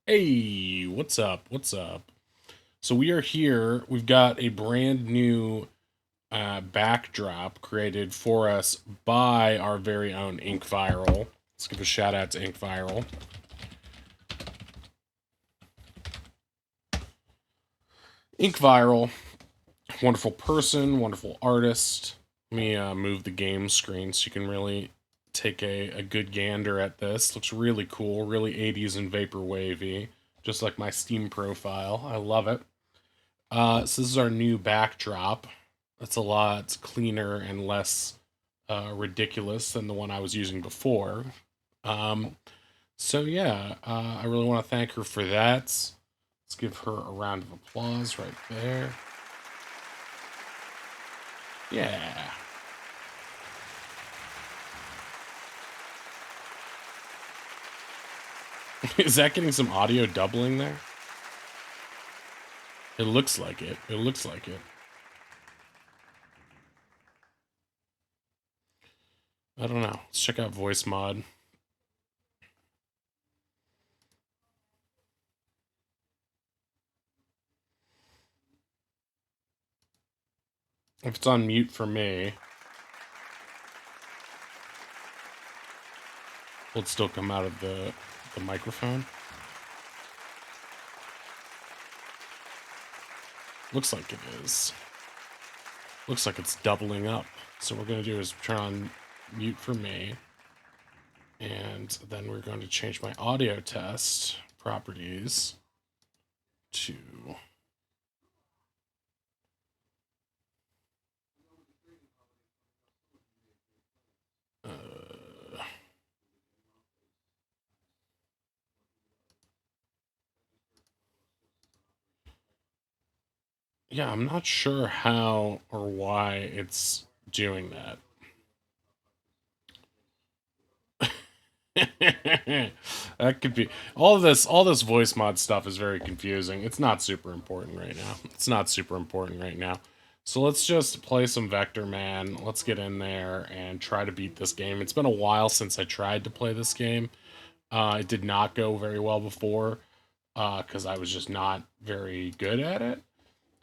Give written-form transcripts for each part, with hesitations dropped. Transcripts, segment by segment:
Hey, what's up? What's up? So we are here. We've got a brand new backdrop created for us by our very own Ink Viral. Let's give a shout out to Ink Viral. Ink Viral, wonderful person, wonderful artist. Let me move the game screen so you can really take a good gander at this. Looks really cool, really 80s and vaporwavy, just like my Steam profile. I love it. So this is our new backdrop. It's a lot cleaner and less ridiculous than the one I was using before. Um, so yeah, I really want to thank her for that. Let's give her a round of applause right there. Yeah. Is that getting some audio doubling there? It looks like it. It looks like it. I don't know. Let's check out voice mod. If it's on mute for me, will it still come out of the microphone? Looks like it is. Looks like it's doubling up. So what we're going to do is turn on mute for me. And then we're going to change my audio test properties to... yeah, I'm not sure how or why it's doing that. That could be all this voice mod stuff is very confusing. It's not super important right now. It's not super important right now. So let's just play some Vectorman. Let's get in there and try to beat this game. It's been a while since I tried to play this game. It did not go very well before because I was just not very good at it.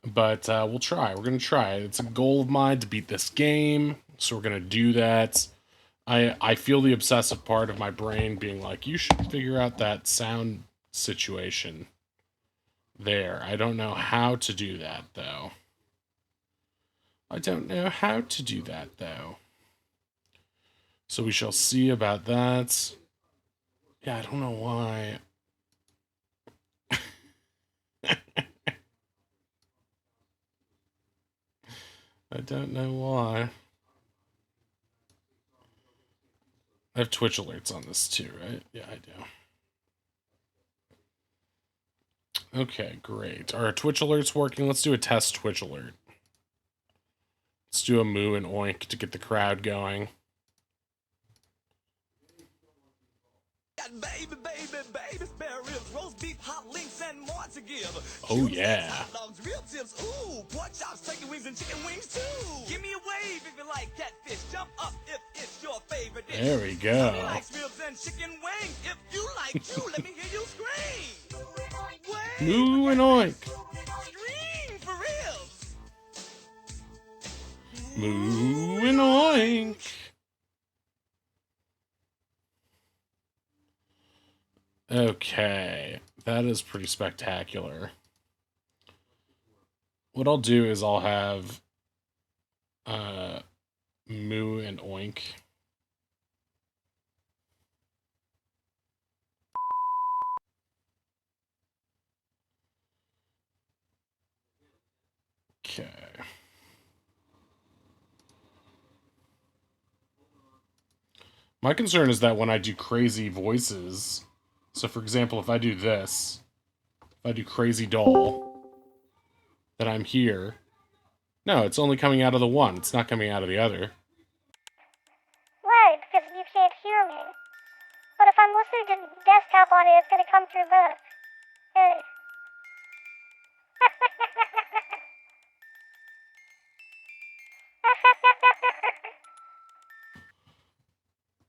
But we'll try. We're gonna try. It's a goal of mine to beat this game, so we're gonna do that. I feel the obsessive part of my brain being like, you should figure out that sound situation there. I don't know how to do that though. I don't know how to do that though. So we shall see about that. Yeah, I don't know why. I don't know why. I have Twitch alerts on this too, right? Yeah, I do. Okay, great. Are our Twitch alerts working? Let's do a test Twitch alert. Let's do a moo and oink to get the crowd going. Baby, baby, baby, spare ribs, roast beef, hot links, and more to give. Oh yeah. Hot dogs, real tips, ooh, pork chops, turkey wings, and chicken wings too. Give me a wave if you like catfish. Jump up if it's your favorite dish. There we go. Somebody likes ribs and chicken wings. If you like too, let me hear you scream. Moo and oink. Scream for ribs. Moo and oink. Okay, that is pretty spectacular. What I'll do is I'll have moo and oink. Okay. My concern is that when I do crazy voices, so for example, if I do this, if I do crazy doll, that I'm here, no, it's only coming out of the one. It's not coming out of the other. Right, because you can't hear me. But if I'm listening to desktop audio, it's going to come through both. Hey.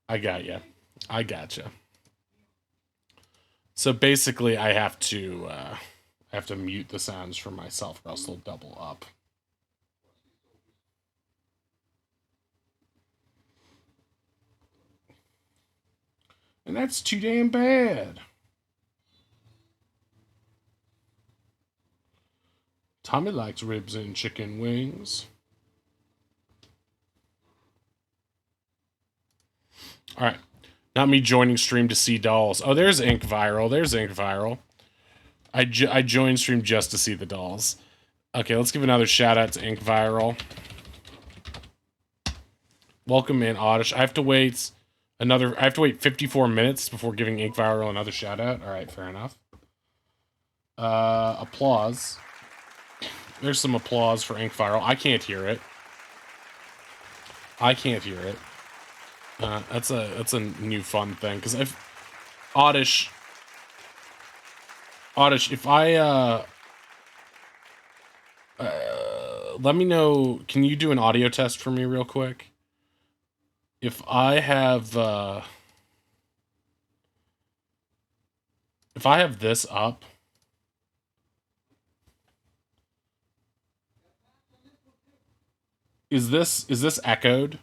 I got you. I gotcha. So basically, I have to mute the sounds for myself, or else they'll double up. And that's too damn bad. Tommy likes ribs and chicken wings. All right. Not me joining stream to see dolls. Oh, there's Ink Viral. There's Ink Viral. I joined stream just to see the dolls. Okay, let's give another shout out to Ink Viral. Welcome in, Oddish. I have to wait 54 minutes before giving Ink Viral another shout out. All right, fair enough. Applause. There's some applause for Ink Viral. I can't hear it. That's a new fun thing, because Oddish, if I let me know, can you do an audio test for me real quick? If I have this up, is this echoed?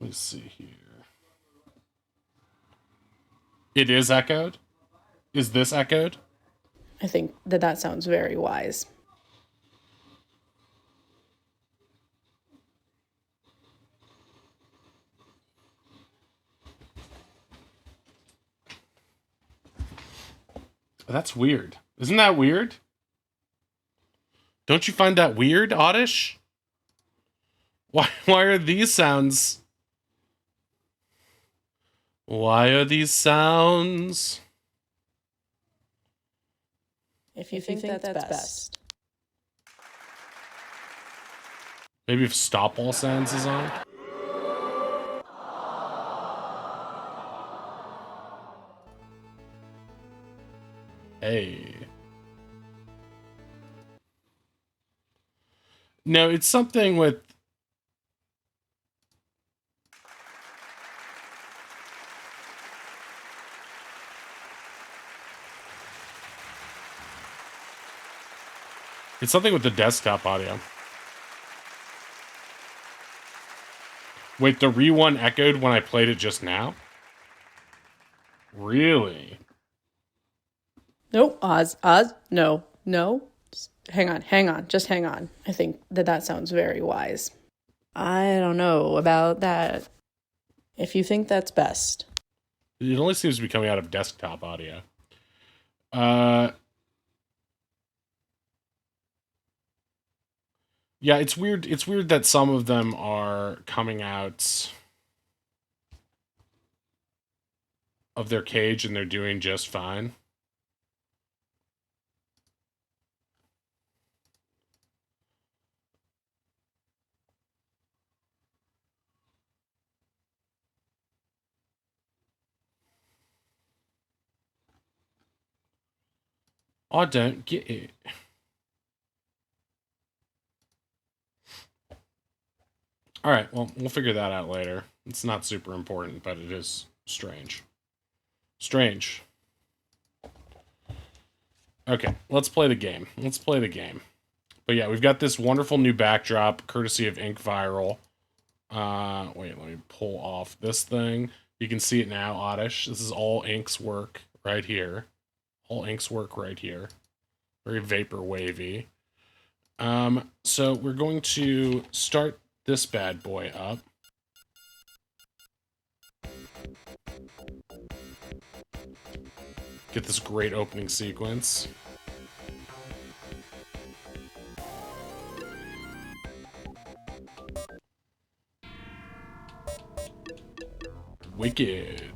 Let me see here. It is echoed? Is this echoed? I think that sounds very wise. That's weird. Isn't that weird? Don't you find that weird, Oddish? Why are these sounds? Why are these sounds? If you think that's best. Maybe if stop all sounds is on? Hey. No, it's something with... It's something with the desktop audio. Wait, the Re1 echoed when I played it just now? Really? Nope, Oz, no. Just hang on, just hang on. I think that sounds very wise. I don't know about that. If you think that's best. It only seems to be coming out of desktop audio. Yeah, it's weird. It's weird that some of them are coming out of their cage and they're doing just fine. I don't get it. All right, well, we'll figure that out later. It's not super important, but it is strange. Strange. Okay, let's play the game. But yeah, we've got this wonderful new backdrop, courtesy of Ink Viral. Wait, let me pull off this thing. You can see it now, Oddish. This is all Ink's work right here. Very vapor wavy. So we're going to start this bad boy up. Get this great opening sequence. Wicked.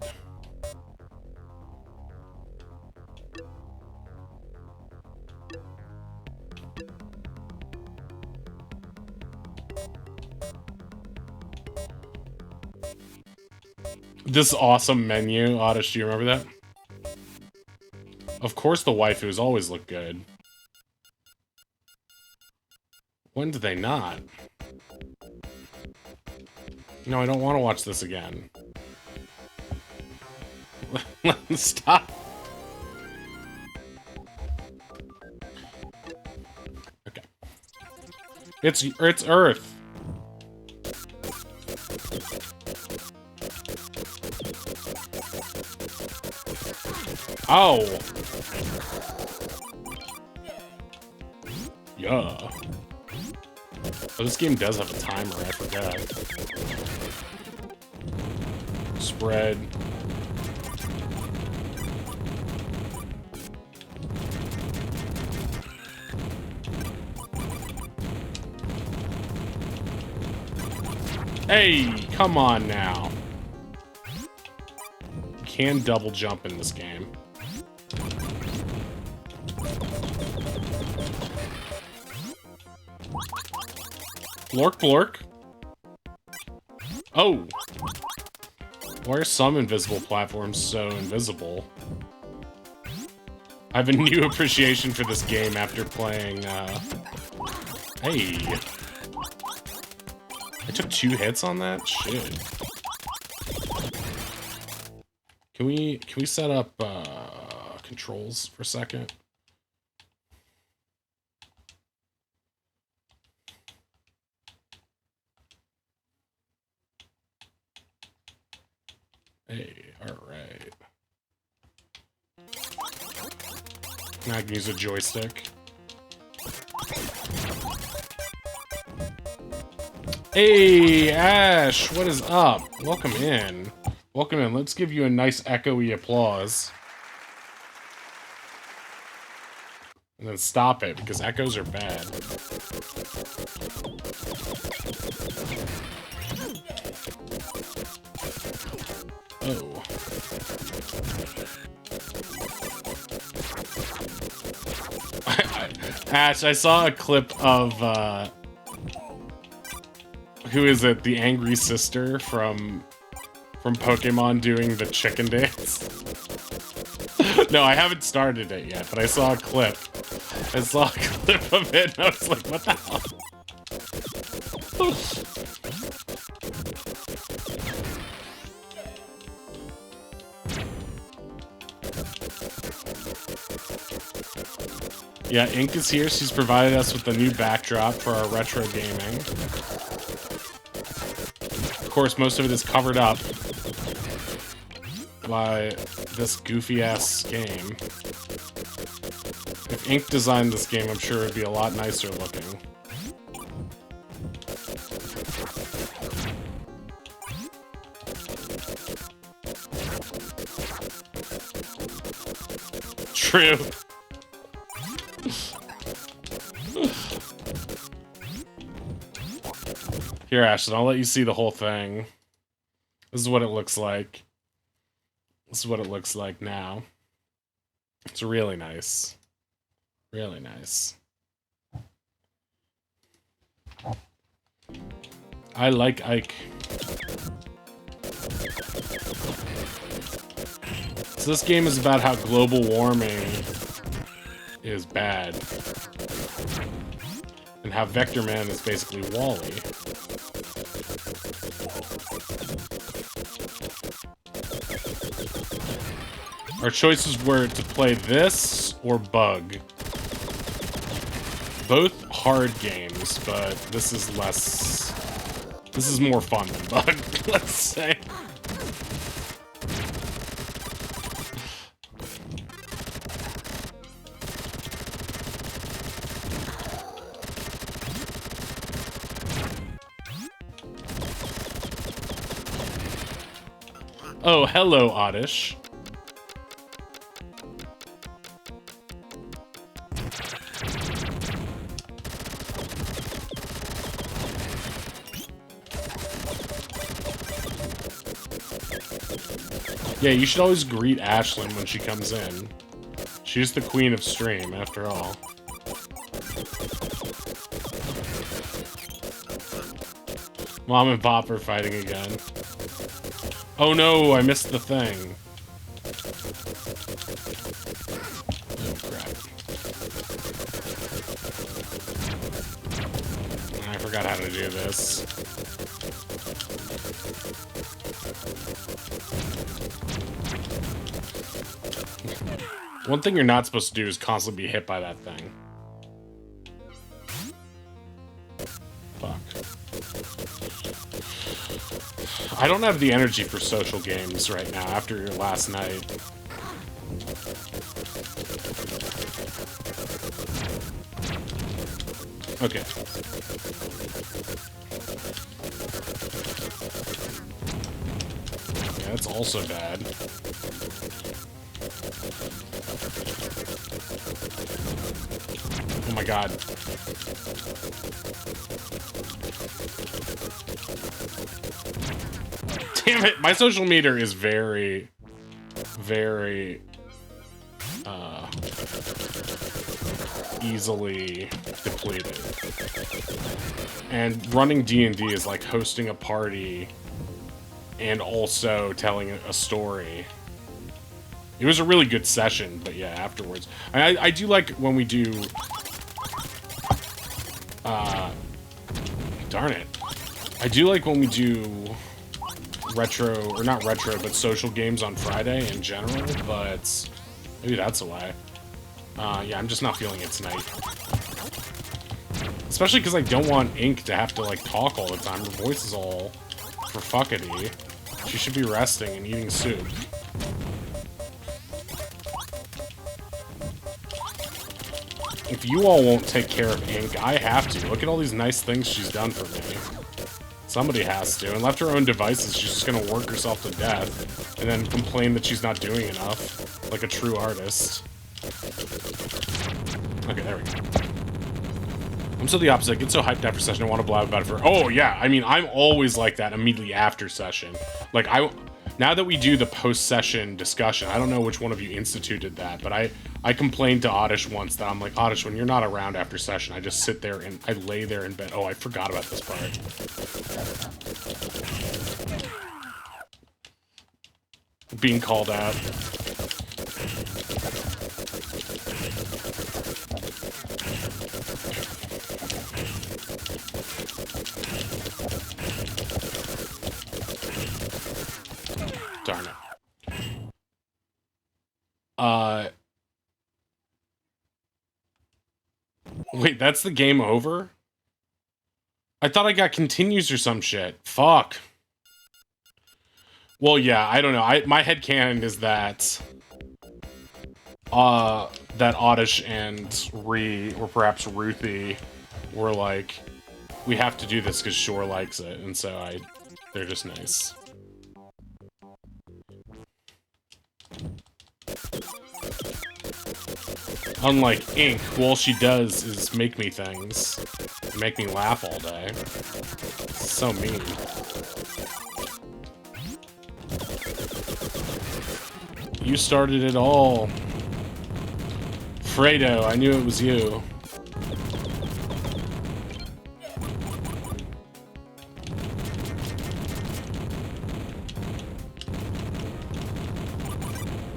This awesome menu, Oddish, do you remember that? Of course the waifus always look good. When did they not? No, I don't want to watch this again. Stop. Okay. It's Earth. Oh. Yeah. Oh, this game does have a timer, I forgot. Spread. Hey, come on now. Can double jump in this game. Blork, blork. Oh. Why are some invisible platforms so invisible? I have a new appreciation for this game after playing, Hey. I took 2 hits on that? Shit. Can we set up, controls for a second? Hey, alright. Now I can use a joystick. Hey, Ash, what is up? Welcome in. Welcome in. Let's give you a nice echoey applause. And then stop it, because echoes are bad. Oh. Ash, I saw a clip of, who is it? The angry sister from Pokemon doing the chicken dance? No, I haven't started it yet, but I saw a clip. I saw a clip of it, and I was like, what the hell? Yeah, Ink is here. She's provided us with a new backdrop for our retro gaming. Of course, most of it is covered up by this goofy-ass game. If Ink designed this game, I'm sure it'd be a lot nicer looking. True. Here, Ashton, I'll let you see the whole thing. This is what it looks like. This is what it looks like now. It's really nice. Really nice. I like Ike. So this game is about how global warming is bad. And how Vectorman is basically Wall-E. Our choices were to play this or Bug. Both hard games, but this is less... This is more fun than Bug, let's say. Oh, hello, Oddish. Yeah, you should always greet Ashlyn when she comes in. She's the queen of stream, after all. Mom and Pop are fighting again. Oh no, I missed the thing. Oh, crap. I forgot how to do this. One thing you're not supposed to do is constantly be hit by that thing. Fuck. I don't have the energy for social games right now after your last night. Okay. Yeah, that's also bad. Oh my god. Damn it! My social meter is very, very, easily depleted. And running D&D is like hosting a party and also telling a story. It was a really good session, but yeah, afterwards. I do like when we do... darn it. I do like when we do retro, or not retro, but social games on Friday in general, but maybe that's why. Yeah, I'm just not feeling it tonight. Especially because I don't want Ink to have to, like, talk all the time. Her voice is all for fuckity. She should be resting and eating soup. If you all won't take care of Ink, I have to. Look at all these nice things she's done for me. Somebody has to. And left her own devices, she's just gonna work herself to death. And then complain that she's not doing enough. Like a true artist. Okay, there we go. I'm so the opposite. I get so hyped after session, I want to blab about it for... Oh, yeah. I mean, I'm always like that immediately after session. Like, now that we do the post-session discussion, I don't know which one of you instituted that, but I complained to Oddish once that I'm like, Oddish, when you're not around after session, I just sit there and I lay there in bed. Oh, I forgot about this part. Being called out. Darn it. Wait, that's the game over? I thought I got continues or some shit. Fuck. Well, yeah, I don't know. My headcanon is that... that Oddish and Ree, or perhaps Ruthie, were like, we have to do this because Shore likes it, and so they're just nice. Unlike Ink, who all she does is make me things. Make me laugh all day. So mean. You started it all. Fredo, I knew it was you.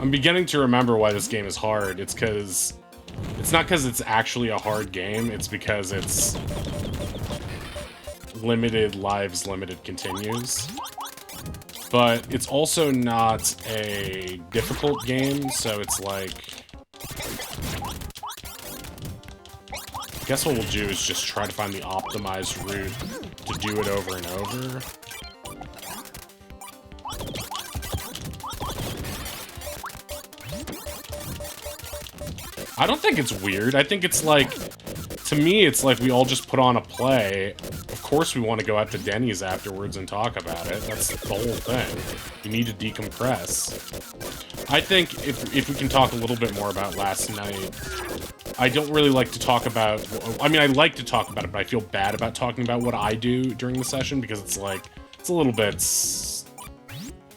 I'm beginning to remember why this game is hard. It's not because it's actually a hard game, it's because it's limited lives, limited continues. But it's also not a difficult game, so it's like... I guess what we'll do is just try to find the optimized route to do it over and over. I don't think it's weird. I think it's like, to me, it's like we all just put on a play. Of course we want to go out to Denny's afterwards and talk about it. That's the whole thing. You need to decompress. I think if we can talk a little bit more about last night, I don't really like to talk about, I mean, I like to talk about it, but I feel bad about talking about what I do during the session because it's like, it's a little bit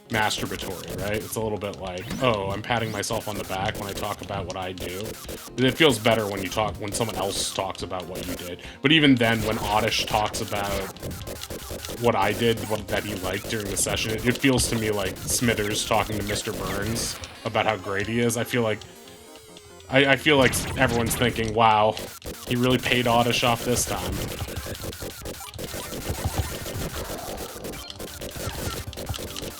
masturbatory, right? It's a little bit like, oh, I'm patting myself on the back when I talk about what I do. It feels better when when someone else talks about what you did. But even then, when Oddish talks about what I did, that he liked during the session, it feels to me like Smithers talking to Mr. Burns. about how great he is. I feel like everyone's thinking, wow, he really paid Oddish off this time.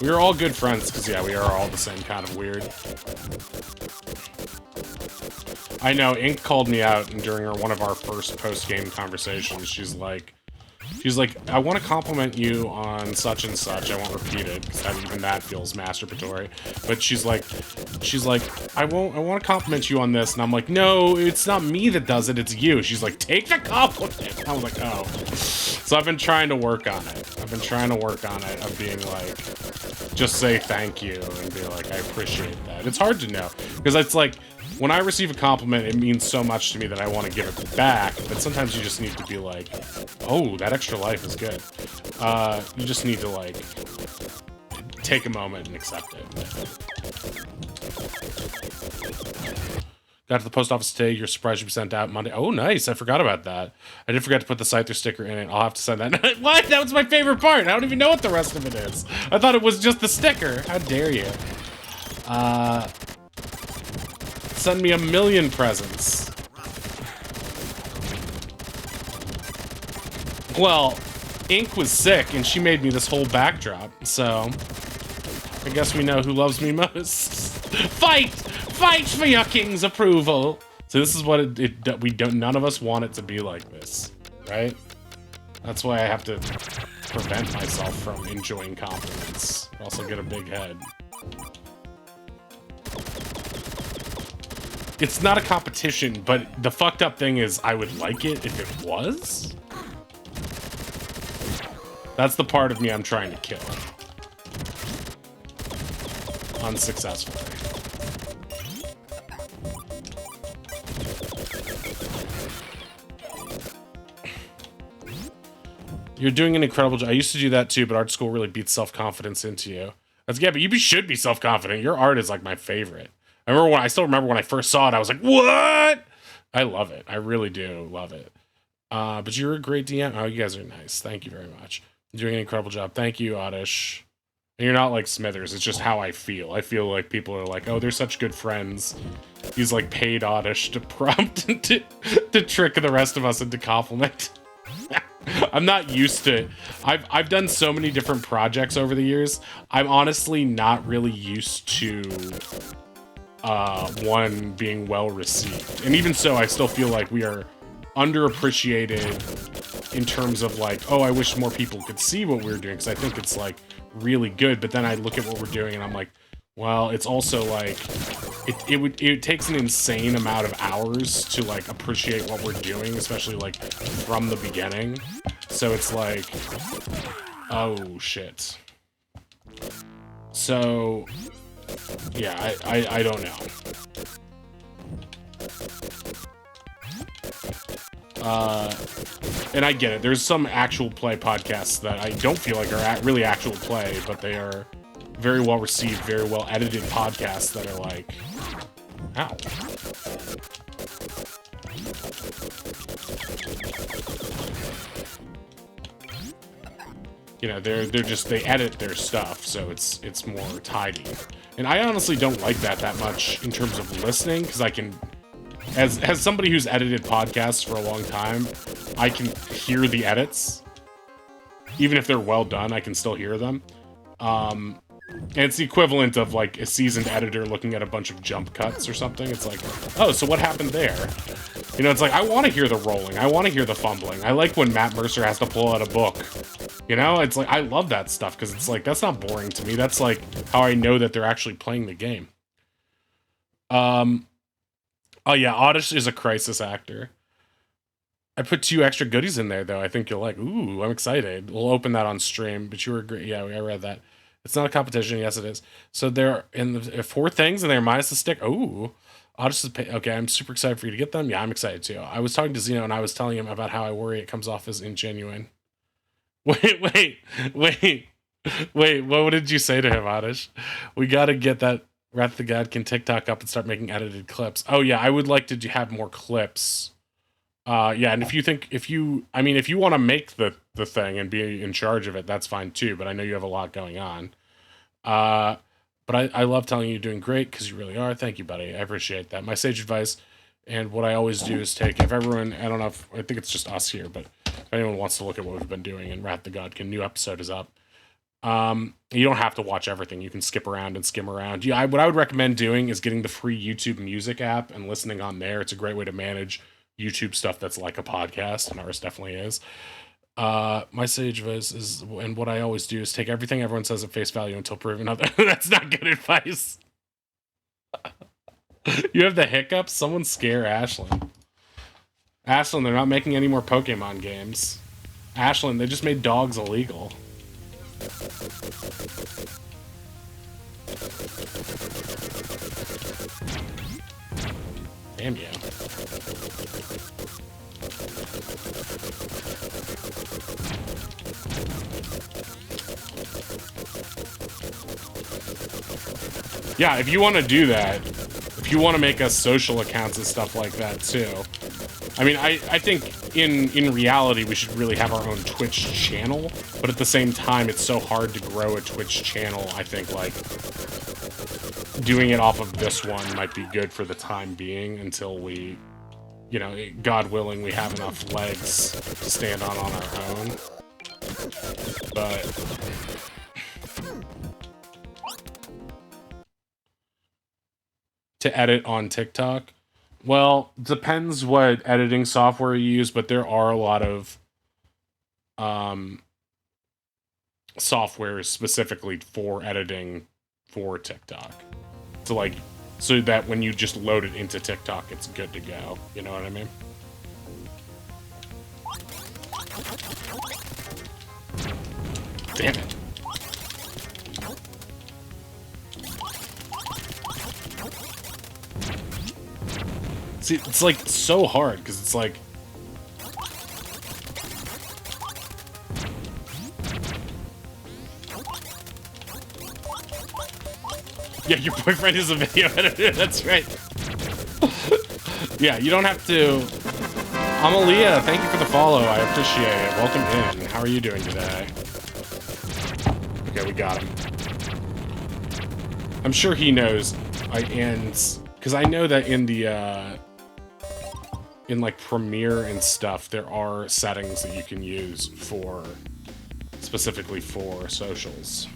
We are all good friends, because, yeah, we are all the same kind of weird. I know, Ink called me out during one of our first post-game conversations. She's like, I want to compliment you on such and such. I won't repeat it, because even that feels masturbatory. But she's like, I want to compliment you on this. And I'm like, no, it's not me that does it, it's you. She's like, take the compliment. I was like, oh. So I've been trying to work on it. Of being like, just say thank you and be like, I appreciate that. It's hard to know, because it's like, when I receive a compliment, it means so much to me that I want to give it back, but sometimes you just need to be like, oh, that extra life is good. You just need to, like, take a moment and accept it. Got to the post office today. You're surprised you be sent out Monday. Oh, nice. I forgot about that. I did forget to put the Scyther sticker in it. I'll have to send that. What? That was my favorite part. I don't even know what the rest of it is. I thought it was just the sticker. How dare you? Send me 1,000,000 presents. Well, Ink was sick, and she made me this whole backdrop, so I guess we know who loves me most. Fight! Fight for your king's approval! So this is what none of us want it to be like this, right? That's why I have to prevent myself from enjoying compliments, or else I'll get a big head. It's not a competition, but the fucked up thing is I would like it if it was. That's the part of me I'm trying to kill. Unsuccessfully. You're doing an incredible job. I used to do that too, but art school really beats self-confidence into you. Yeah, but you should be self-confident. Your art is like my favorite. I still remember when I first saw it, I was like, what? I love it. I really do love it. But you're a great DM. Oh, you guys are nice. Thank you very much. You're doing an incredible job. Thank you, Oddish. And you're not like Smithers. It's just how I feel. I feel like people are like, oh, they're such good friends. He's like paid Oddish to prompt to trick the rest of us into compliment. I'm not used to it. I've done so many different projects over the years. I'm honestly not really used to one being well received. And even so, I still feel like we are underappreciated in terms of like, oh, I wish more people could see what we're doing, because I think it's like really good. But then I look at what we're doing and I'm like, well, it's also like it takes an insane amount of hours to like appreciate what we're doing, especially like from the beginning. So it's like, oh shit. So yeah, I don't know. And I get it. There's some actual play podcasts that I don't feel like are really actual play, but they are very well received, very well edited podcasts that are like, ow. You know, they edit their stuff, so it's more tidy. And I honestly don't like that much in terms of listening, because I can, as somebody who's edited podcasts for a long time, I can hear the edits. Even if they're well done, I can still hear them. And it's the equivalent of like a seasoned editor looking at a bunch of jump cuts or something. It's like, oh, so what happened there? You know, it's like, I want to hear the rolling. I want to hear the fumbling. I like when Matt Mercer has to pull out a book. You know, it's like, I love that stuff, because it's like, that's not boring to me. That's like how I know that they're actually playing the game. Oh yeah, Oddish is a crisis actor. I put 2 extra goodies in there, though. I think you'll like. Ooh, I'm excited. We'll open that on stream, but you were great. Yeah, I read that. It's not a competition. Yes, it is. So there are 4 things, and they're minus the stick. Ooh. Oddish is okay, I'm super excited for you to get them. Yeah, I'm excited too. I was talking to Zeno, and I was telling him about how I worry it comes off as ingenuine. Wait. What did you say to him, Oddish? We got to get that Wrath the Godkin TikTok up and start making edited clips. Oh yeah, I would like to have more clips. Yeah, and if you want to make the thing and be in charge of it, that's fine too, but I know you have a lot going on. But But I love telling you you're doing great because you really are. Thank you, buddy. I appreciate that. My sage advice, and what I always do is take, if everyone, I don't know if, I think it's just us here, but if anyone wants to look at what we've been doing in Wrath the Godkin, new episode is up. You don't have to watch everything. You can skip around and skim around. Yeah, what I would recommend doing is getting the free YouTube Music app and listening on there. It's a great way to manage YouTube stuff that's like a podcast, and ours definitely is. My sage advice is, and what I always do is take everything everyone says at face value until proven other. That's not good advice. You have the hiccups? Someone scare Ashlyn. Ashlyn, they're not making any more Pokemon games. Ashlyn, they just made dogs illegal. Damn you. Yeah, if you want to do that, if you want to make us social accounts and stuff like that too. I mean, I think in reality we should really have our own Twitch channel, but at the same time it's so hard to grow a Twitch channel. I think like doing it off of this one might be good for the time being until we, you know, God willing, we have enough legs to stand on our own. But to edit on TikTok, well, depends what editing software you use, but there are a lot of software specifically for editing for TikTok. So like, so that when you just load it into TikTok, it's good to go. You know what I mean? Damn it. See, it's like so hard because it's like, yeah, your boyfriend is a video editor. That's right. Yeah, you don't have to. Amalia, thank you for the follow. I appreciate it. Welcome in. How are you doing today? Okay, we got him. I'm sure he knows. Because I know that in the in like Premiere and stuff, there are settings that you can use for specifically for socials.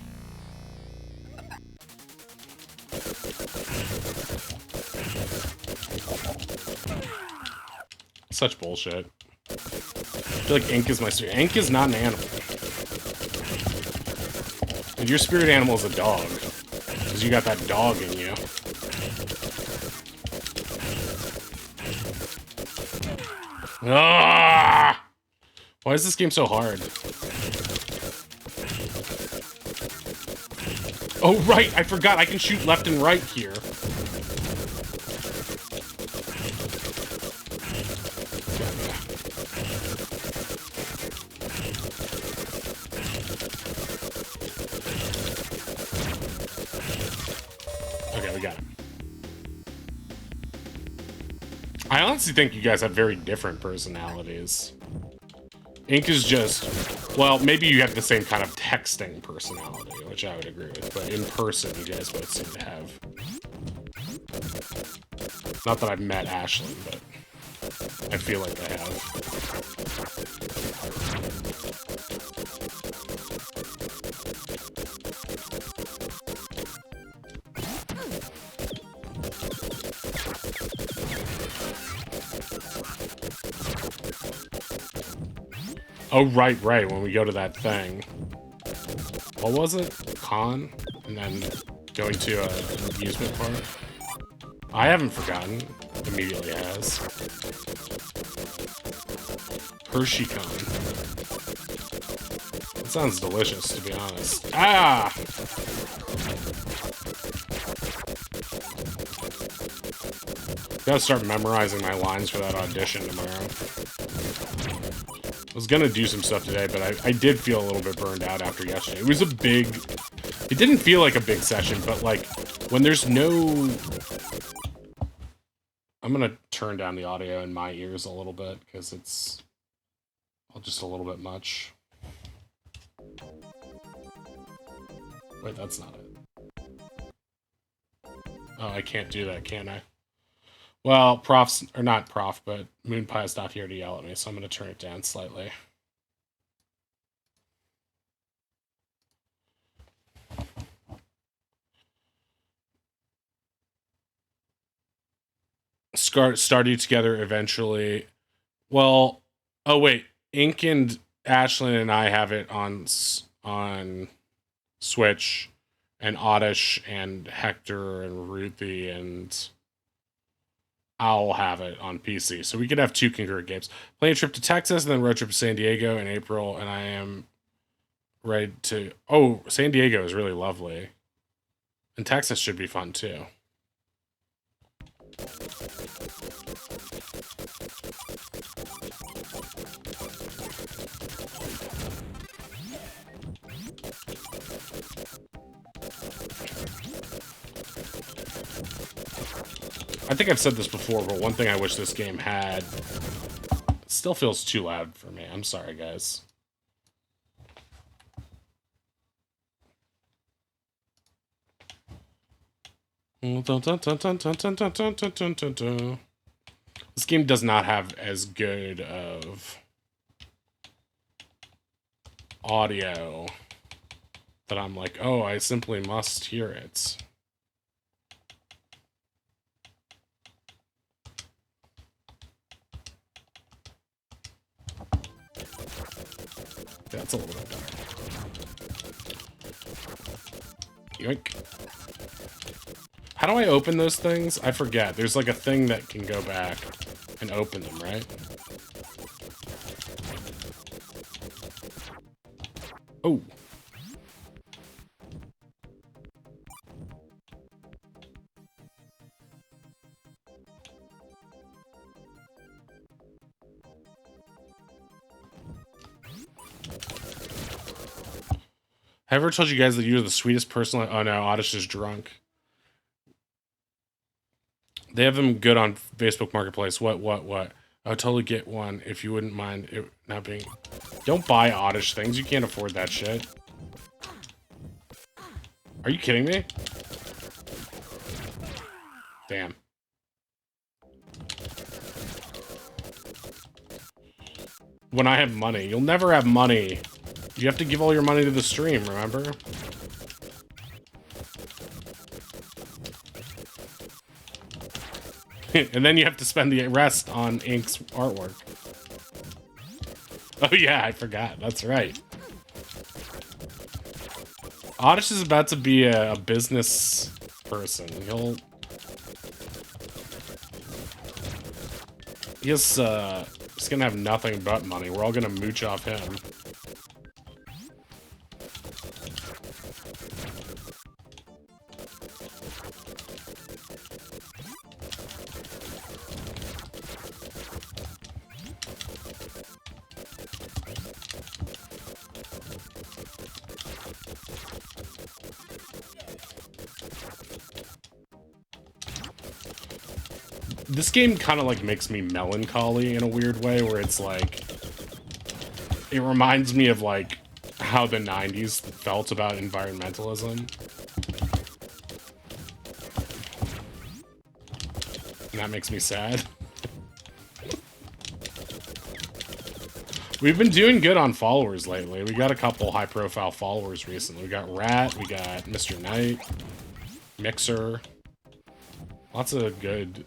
Such bullshit. I feel like Ink is my spirit. Ink is not an animal. And your spirit animal is a dog. Because you got that dog in you. Ah! Why is this game so hard? Oh, right! I forgot I can shoot left and right here. Okay, we got it. I honestly think you guys have very different personalities. Ink is just, well, maybe you have the same kind of texting personality, which I would agree with, but in person, you guys both seem to have. Not that I've met Ashlyn, but I feel like I have. Oh, right, when we go to that thing. What was it? Con? And then going to an amusement park? I haven't forgotten. Immediately has. HersheyCon. That sounds delicious, to be honest. Ah! Gotta start memorizing my lines for that audition tomorrow. I was gonna do some stuff today, but I did feel a little bit burned out after yesterday. It was a big... It didn't feel like a big session, but like, when there's no... I'm gonna turn down the audio in my ears a little bit, because it's just a little bit much. Wait, that's not it. Oh, I can't do that, can I? Well, profs, or not prof, but MoonPie's not here to yell at me, so I'm going to turn it down slightly. Started together eventually. Well, oh wait, Ink and Ashlyn and I have it on Switch, and Oddish and Hector and Ruthie and I'll have it on PC. So we could have 2 concurrent games. Plane trip to Texas and then road trip to San Diego in April, and I am ready to... Oh, San Diego is really lovely. And Texas should be fun, too. I think I've said this before, but one thing I wish this game had... It still feels too loud for me. I'm sorry, guys. This game does not have as good of audio that I'm like, oh, I simply must hear it. That's a little bit better. Yoink. How do I open those things? I forget. There's like a thing that can go back and open them, right? Oh. Have I ever told you guys that you're the sweetest person? Oh no, Oddish is drunk. They have them good on Facebook Marketplace. What? I'll totally get one if you wouldn't mind it not being... Don't buy Oddish things. You can't afford that shit. Are you kidding me? Damn. When I have money. You'll never have money. You have to give all your money to the stream, remember? And then you have to spend the rest on Ink's artwork. Oh yeah, I forgot. That's right. Oddish is about to be a business person. He's gonna have nothing but money. We're all gonna mooch off him. This game kind of like makes me melancholy in a weird way, where it's like, it reminds me of like how the 90s felt about environmentalism. And that makes me sad. We've been doing good on followers lately. We got a couple high-profile followers recently. We got Rat, we got Mr. Knight, Mixer. Lots of good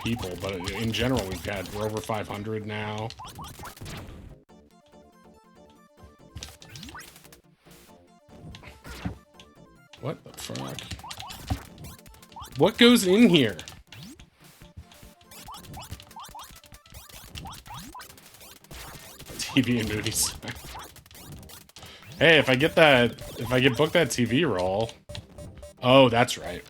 people, but in general, we're over 500 now. What the fuck? What goes in here? TV and movies. Hey, if I get booked that TV role. Oh, that's right.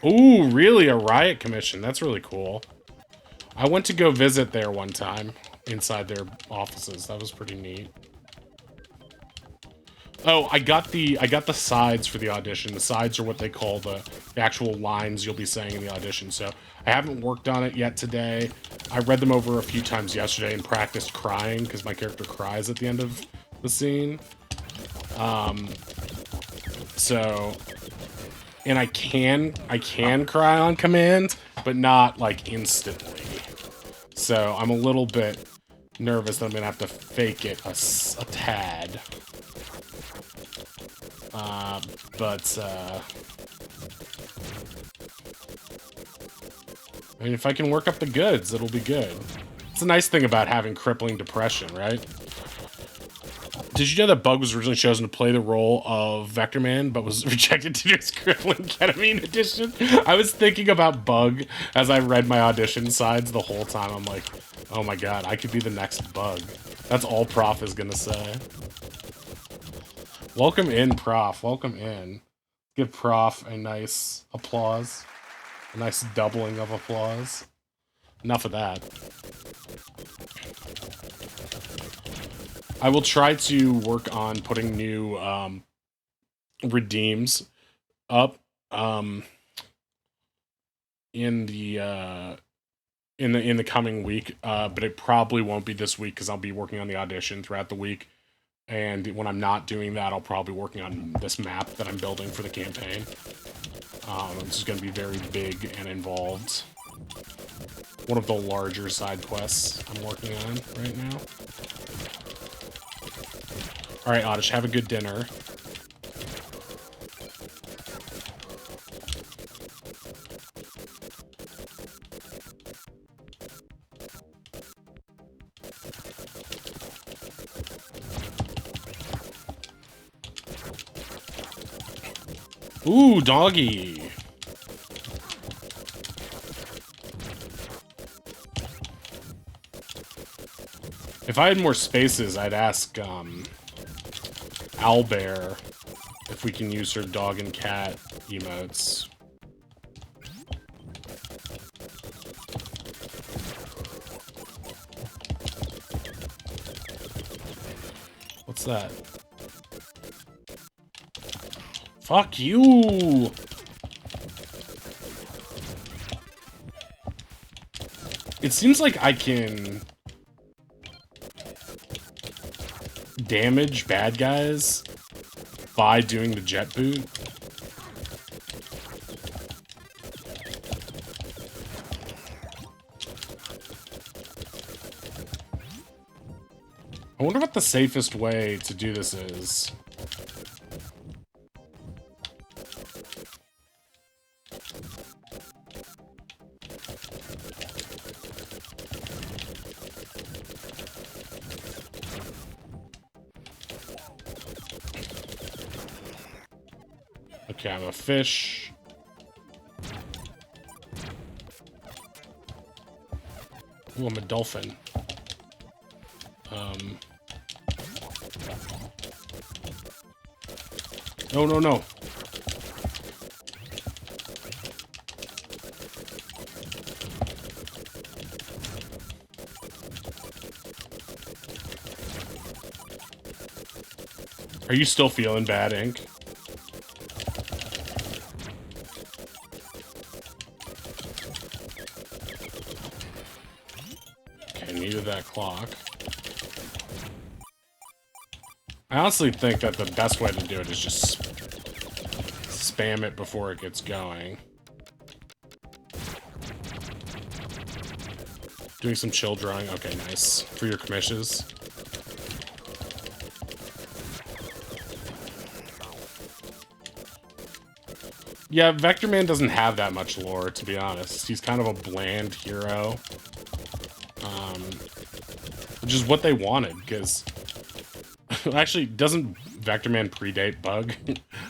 Ooh, really? A riot commission? That's really cool. I went to go visit there one time inside their offices. That was pretty neat. Oh, I got the sides for the audition. The sides are what they call the actual lines you'll be saying in the audition. So I haven't worked on it yet today. I read them over a few times yesterday and practiced crying because my character cries at the end of the scene. So, and I can cry on command, but not like instantly. So I'm a little bit nervous that I'm gonna have to fake it a tad. I mean, if I can work up the goods, it'll be good. It's a nice thing about having crippling depression, right? Did you know that Bug was originally chosen to play the role of Vectorman, but was rejected to do his crippling ketamine edition? I was thinking about Bug as I read my audition sides the whole time. I'm like, oh my god, I could be the next Bug. That's all Prof is gonna say. Welcome in, Prof. Welcome in. Give Prof a nice applause. A nice doubling of applause. Enough of that. I will try to work on putting new redeems up in the coming week, but it probably won't be this week because I'll be working on the audition throughout the week. And when I'm not doing that, I'll probably be working on this map that I'm building for the campaign. This is going to be very big and involved. One of the larger side quests I'm working on right now. Alright, Oddish, have a good dinner. Ooh, doggy. If I had more spaces, I'd ask, Owlbear if we can use her dog and cat emotes. What's that? Fuck you! It seems like I can damage bad guys by doing the jet boot. I wonder what the safest way to do this is. Okay, I'm a fish. Ooh, I'm a dolphin. No, no, no. Are you still feeling bad, Ink? Okay, needed that clock. I honestly think that the best way to do it is just spam it before it gets going. Doing some chill drawing. Okay, nice. For your commissions. Yeah, Vectorman doesn't have that much lore, to be honest. He's kind of a bland hero. Which is what they wanted, because... Actually, doesn't Vectorman predate Bug?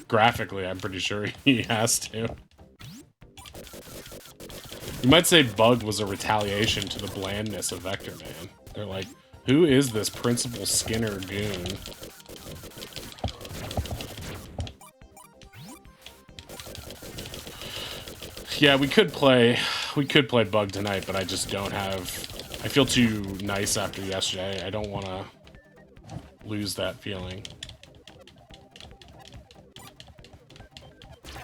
Graphically, I'm pretty sure he has to. You might say Bug was a retaliation to the blandness of Vectorman. They're like, who is this Principal Skinner goon? Yeah, we could play Bug tonight, but I just don't have... I feel too nice after yesterday. I don't want to lose that feeling.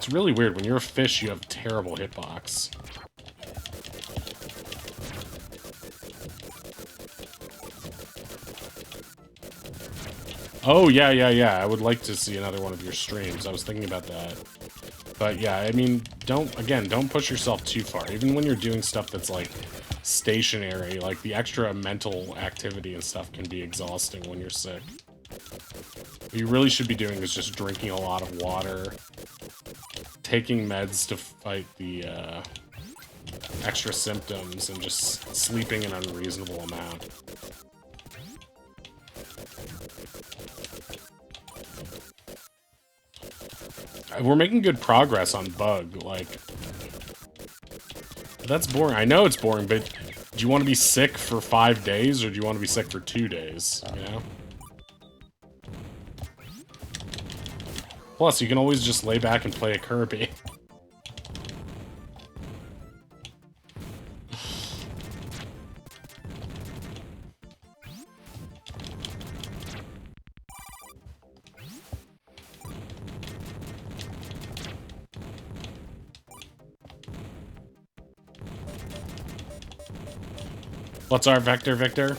It's really weird. When you're a fish, you have terrible hitbox. Oh, yeah, yeah, yeah. I would like to see another one of your streams. I was thinking about that. But yeah, I mean, don't push yourself too far. Even when you're doing stuff that's like stationary, like the extra mental activity and stuff can be exhausting when you're sick. What you really should be doing is just drinking a lot of water, taking meds to fight the extra symptoms, and just sleeping an unreasonable amount. We're making good progress on Bug, like... That's boring. I know it's boring, but do you want to be sick for 5 days, or do you want to be sick for 2 days, you know? Plus, you can always just lay back and play a Kirby. What's our Vector, Victor?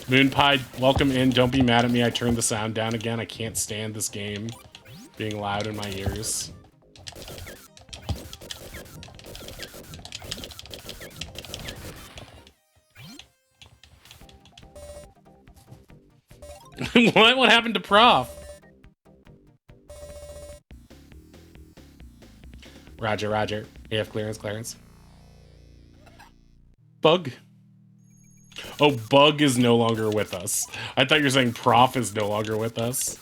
Moonpie, welcome in. Don't be mad at me. I turned the sound down again. I can't stand this game being loud in my ears. What happened to Prof? Roger, roger. AF clearance, clearance. Bug? Oh, Bug is no longer with us. I thought you were saying Prof is no longer with us.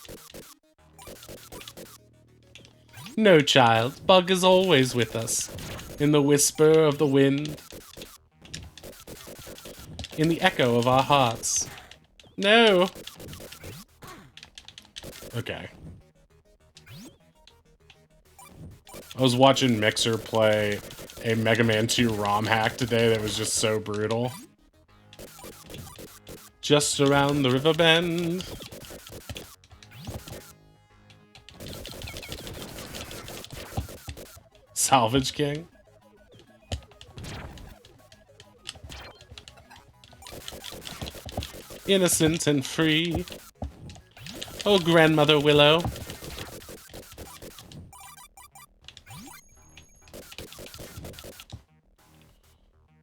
No, child. Bug is always with us. In the whisper of the wind. In the echo of our hearts. No. Okay. I was watching Mixer play a Mega Man 2 ROM hack today that was just so brutal. Just around the river bend. Salvage King. Innocent and free. Oh, Grandmother Willow.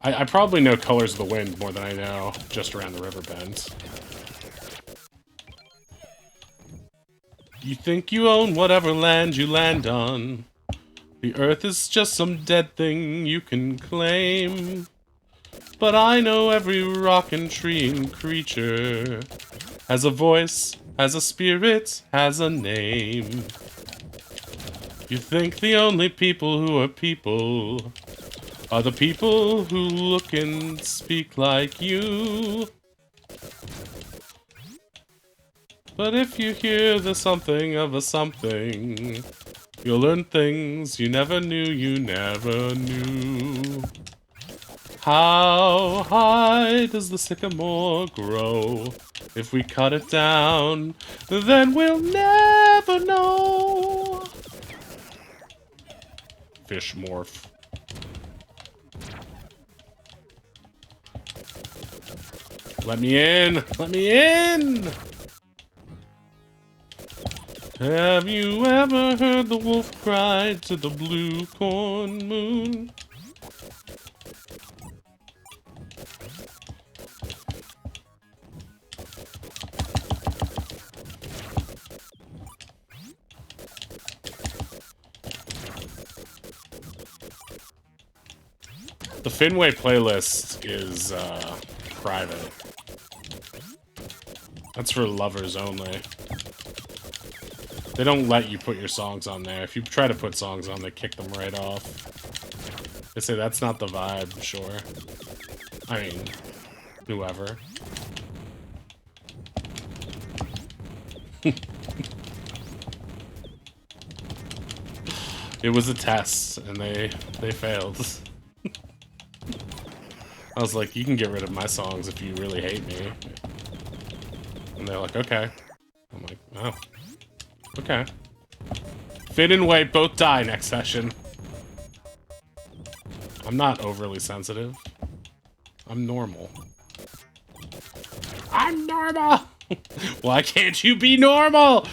I probably know Colors of the Wind more than I know Just Around the River Bend. You think you own whatever land you land on. The earth is just some dead thing you can claim. But I know every rock and tree and creature has a voice, has a spirit, has a name. You think the only people who are people are the people who look and speak like you. But if you hear the something of a something, you'll learn things you never knew you never knew. How high does the sycamore grow? If we cut it down, then we'll never know. Fish morph. Let me in! Let me in! Have you ever heard the wolf cry to the blue corn moon? The Finway playlist is private. That's for lovers only. They don't let you put your songs on there. If you try to put songs on, they kick them right off. They say that's not the vibe, sure. I mean, whoever. It was a test, and they failed. I was like, you can get rid of my songs if you really hate me. And they're like, okay. I'm like, oh. Okay. Finn and Wait both die next session. I'm not overly sensitive. I'm normal. I'm normal! Why can't you be normal?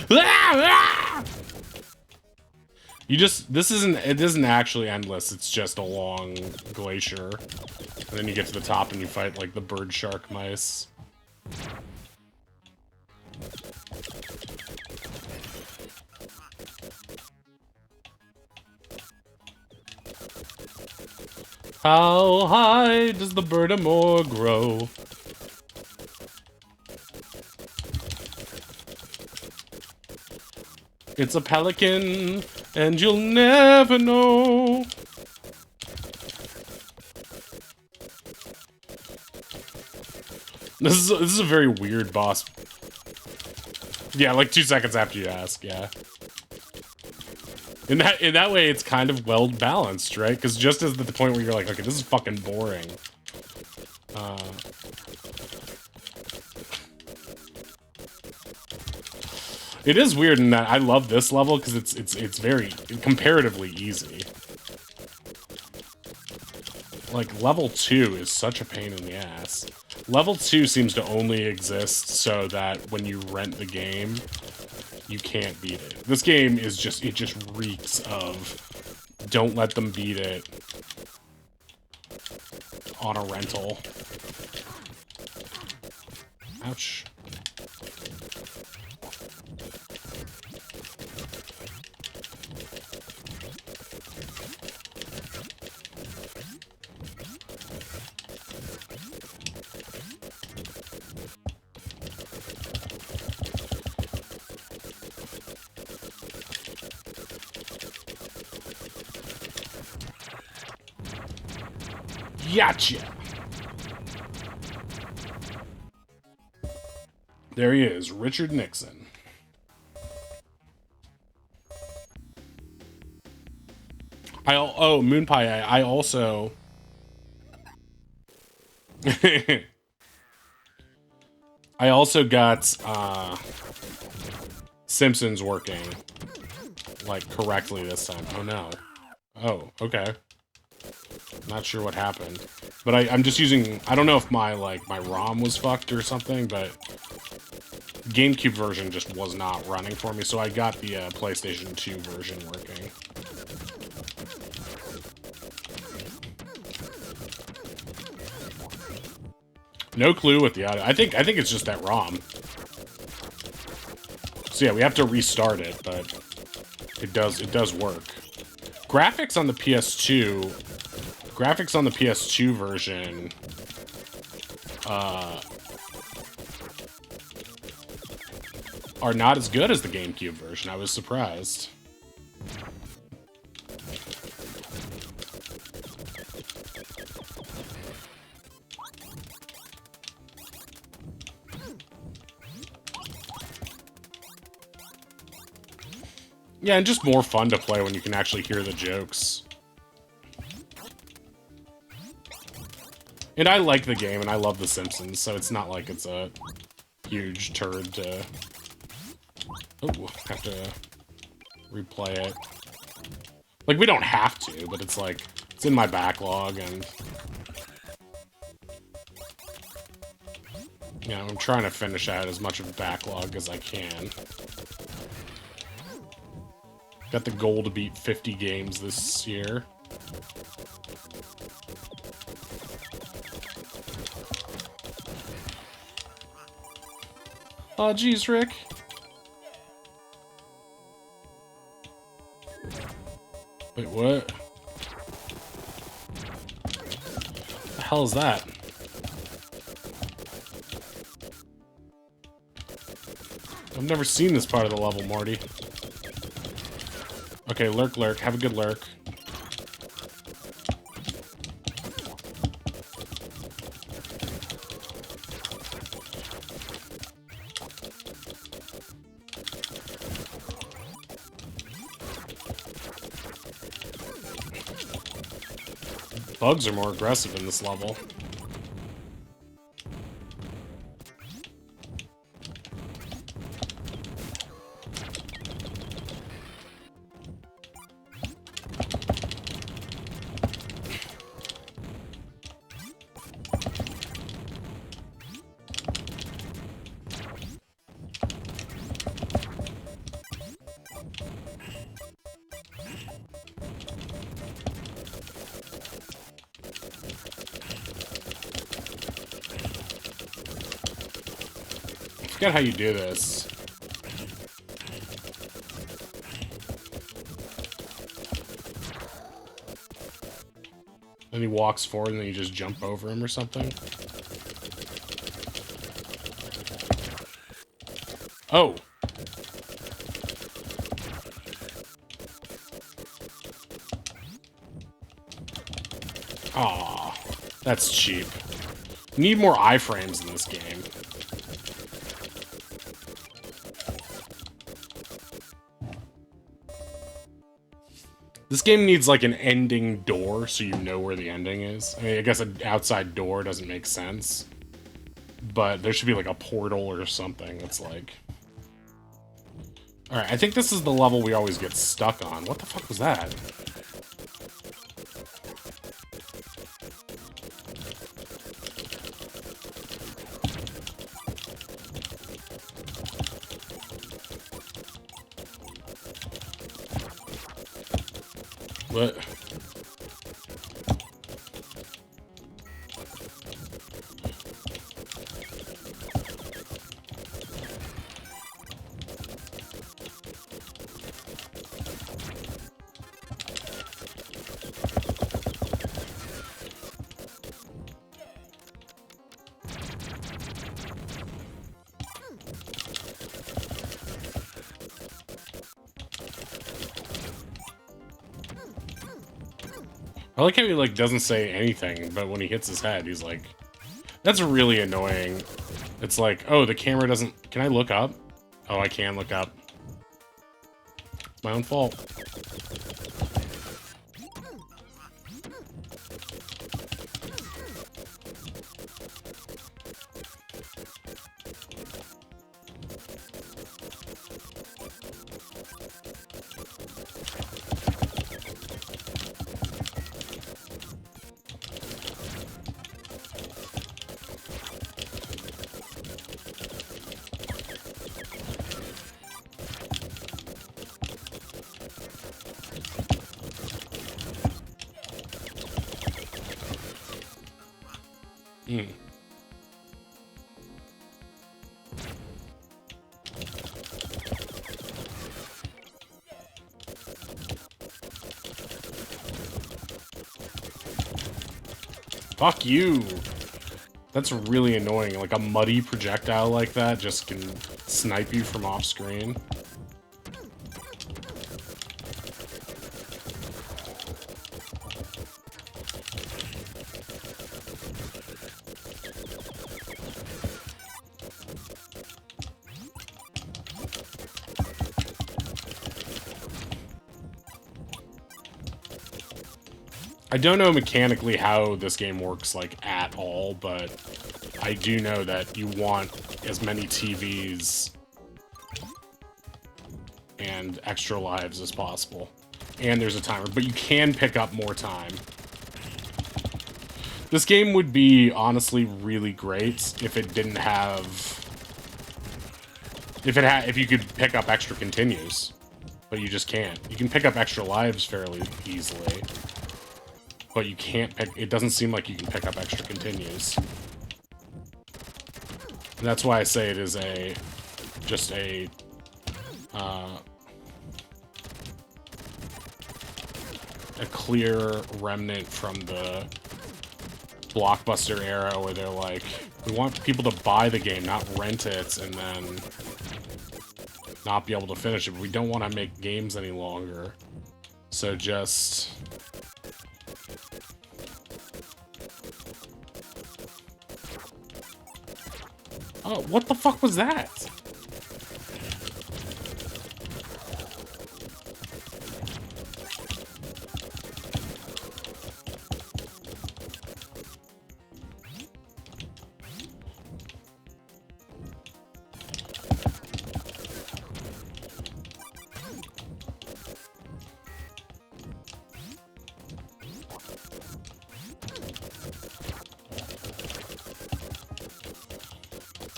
You just, it isn't actually endless, it's just a long glacier. And then you get to the top and you fight, like, the bird shark mice. How high does the birdamore grow? It's a pelican, and you'll never know. This is a very weird boss. Yeah, like 2 seconds after you ask, yeah. In that way, it's kind of well balanced, right? Because just as at the point where you're like, okay, this is fucking boring. It is weird in that I love this level because it's very comparatively easy. Like level 2 is such a pain in the ass. Level 2 seems to only exist so that when you rent the game, you can't beat it. This game is just, it just reeks of don't let them beat it on a rental. Ouch. Gotcha! There he is, Richard Nixon. Oh, Moon Pie, I also... I also got, Simpsons working, like, correctly this time. Oh, no. Oh, okay. Not sure what happened. But I'm just using... I don't know if my ROM was fucked or something, but... GameCube version just was not running for me, so I got the PlayStation 2 version working. No clue what the audio... I think it's just that ROM. So yeah, we have to restart it, but... It does work. Graphics on the PS2... Graphics on the PS2 version... are not as good as the GameCube version. I was surprised. Yeah, and just more fun to play when you can actually hear the jokes. And I like the game, and I love The Simpsons, so it's not like it's a huge turd to... Oh, have to replay it. Like, we don't have to, but it's like, it's in my backlog, and... Yeah, I'm trying to finish out as much of a backlog as I can. Got the goal to beat 50 games this year. Oh, geez, Rick. Wait, what? The hell is that? I've never seen this part of the level, Morty. Okay, lurk, lurk. Have a good lurk. Bugs are more aggressive in this level. forget how you do this. Then he walks forward and then you just jump over him or something. Oh! Aw, that's cheap. Need more iframes in this game. This game needs like an ending door so you know where the ending is. I mean, I guess an outside door doesn't make sense. But there should be like a portal or something that's like... Alright, I think this is the level we always get stuck on. What the fuck was that? What? I like how he, like, doesn't say anything, but when he hits his head, he's like... That's really annoying. It's like, oh, the camera doesn't... Can I look up? Oh, I can look up. My own fault. Hmm. Fuck you! That's really annoying. Like, a muddy projectile like that just can snipe you from off-screen. I don't know mechanically how this game works, like, at all, but I do know that you want as many TVs and extra lives as possible. And there's a timer, but you can pick up more time. This game would be, honestly, really great if it didn't have... If you could pick up extra continues. But you just can't. You can pick up extra lives fairly easily. But you can't pick... It doesn't seem like you can pick up extra continues. And that's why I say it is a... Just a... a clear remnant from the Blockbuster era where they're like, we want people to buy the game, not rent it, and then not be able to finish it. But we don't want to make games any longer. So just... Oh, what the fuck was that?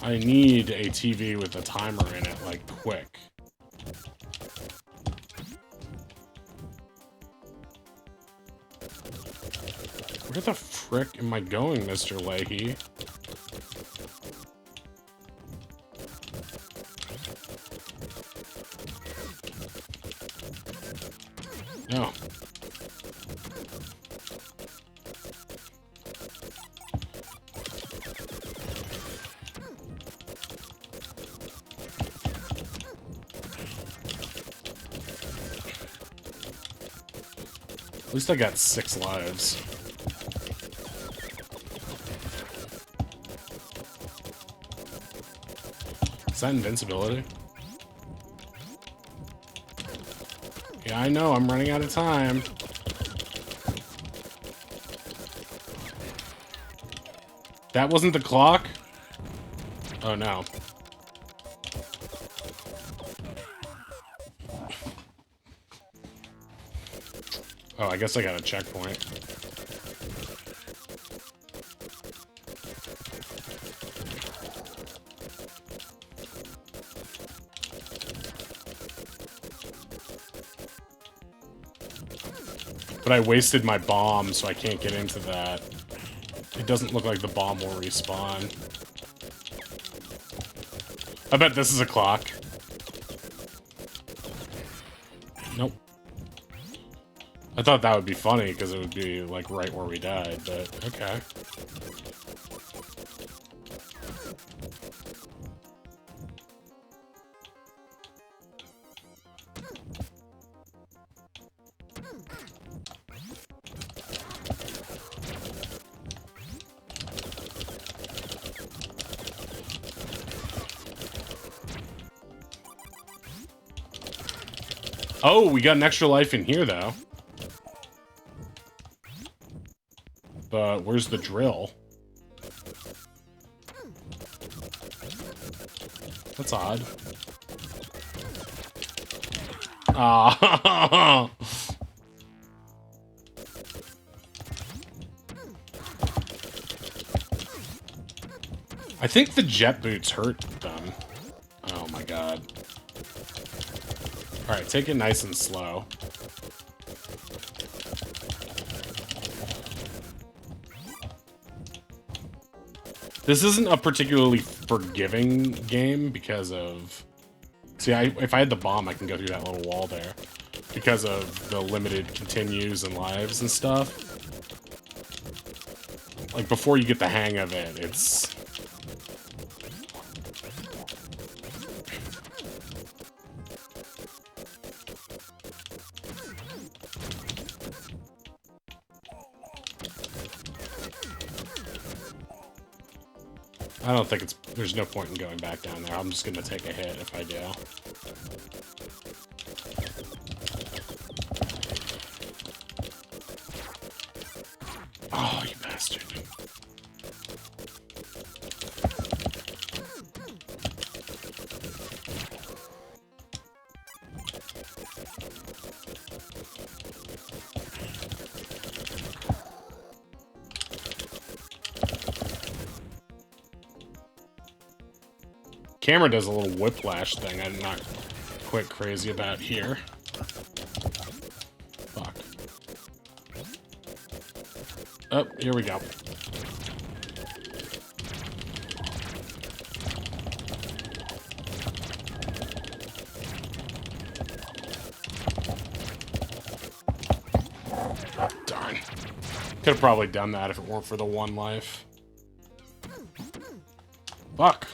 I need a TV with a timer in it, like, quick. Where the frick am I going, Mr. Leahy? No. At least I got 6 lives. Is that invincibility? Yeah, I know, I'm running out of time. That wasn't the clock? Oh no. Oh, I guess I got a checkpoint. But I wasted my bomb, so I can't get into that. It doesn't look like the bomb will respawn. I bet this is a clock. Nope. I thought that would be funny, because it would be, like, right where we died, but okay. Oh, we got an extra life in here, though. But where's the drill? That's odd. Ah. I think the jet boots hurt them. Oh my god. Alright, take it nice and slow. This isn't a particularly forgiving game because of... See, if I had the bomb, I can go through that little wall there. Because of the limited continues and lives and stuff. Like, before you get the hang of it, it's... I don't think it's... There's no point in going back down there. I'm just gonna take a hit if I do. Oh, you bastard. Camera does a little whiplash thing I'm not quite crazy about here. Fuck. Oh, here we go. Darn. Could have probably done that if it weren't for the 1 life. Fuck.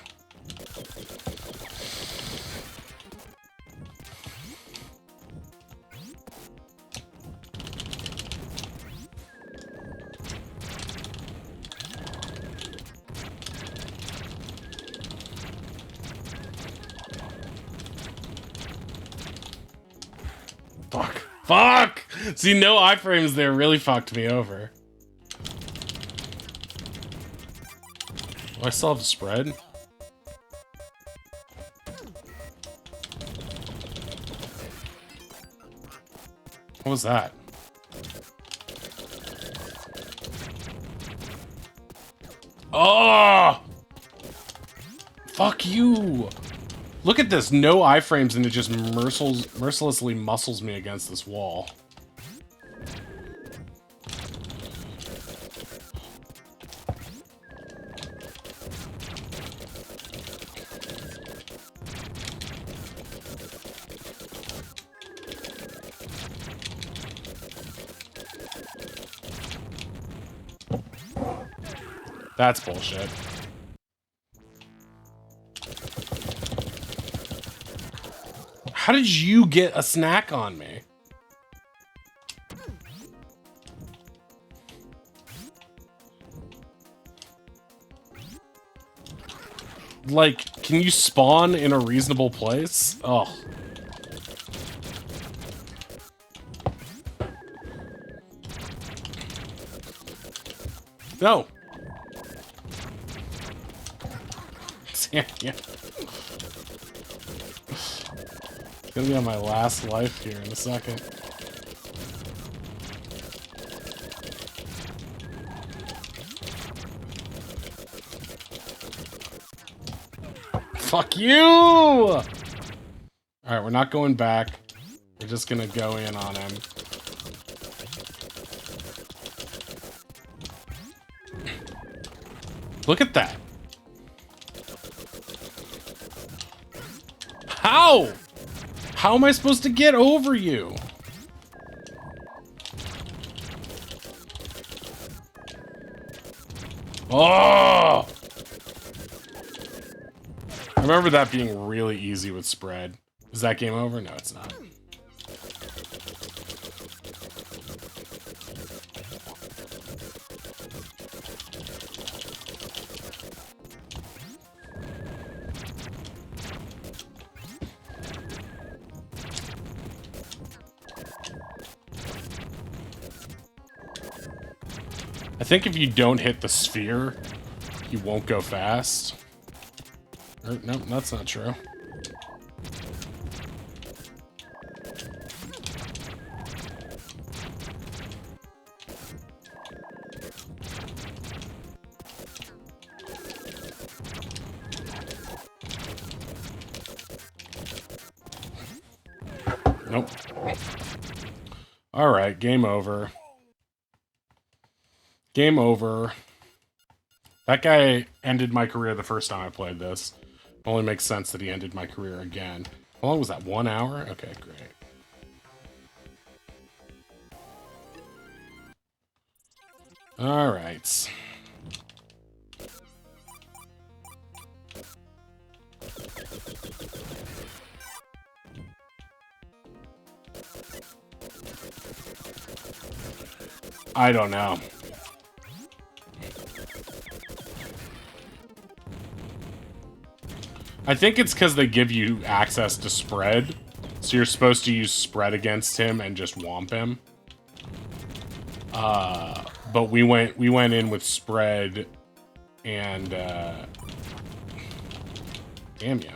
Fuck. Fuck! See, no iframes there really fucked me over. Oh, I still have a spread? What was that? Oh! Fuck you! Look at this, no iframes, and it just mercilessly muscles me against this wall. That's bullshit. How did you get a snack on me? Like, can you spawn in a reasonable place? Oh. No. Damn you. Gonna be on my last life here in a second. Fuck you! Alright, we're not going back. We're just gonna go in on him. Look at that. How? How am I supposed to get over you? Oh! I remember that being really easy with spread. Is that game over? No, it's not. I think if you don't hit the sphere, you won't go fast. Or, no, that's not true. Nope. Alright, game over. Game over. That guy ended my career the first time I played this. Only makes sense that he ended my career again. How long was that? 1 hour? Okay, great. Alright. I don't know. I think it's because they give you access to spread, so you're supposed to use spread against him and just womp him. But we went in with spread, and damn you.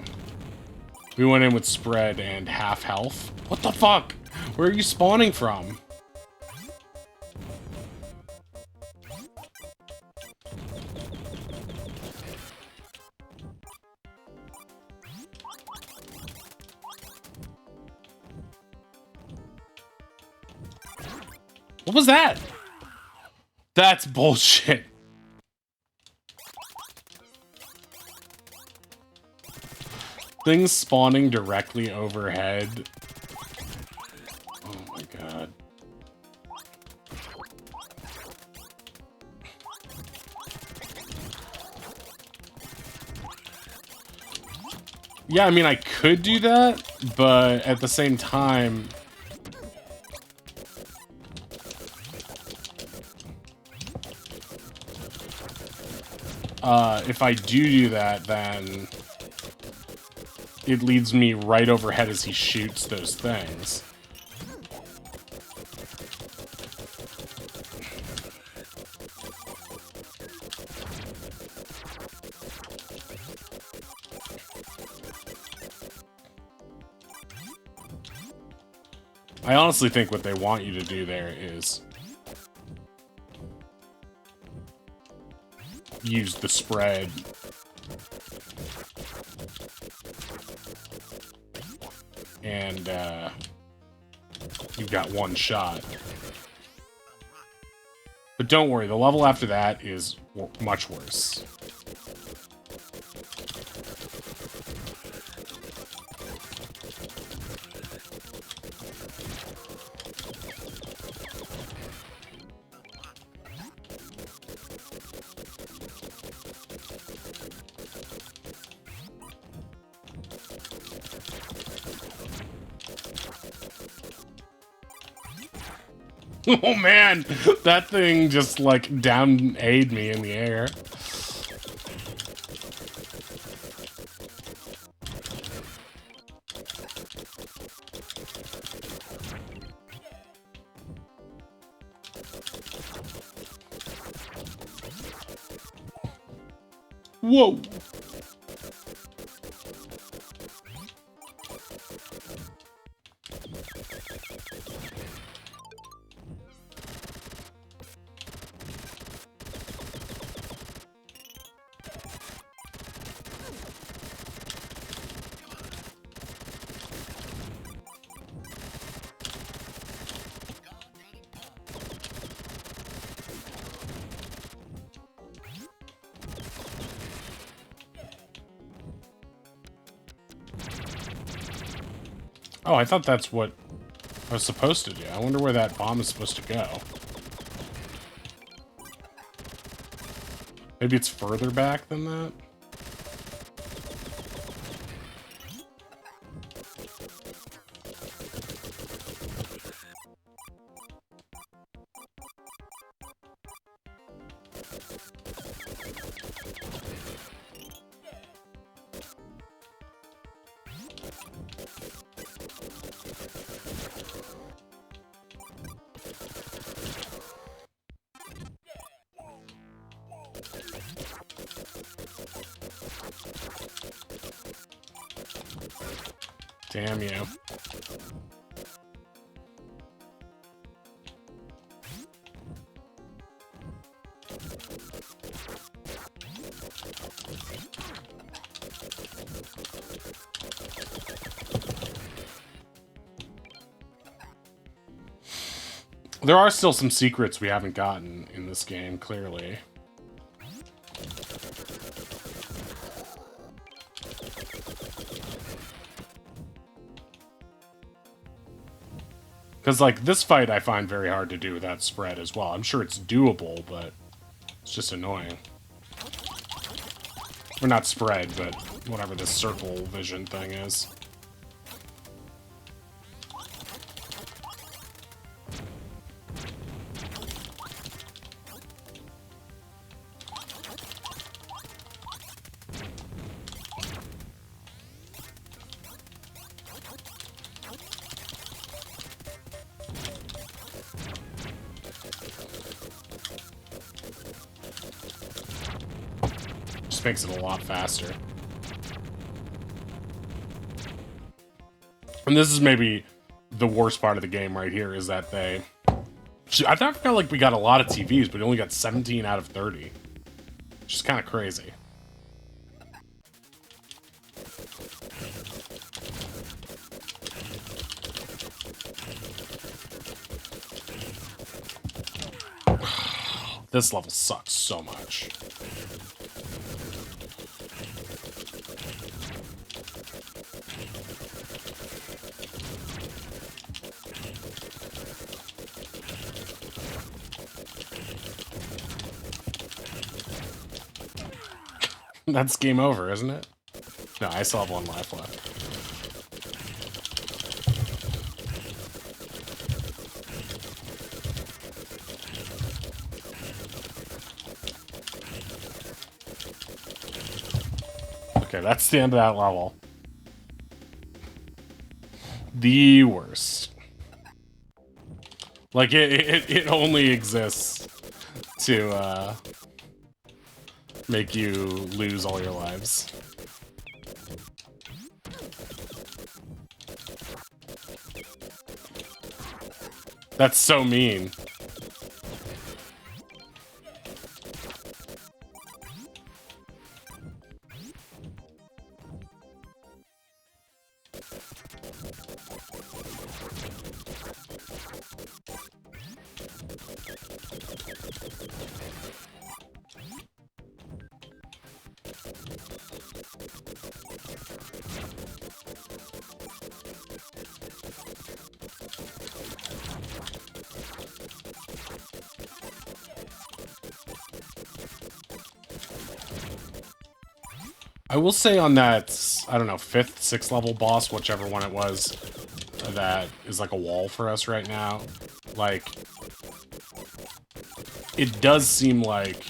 We went in with spread and half health. What the fuck? Where are you spawning from? What was that? That's bullshit. Things spawning directly overhead. Oh my god. Yeah, I mean, I could do that, but at the same time... if I do that, then it leads me right overhead as he shoots those things. I honestly think what they want you to do there is use the spread. And, you've got one shot. But don't worry, the level after that is much worse. Oh man, that thing just like down-A'd me in the air. Whoa! Oh, I thought that's what I was supposed to do. I wonder where that bomb is supposed to go. Maybe it's further back than that? Damn you. There are still some secrets we haven't gotten in this game, clearly. Because, like, this fight I find very hard to do without spread as well. I'm sure it's doable, but it's just annoying. Or not spread, but whatever this circle vision thing is. Makes it a lot faster. And this is maybe the worst part of the game right here, is that they... I felt like we got a lot of TVs, but we only got 17 out of 30. Which is kind of crazy. This level sucks so much. That's game over, isn't it? No, I still have one life left. Okay, that's the end of that level. The worst. Like, it only exists to, make you lose all your lives. That's so mean. I will say on that, I don't know, 5th, 6th level boss, whichever one it was, that is like a wall for us right now. Like, it does seem like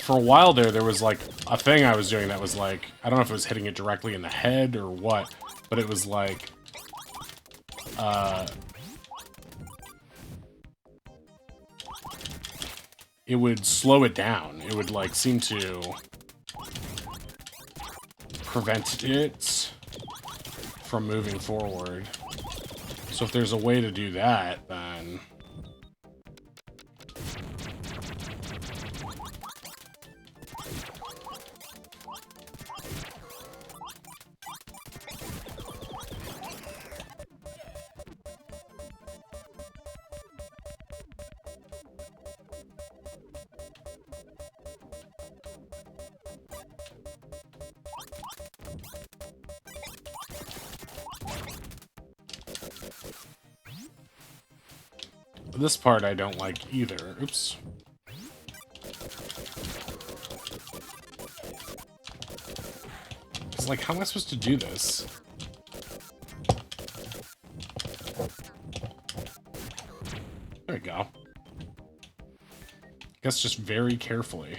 for a while there was like a thing I was doing that was like, I don't know if it was hitting it directly in the head or what, but it was like, it would slow it down. It would like seem to prevent it from moving forward. So if there's a way to do that, then... This part I don't like either. Oops. It's like, how am I supposed to do this? There we go. Guess just very carefully.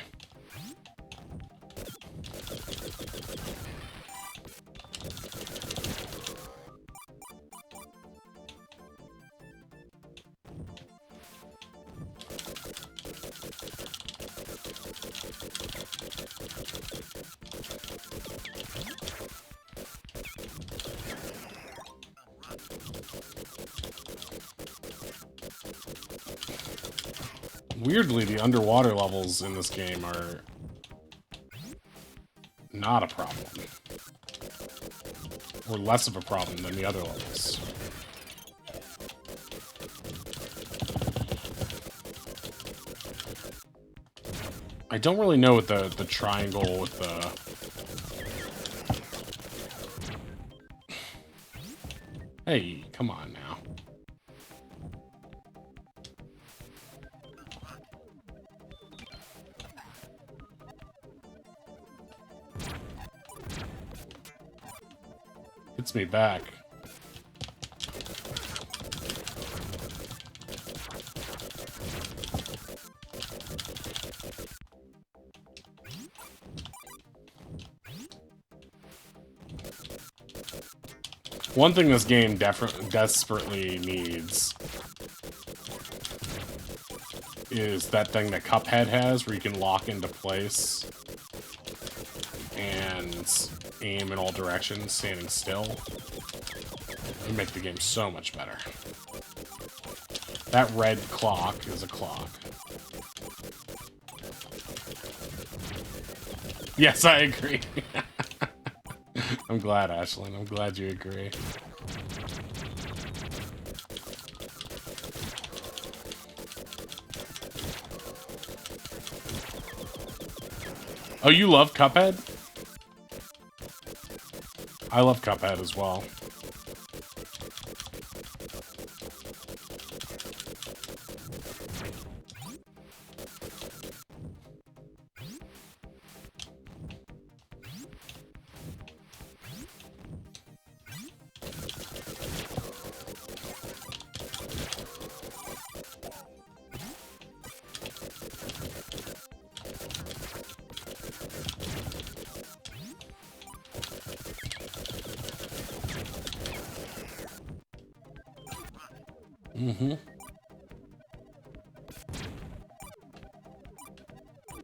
Weirdly, the underwater levels in this game are not a problem. Or less of a problem than the other levels. I don't really know what the triangle with the... Hey, come on now. Gets me back. One thing this game desperately needs is that thing that Cuphead has, where you can lock into place and aim in all directions, standing still. It would make the game so much better. That red clock is a clock. Yes, I agree. I'm glad, Ashlyn. I'm glad you agree. Oh, you love Cuphead? I love Cuphead as well. Mm-hmm.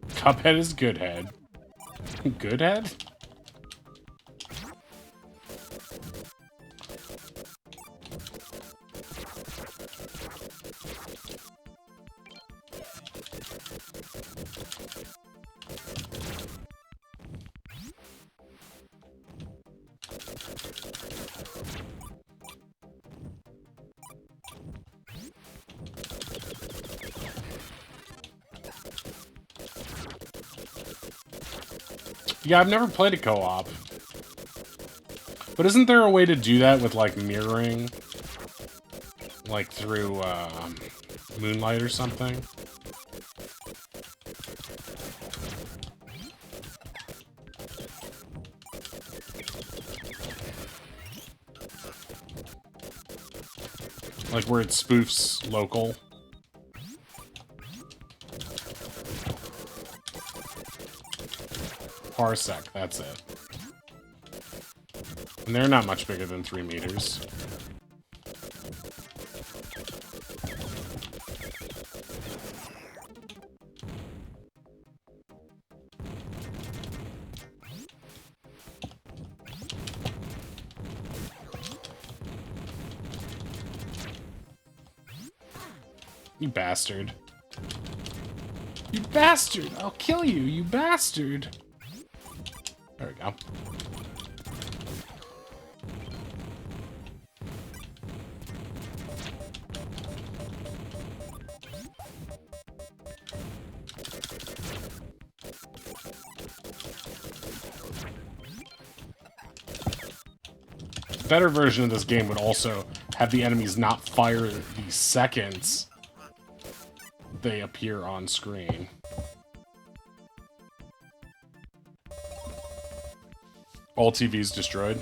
Cuphead is good head. Good head? Yeah, I've never played a co-op. But isn't there a way to do that with, like, mirroring? Like, through, Moonlight or something? Like, where it spoofs local? parsec, that's it. And they're not much bigger than 3 meters. You bastard. You bastard! I'll kill you, you bastard! There we go. A better version of this game would also have the enemies not fire the seconds they appear on screen. All TVs destroyed.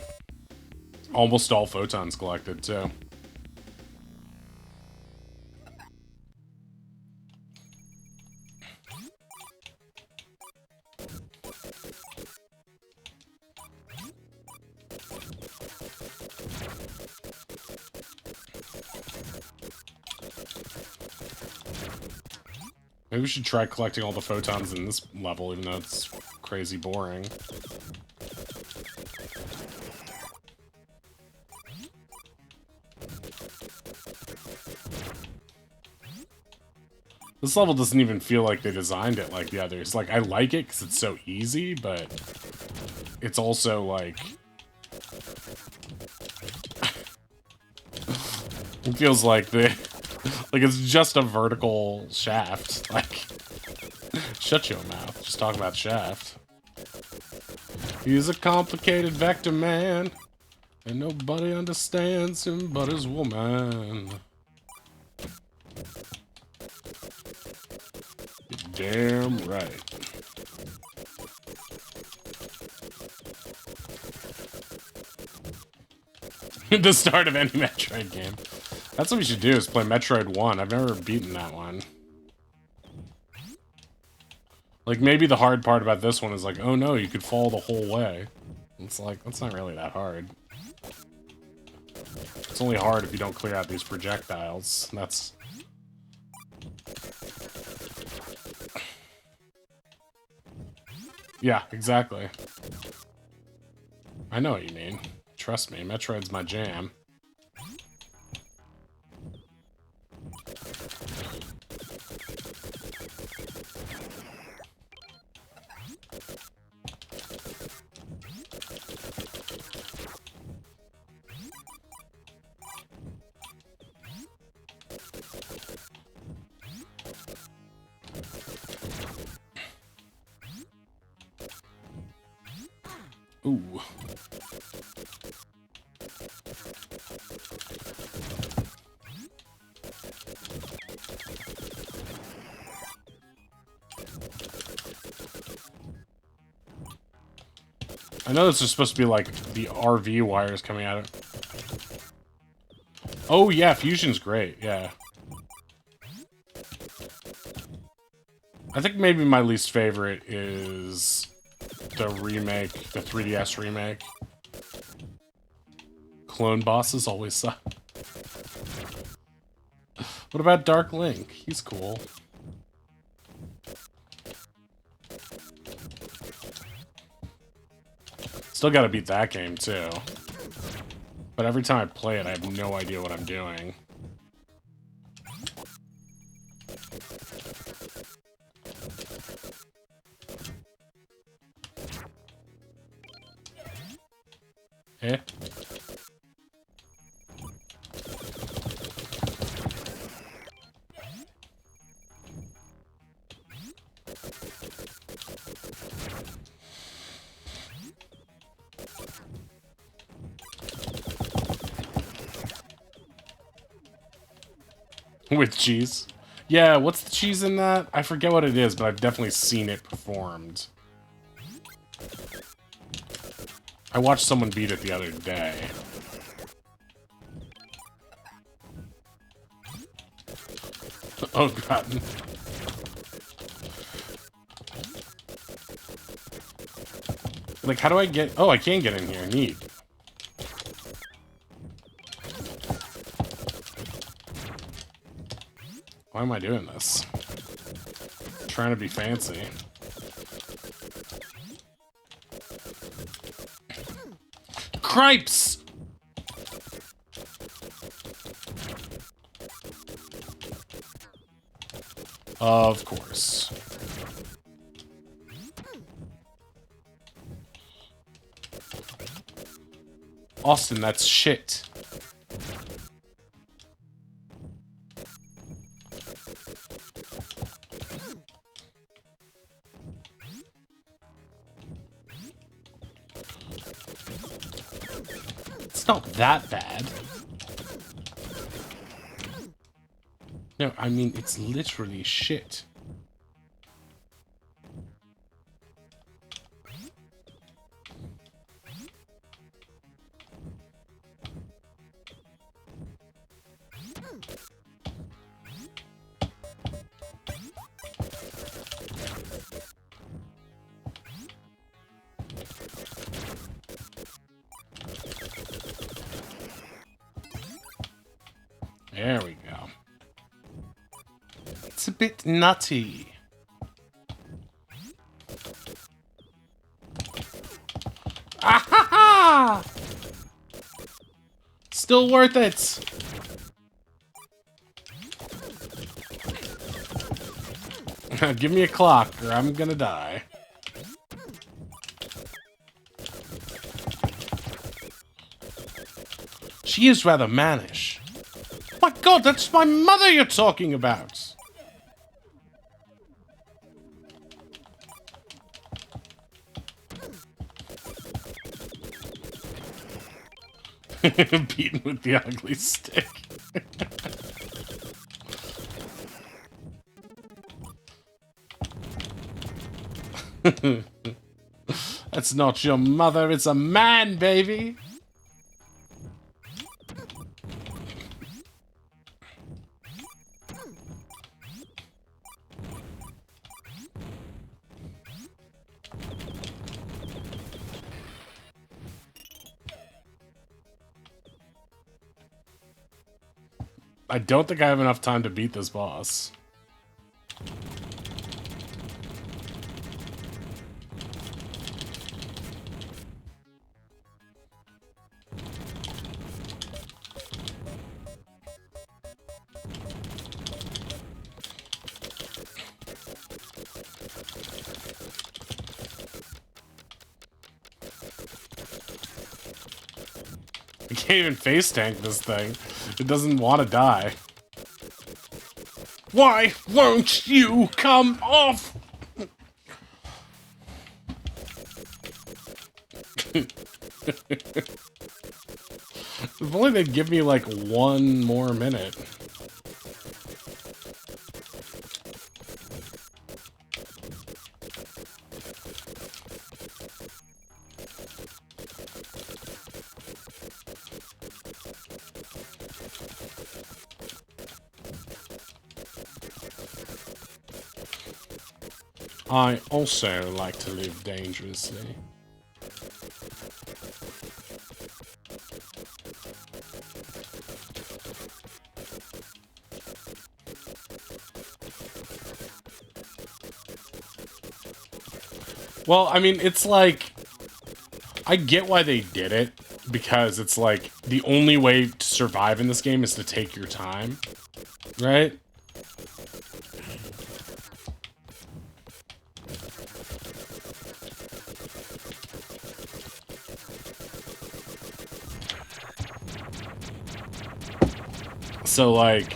Almost all photons collected, too. Maybe we should try collecting all the photons in this level, even though it's crazy boring. This level doesn't even feel like they designed it like the others. Like, I like it because it's so easy, but it's also, like... it feels like the... like, it's just a vertical shaft. Like, shut your mouth. Just talking about shaft. He's a complicated Vectorman, and nobody understands him but his woman. You're damn right. The start of any Metroid game. That's what we should do, is play Metroid 1. I've never beaten that one. Like, maybe the hard part about this one is like, oh no, you could fall the whole way. It's like, that's not really that hard. It's only hard if you don't clear out these projectiles. That's... yeah, exactly. I know what you mean. Trust me, Metroid's my jam. Ooh. I know this is supposed to be like the RV wires coming out of it. Oh yeah, Fusion's great, yeah. I think maybe my least favorite is the remake, the 3DS remake. Clone bosses always suck. What about Dark Link? He's cool. Still gotta beat that game, too. But every time I play it, I have no idea what I'm doing. Eh? With cheese. Yeah, what's the cheese in that? I forget what it is, but I've definitely seen it performed. I watched someone beat it the other day. Oh god. Like, how do I get... Oh, I can get in here. Neat. Why am I doing this? I'm trying to be fancy. Cripes! Of course. Austin, that's shit. It's not that bad. No, I mean, it's literally shit. There we go. It's a bit nutty. Ah ha ha! Still worth it. Give me a clock or I'm gonna die. She is rather mannish. My god, that's my mother you're talking about! Beaten with the ugly stick. That's not your mother, it's a man, baby! I don't think I have enough time to beat this boss. I can't even face tank this thing. It doesn't want to die. Why won't you come off? If only they'd give me like one more minute. I also like to live dangerously. Well, I mean, it's like, I get why they did it, because it's like, the only way to survive in this game is to take your time, right? So, like,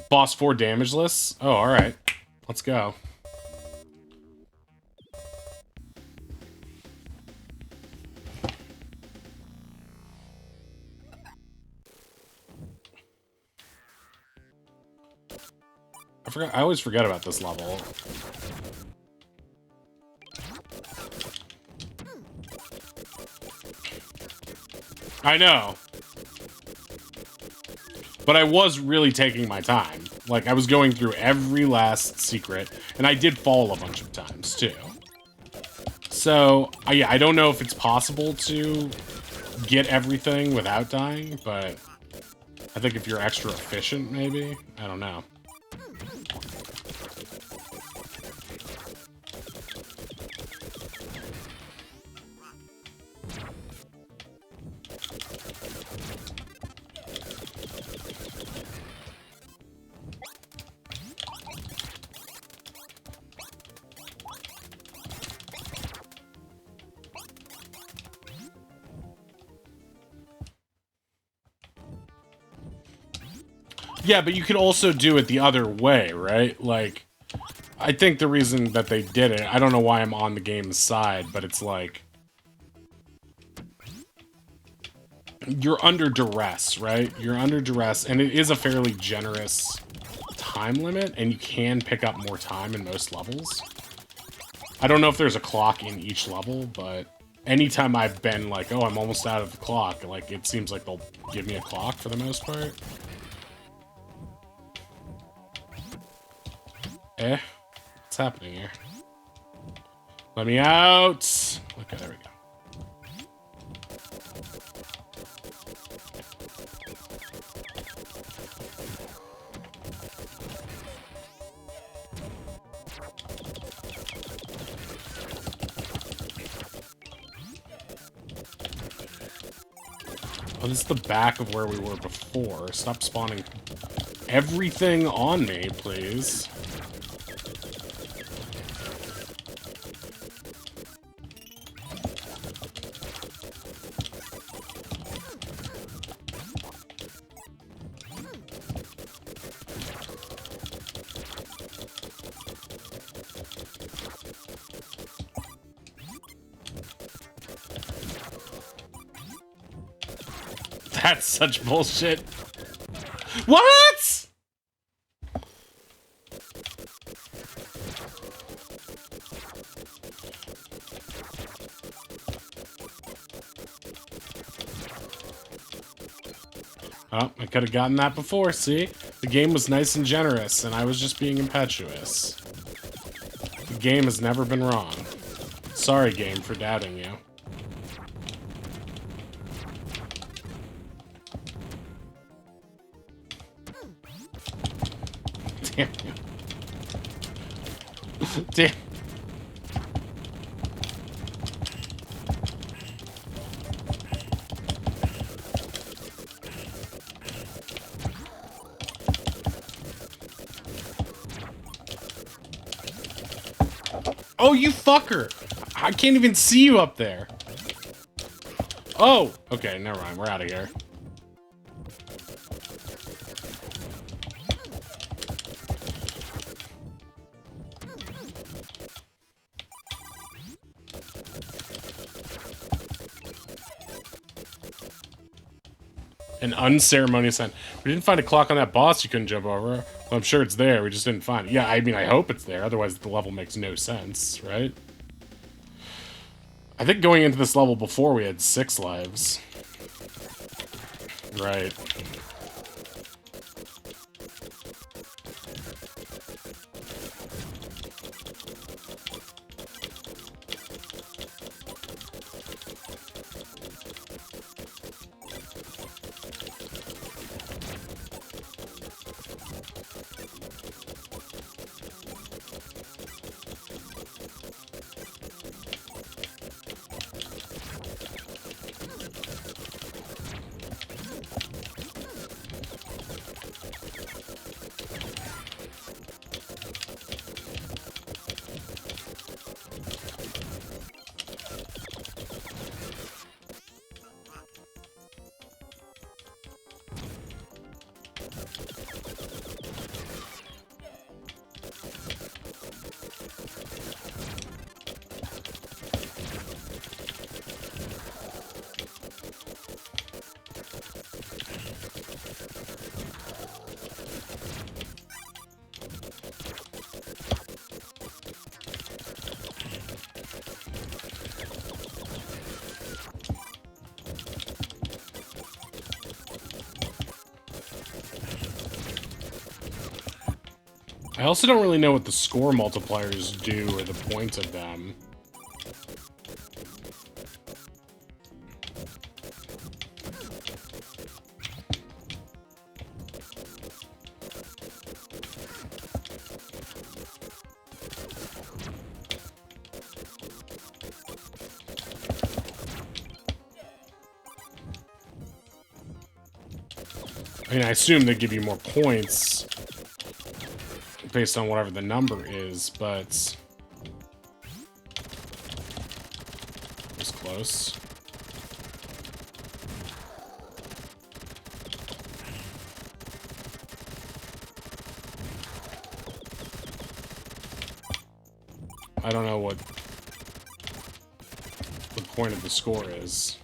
boss 4 damageless? Oh, alright. Let's go. I always forget about this level. I know. But I was really taking my time. Like, I was going through every last secret, and I did fall a bunch of times, too. So, yeah, I don't know if it's possible to get everything without dying, but I think if you're extra efficient, maybe? I don't know. Yeah, but you could also do it the other way, right? Like, I think the reason that they did it, I don't know why I'm on the game's side, but it's like, you're under duress, right? You're under duress, and it is a fairly generous time limit, and you can pick up more time in most levels. I don't know if there's a clock in each level, but anytime I've been like, oh, I'm almost out of the clock, like, it seems like they'll give me a clock for the most part. Eh? What's happening here? Let me out! Okay, there we go. Oh, this is the back of where we were before. Stop spawning everything on me, please. That's such bullshit. What? Oh, I could have gotten that before, see? The game was nice and generous, and I was just being impetuous. The game has never been wrong. Sorry, game, for doubting you. Damn you. Damn. Oh, you fucker! I can't even see you up there. Oh! Okay, never mind. We're out of here. An unceremonious end. We didn't find a clock on that boss you couldn't jump over. Well, I'm sure it's there. We just didn't find it. Yeah, I mean, I hope it's there. Otherwise, the level makes no sense, right? I think going into this level before, we had 6 lives. Right. I also don't really know what the score multipliers do or the point of them. I mean, I assume they give you more points based on whatever the number is, but it's close. I don't know what the point of the score is.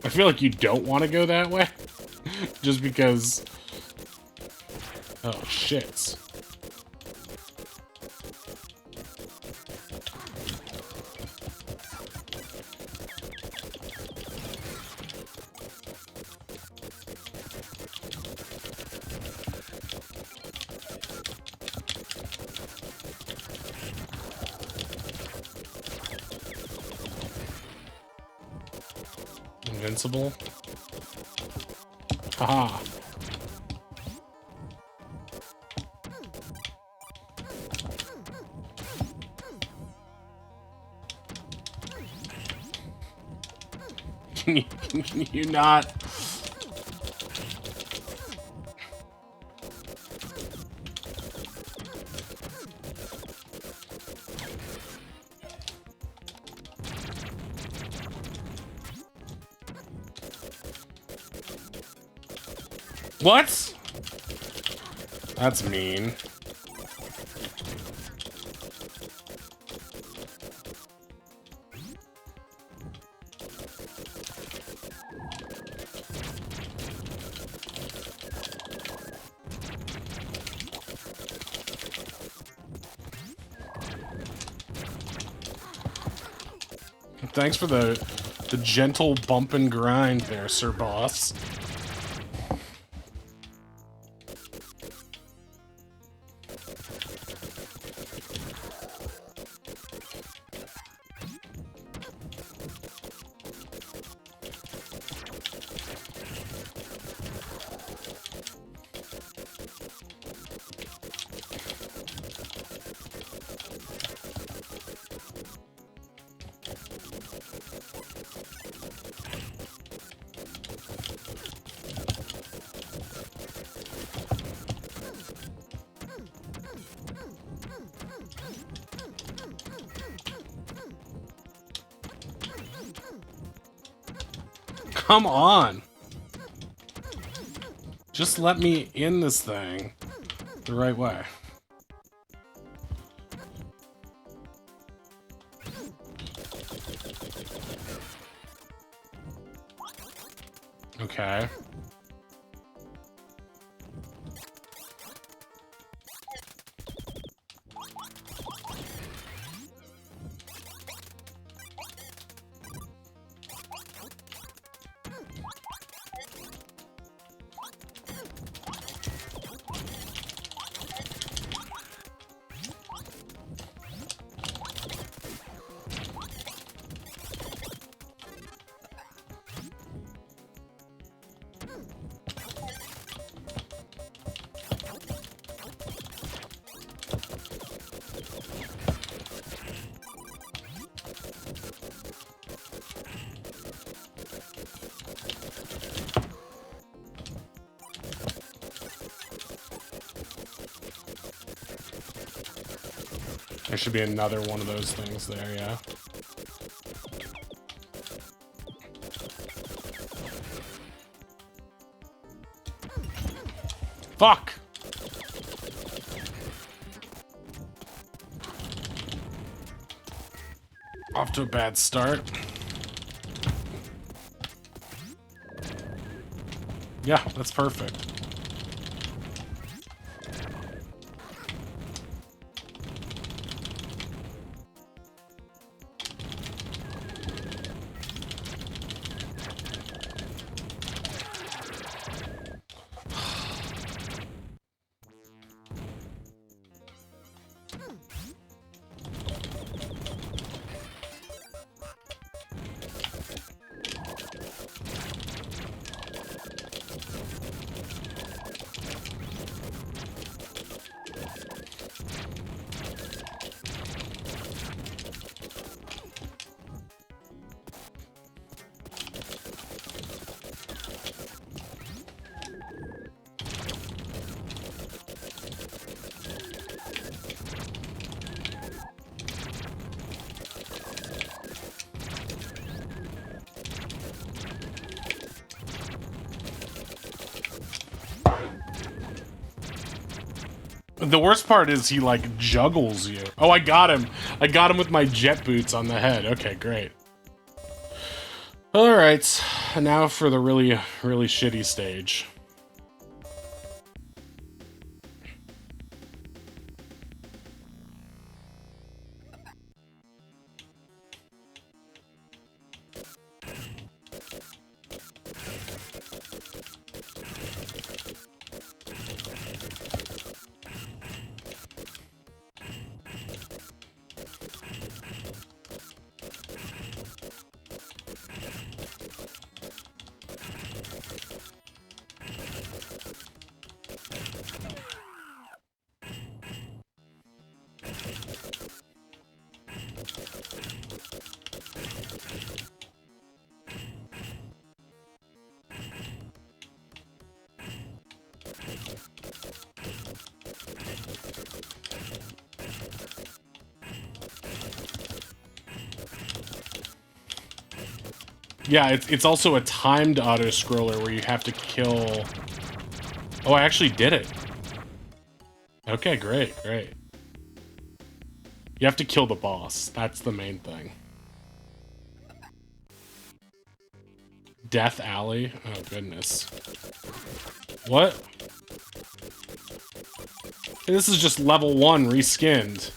I feel like you don't want to go that way, just because... Oh, shit. Invincible? Haha. Can you not? What? That's mean. Thanks for the gentle bump and grind there, Sir Boss. Come on! Just let me in this thing the right way. Okay. There should be another one of those things there, yeah. Fuck! Off to a bad start. Yeah, that's perfect. The worst part is he, like, juggles you. Oh, I got him. I got him with my jet boots on the head. Okay, great. Alright, now for the really, really shitty stage. Yeah, it's also a timed auto-scroller where you have to kill... Oh, I actually did it. Okay, great, great. You have to kill the boss. That's the main thing. Death Alley? Oh, goodness. What? Hey, this is just level 1 reskinned.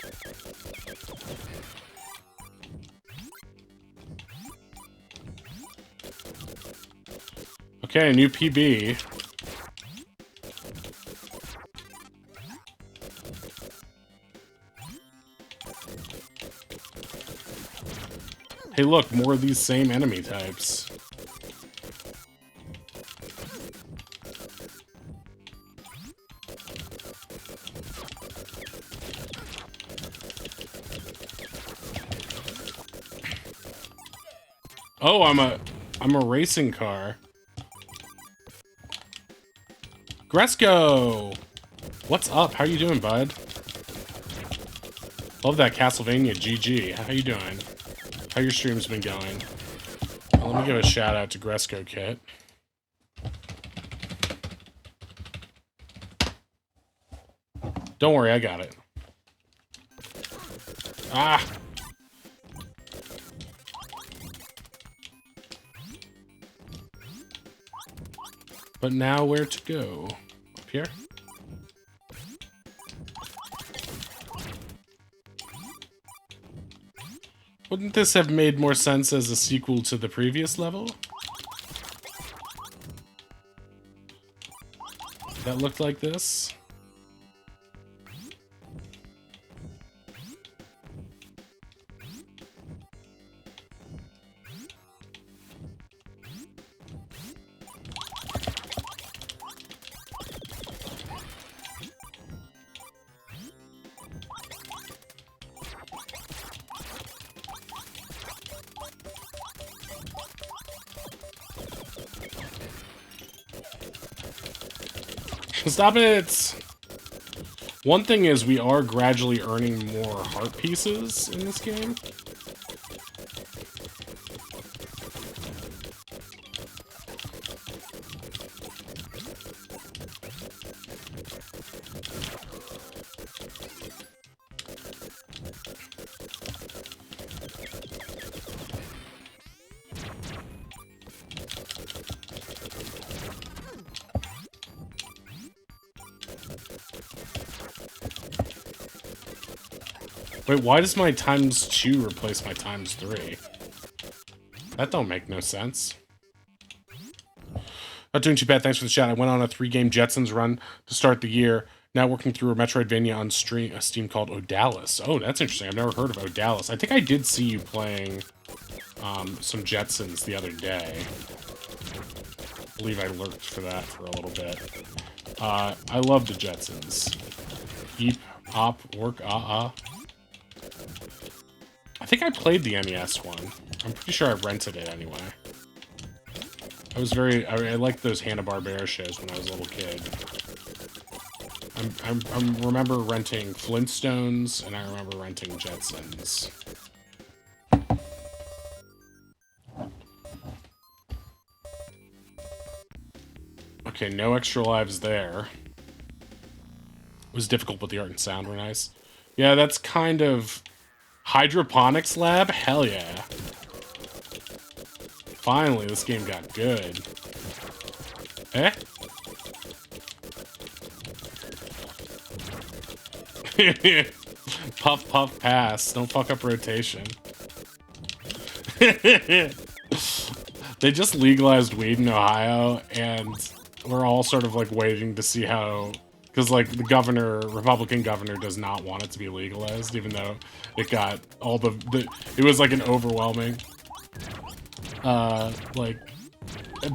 Okay, new PB. Hey, look, more of these same enemy types. Oh, I'm a racing car. Gresco! What's up? How you doing, bud? Love that Castlevania GG. How you doing? How your streams been going? Well, let me give a shout out to Gresco Kit. Don't worry, I got it. Ah! But now where to go? Up here? Wouldn't this have made more sense as a sequel to the previous level? That looked like this? Stop it! One thing is we are gradually earning more heart pieces in this game. Wait, why does my ×2 replace my ×3? That don't make no sense. Not doing too bad, thanks for the chat. I went on a 3-game Jetsons run to start the year. Now working through a Metroidvania on Steam called Odalis. Oh, that's interesting. I've never heard of Odalis. I think I did see you playing some Jetsons the other day. I believe I lurked for that for a little bit. I love the Jetsons. Eep, op, work, I think I played the NES one. I'm pretty sure I rented it anyway. I liked those Hanna-Barbera shows when I was a little kid. I remember renting Flintstones, and I remember renting Jetsons. Okay, no extra lives there. It was difficult, but the art and sound were nice. Yeah, that's kind of... Hydroponics lab? Hell yeah. Finally, this game got good. Eh? Puff, puff, pass. Don't fuck up rotation. They just legalized weed in Ohio, and we're all sort of, like, waiting to see how... Because, like, the governor, Republican governor, does not want it to be legalized, even though it got all the it was, like, an overwhelming... like...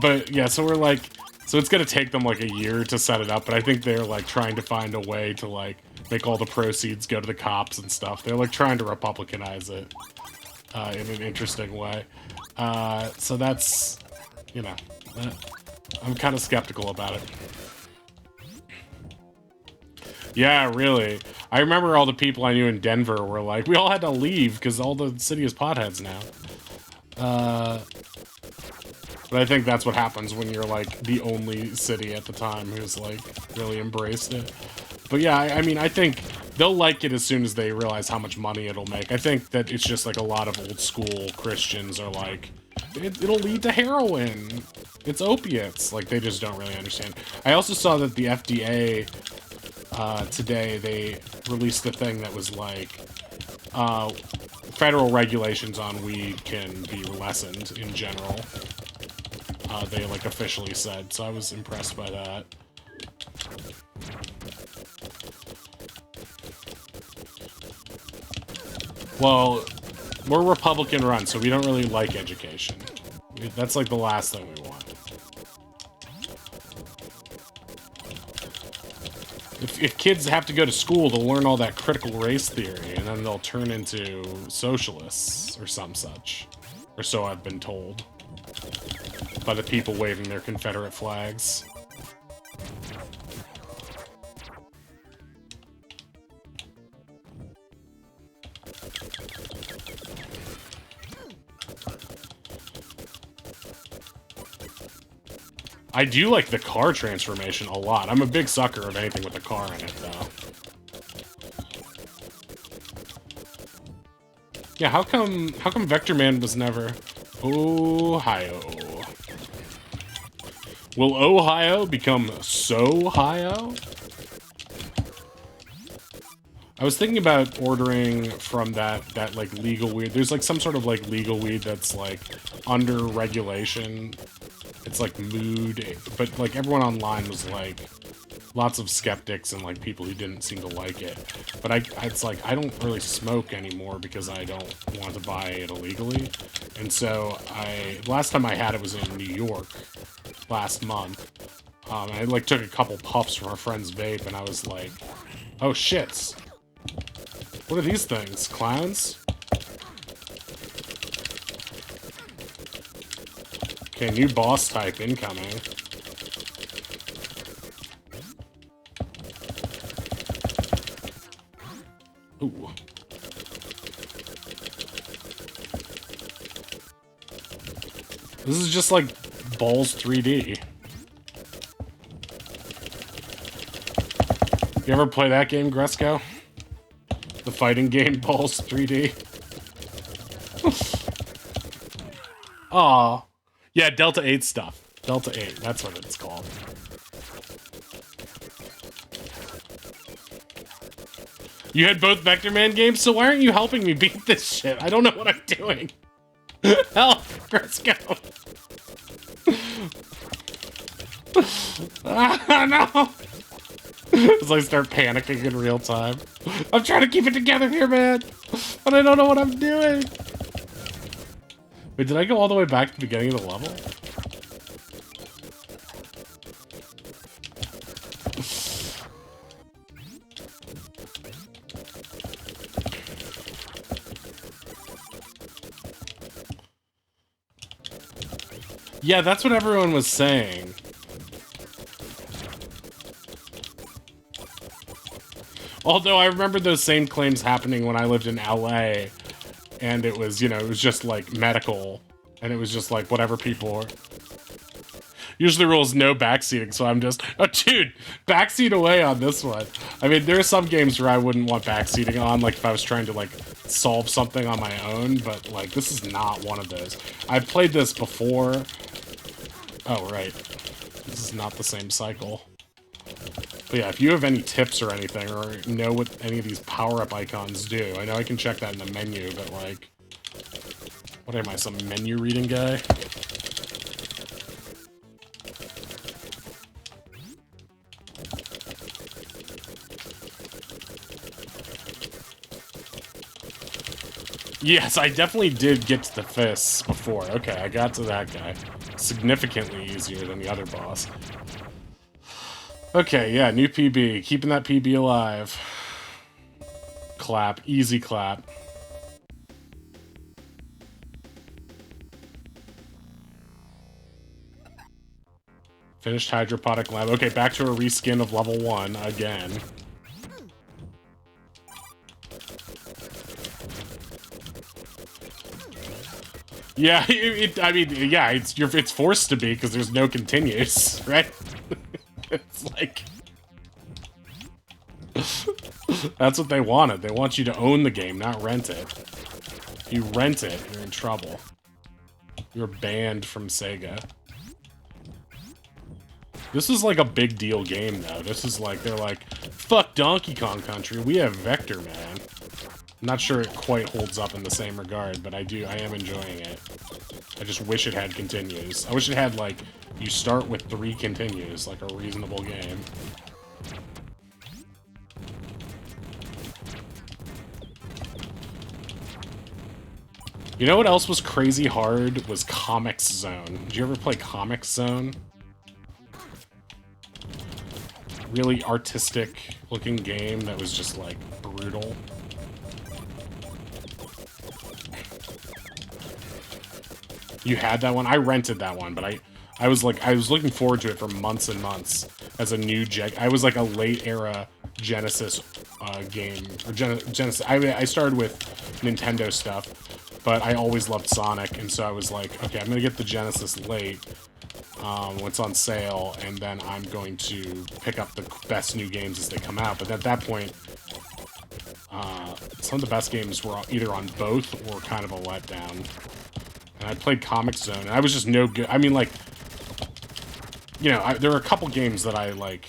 But, yeah, so we're, like... So it's gonna take them, like, a year to set it up, but I think they're, like, trying to find a way to, like, make all the proceeds go to the cops and stuff. They're, like, trying to Republicanize it in an interesting way. So that's, you know, I'm kind of skeptical about it. Yeah, really. I remember all the people I knew in Denver were like, we all had to leave because all the city is potheads now. But I think that's what happens when you're, like, the only city at the time who's, like, really embraced it. But yeah, I mean, I think they'll like it as soon as they realize how much money it'll make. I think that it's just, like, a lot of old school Christians are like, it'll lead to heroin. It's opiates. Like, they just don't really understand. I also saw that the FDA... today they released the thing that was like federal regulations on weed can be lessened in general. They like officially said, so I was impressed by that. Well, we're Republican run, so we don't really like education. That's like the last thing we want. If kids have to go to school to learn all that critical race theory, and then they'll turn into socialists or some such. Or so I've been told. By the people waving their Confederate flags. I do like the car transformation a lot. I'm a big sucker of anything with a car in it, though. Yeah, how come Vectorman was never... Ohio. Will Ohio become So-Hio? I was thinking about ordering from that like legal weed. There's like some sort of like legal weed that's like under regulation. It's like mood, but like everyone online was like lots of skeptics and like people who didn't seem to like it. But it's like I don't really smoke anymore because I don't want to buy it illegally. And so last time I had it was in New York last month. I like took a couple puffs from a friend's vape and I was like, oh shit. What are these things? Clowns? Okay, new boss type incoming. Ooh. This is just like Balls 3D. You ever play that game, Gresco? The fighting game Balls 3D? Aw. Yeah, Delta 8 stuff. Delta 8, that's what it's called. You had both Vectorman games, so why aren't you helping me beat this shit? I don't know what I'm doing. Help, Gresco. No! As I start panicking in real time. I'm trying to keep it together here, man. But I don't know what I'm doing. Wait, did I go all the way back to the beginning of the level? Yeah, that's what everyone was saying. Although I remember those same claims happening when I lived in LA, and it was, you know, it was just like medical, and it was just like whatever people were. Usually the rule is no backseating, so I'm just... Oh, dude, backseat away on this one. I mean, there are some games where I wouldn't want backseating on, like if I was trying to, like, solve something on my own, but, like, this is not one of those. I've played this before. Oh, right. This is not the same cycle. But yeah, if you have any tips or anything, or know what any of these power-up icons do, I know I can check that in the menu, but, like... What am I, some menu reading guy? Yes, I definitely did get to the fists before. Okay, I got to that guy. Significantly easier than the other boss. Okay, yeah, new PB. Keeping that PB alive. Clap. Easy clap. Finished hydroponic lab. Okay, back to a reskin of level 1 again. Yeah, I mean, yeah, it's forced to be because there's no continues, right? It's like that's what they wanted. They want you to own the game, not rent it. If you rent it, you're in trouble. You're banned from Sega. This is like a big deal game, though. This is like, they're like, fuck Donkey Kong Country, we have Vectorman. I'm not sure it quite holds up in the same regard, but I am enjoying it. I just wish it had continues. I wish it had, like, you start with 3 continues, like a reasonable game. You know what else was crazy hard? Was Comics Zone. Did you ever play Comics Zone? Really artistic looking game that was just, like, brutal. You had that one? I rented that one, but I was looking forward to it for months and months as a new I was like a late era Genesis game, or Genesis. I started with Nintendo stuff, but I always loved Sonic, and so I was like, okay, I'm gonna get the Genesis late when it's on sale, and then I'm going to pick up the best new games as they come out. But at that point, some of the best games were either on both or kind of a letdown. And I played Comic Zone, and I was just no good. I mean, like, you know, there were a couple games that I, like,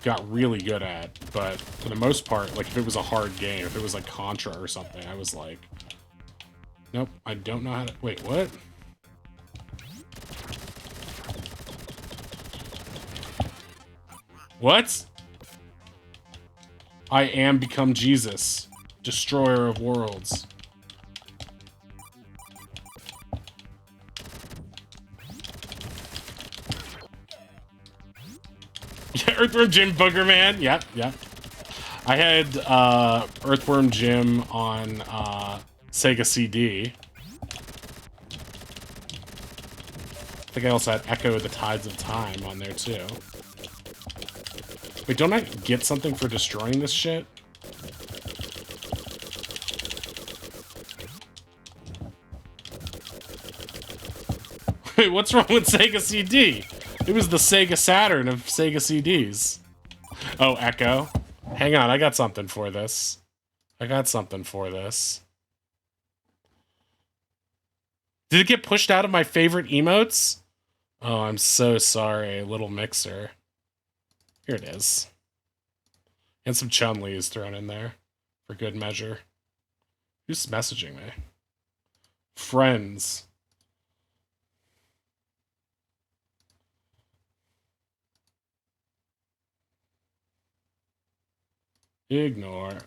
got really good at, but for the most part, like, if it was a hard game, if it was, like, Contra or something, I was like, nope, I don't know how to... Wait, what? What? I am become Jesus, destroyer of worlds. Yeah, Earthworm Jim Booger Man. Yep, yep. I had Earthworm Jim on Sega CD. I think I also had Echo of the Tides of Time on there too. Wait, don't I get something for destroying this shit? Wait, what's wrong with Sega CD? It was the Sega Saturn of Sega CDs. Oh, Echo. Hang on, I got something for this. I got something for this. Did it get pushed out of my favorite emotes? Oh, I'm so sorry, Little Mixer. Here it is. And some Chun-Li is thrown in there for good measure. Who's messaging me? Friends. Ignore.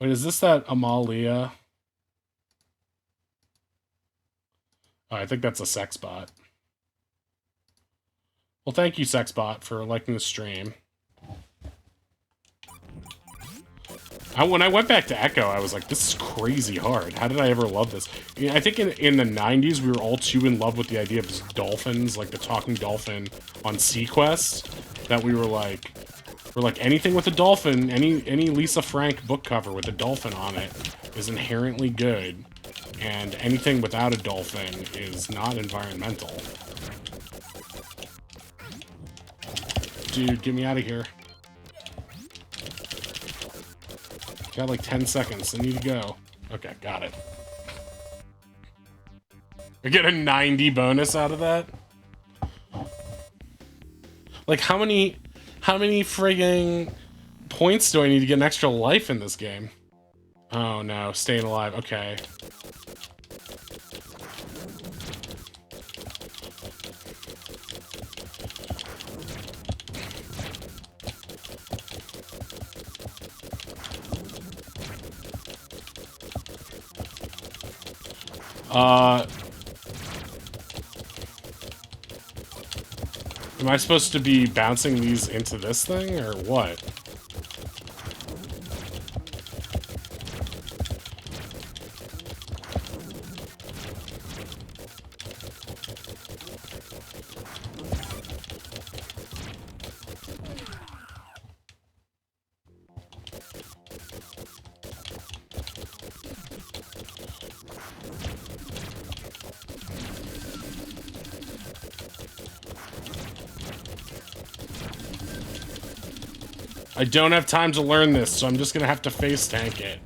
Wait, is this that Amalia? Oh, I think that's a sex bot. Well, thank you, Sexbot, for liking the stream. When I went back to Echo, I was like, this is crazy hard. How did I ever love this? I think in the 90s, we were all too in love with the idea of dolphins, like the talking dolphin on Sequest, that we were like, anything with a dolphin, any Lisa Frank book cover with a dolphin on it is inherently good, and anything without a dolphin is not environmental. Dude, get me out of here. Got like 10 seconds. I need to go. Okay, got it. I get a 90 bonus out of that? Like, how many frigging points do I need to get an extra life in this game? Oh no, staying alive. Okay. Am I supposed to be bouncing these into this thing, or what? I don't have time to learn this, so I'm just gonna have to face tank it.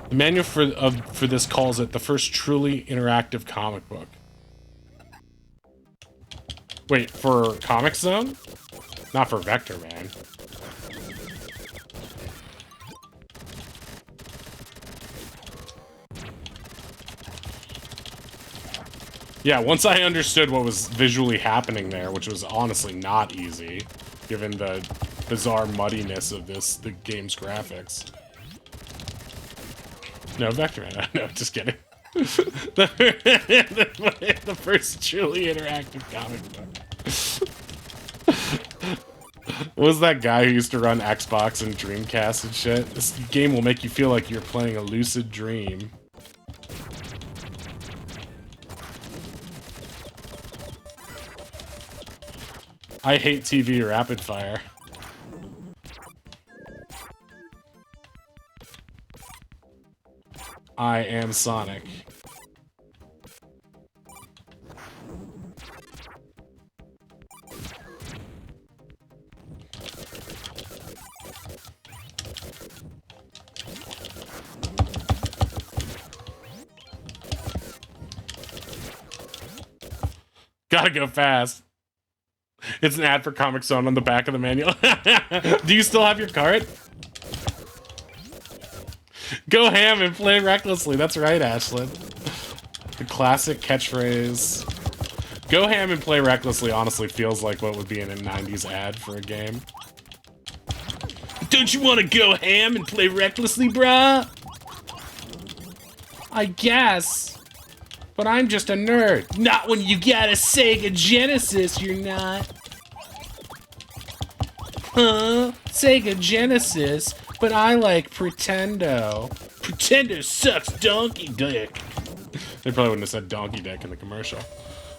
The manual for this calls it the first truly interactive comic book. Wait, for Comic Zone? Not for Vectorman. Yeah, once I understood what was visually happening there, which was honestly not easy, given the bizarre muddiness of the game's graphics. No, Vectorman. No, just kidding. the first truly interactive comic book. What was that guy who used to run Xbox and Dreamcast and shit? This game will make you feel like you're playing a lucid dream. I hate TV rapid fire. I am Sonic. Gotta go fast. It's an ad for Comic Zone on the back of the manual. Do you still have your cart? Go ham and play recklessly. That's right, Ashlyn. The classic catchphrase. Go ham and play recklessly honestly feels like what would be in a 90s ad for a game. Don't you want to go ham and play recklessly, brah? I guess. But I'm just a nerd. Not when you got a Sega Genesis, you're not. Huh? Sega Genesis? But I like Pretendo. Pretendo sucks donkey dick. They probably wouldn't have said donkey dick in the commercial.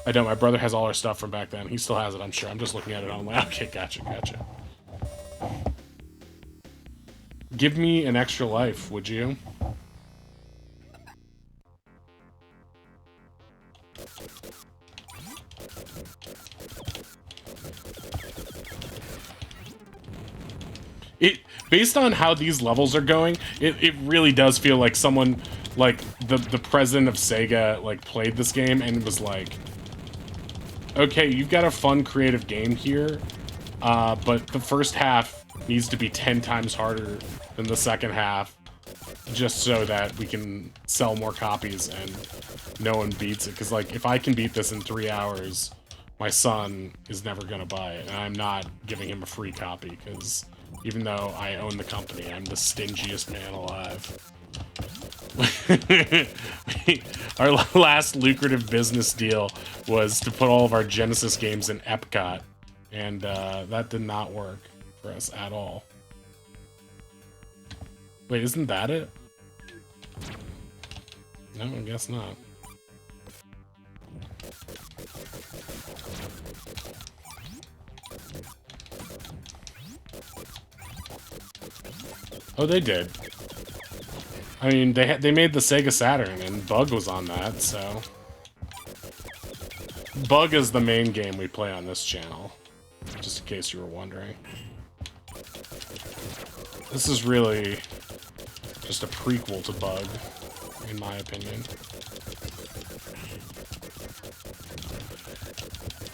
I don't. My brother has all our stuff from back then. He still has it, I'm sure. I'm just looking at it online. Okay, gotcha. Give me an extra life, would you? Based on how these levels are going, it really does feel like someone, like, the president of Sega, like, played this game and was like, okay, you've got a fun, creative game here, but the first half needs to be 10 times harder than the second half, just so that we can sell more copies and no one beats it. Because, like, if I can beat this in 3 hours, my son is never gonna buy it, and I'm not giving him a free copy, because even though I own the company, I'm the stingiest man alive. Our last lucrative business deal was to put all of our Genesis games in Epcot, and that did not work for us at all. Wait, isn't that it? No, I guess not. Oh, they did. I mean, they made the Sega Saturn, and Bug was on that, so... Bug is the main game we play on this channel, just in case you were wondering. This is really just a prequel to Bug, in my opinion.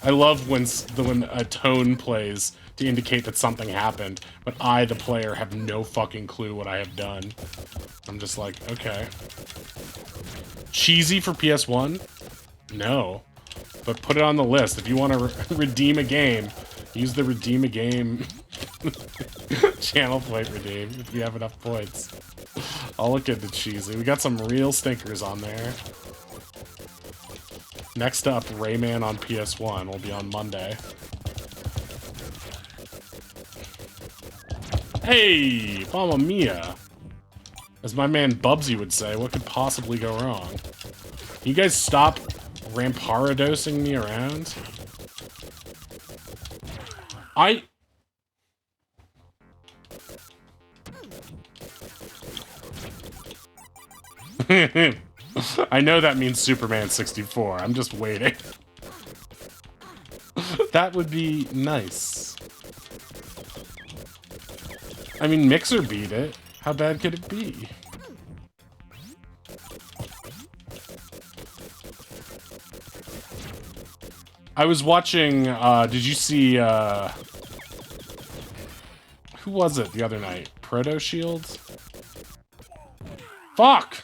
I love when a tone plays to indicate that something happened, but I, the player, have no fucking clue what I have done. I'm just like, okay. Cheesy for PS1? No. But put it on the list. If you want to redeem a game, use the redeem a game channel point redeem if you have enough points. I'll look into cheesy. We got some real stinkers on there. Next up, Rayman on PS1 will be on Monday. Hey, Mamma Mia! As my man Bubsy would say, what could possibly go wrong? Can you guys stop Ramparadosing me around? I know that means Superman 64. I'm just waiting. That would be nice. I mean, Mixer beat it. How bad could it be? I was watching, did you see, who was it the other night? Proto Shields? Fuck!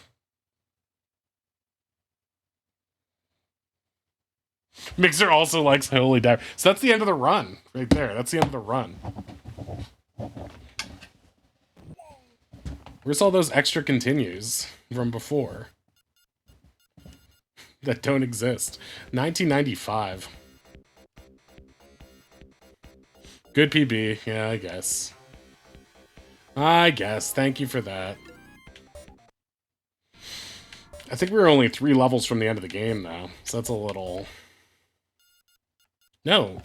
Mixer also likes Holy Diver. So that's the end of the run, right there. That's the end of the run. Where's all those extra continues from before? That don't exist. 1995. Good PB. Yeah, I guess. Thank you for that. I think we were only 3 levels from the end of the game, though. So that's a little... No.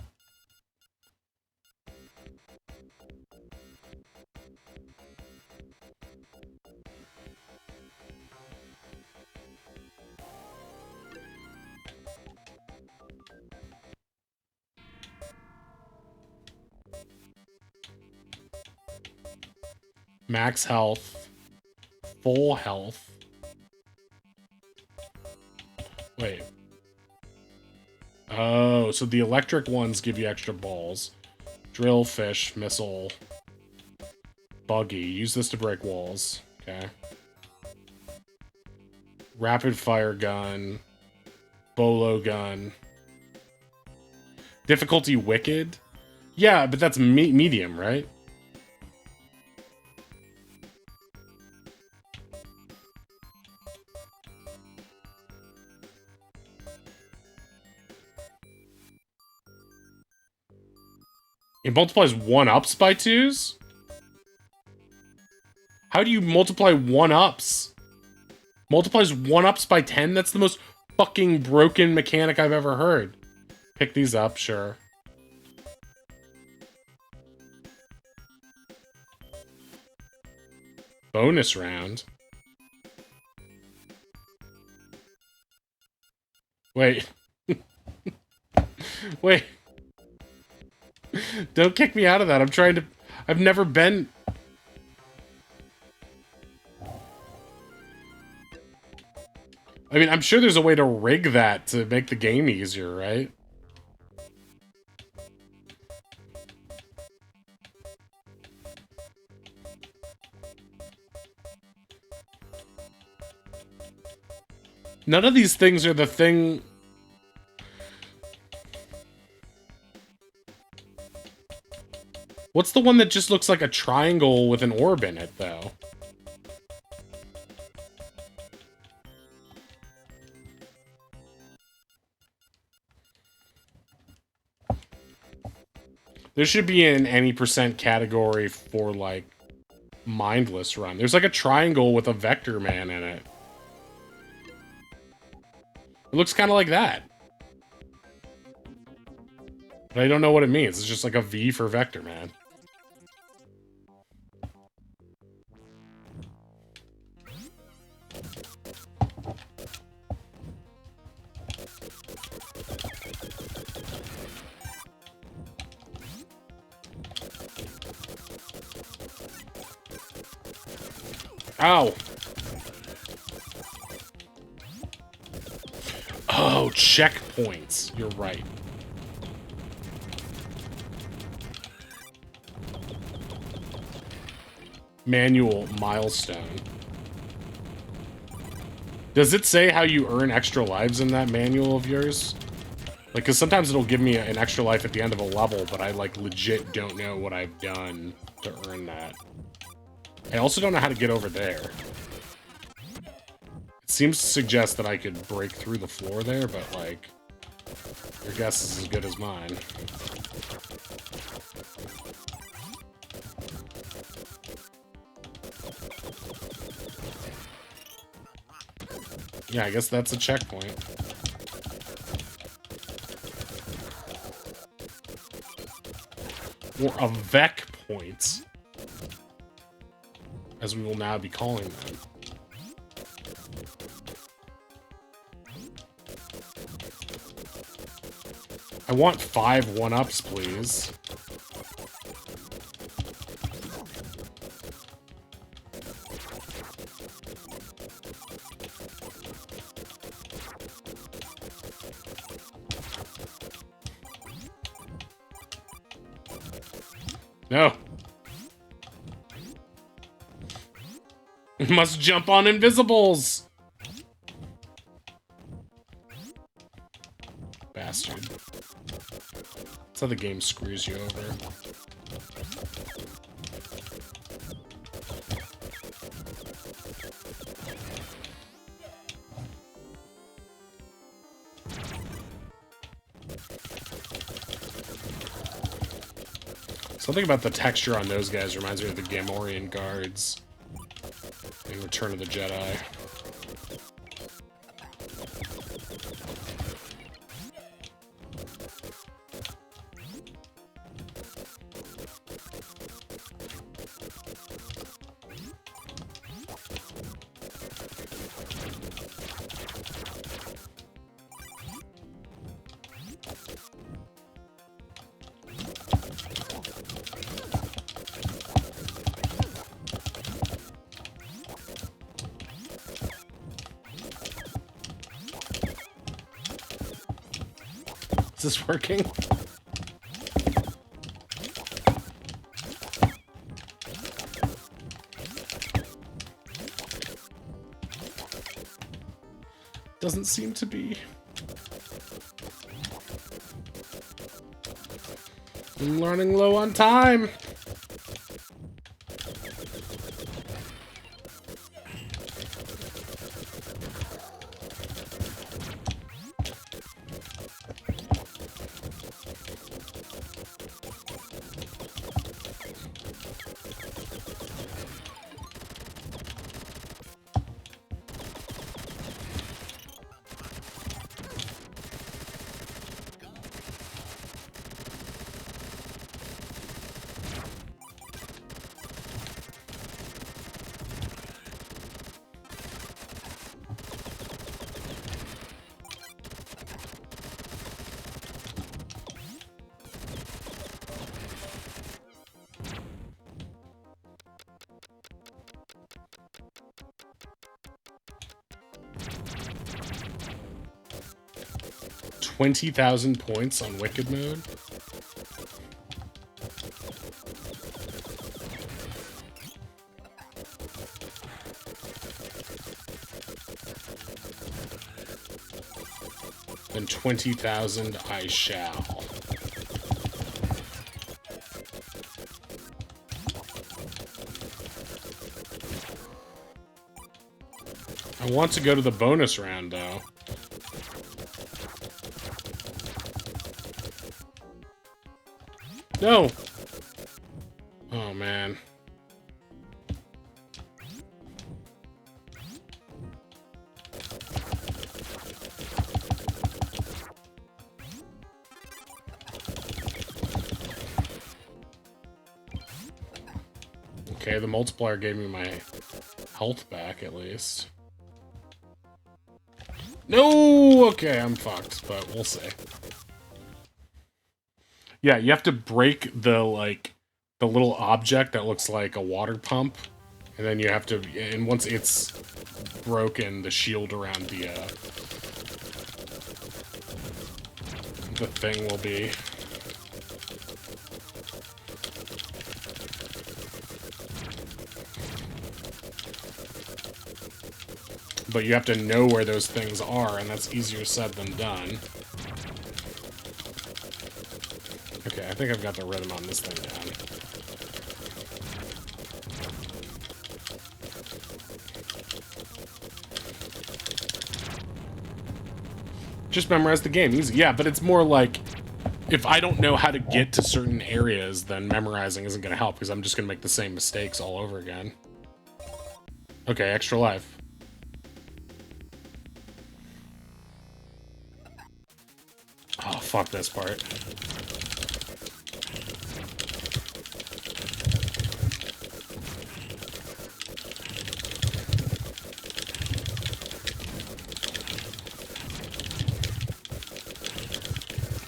Max health. Full health. Wait. Oh, so the electric ones give you extra balls. Drill, fish, missile, buggy. Use this to break walls. Okay. Rapid fire gun. Bolo gun. Difficulty wicked? Yeah, but that's medium, right? It multiplies 1-ups by 2s? How do you multiply 1-ups? Multiplies 1-ups by 10? That's the most fucking broken mechanic I've ever heard. Pick these up, sure. Bonus round. Wait. Wait. Don't kick me out of that. I'm trying to... I've never been... I mean, I'm sure there's a way to rig that to make the game easier, right? None of these things are the thing... What's the one that just looks like a triangle with an orb in it, though? There should be an any % category for, like, mindless run. There's, like, a triangle with a Vectorman in it. It looks kind of like that. But I don't know what it means. It's just like a V for Vectorman. Ow! Oh, checkpoints. You're right. Manual milestone. Does it say how you earn extra lives in that manual of yours? Like, because sometimes it'll give me an extra life at the end of a level, but I, like, legit don't know what I've done to earn that. I also don't know how to get over there. It seems to suggest that I could break through the floor there, but, like, your guess is as good as mine. Yeah, I guess that's a checkpoint. Or a Vec point, as we will now be calling them. I want 5 1-ups, please. No. Must jump on invisibles. Bastard. That's how the game screws you over. Something about the texture on those guys reminds me of the Gamorrean guards in Return of the Jedi. Is this working? Doesn't seem to be. I'm running low on time. $20,000 points on Wicked mode. Then 20,000 I shall. I want to go to the bonus round though. No! Oh, man. Okay, the multiplier gave me my health back, at least. No! Okay, I'm fucked, but we'll see. Yeah, you have to break the, like, the little object that looks like a water pump And then you have to, and once it's broken, the shield around the thing will be. But you have to know where those things are, and that's easier said than done. Okay, I think I've got the rhythm on this thing down. Just memorize the game, easy. Yeah, but it's more like, if I don't know how to get to certain areas, then memorizing isn't going to help, because I'm just going to make the same mistakes all over again. Okay, extra life. Oh, fuck this part.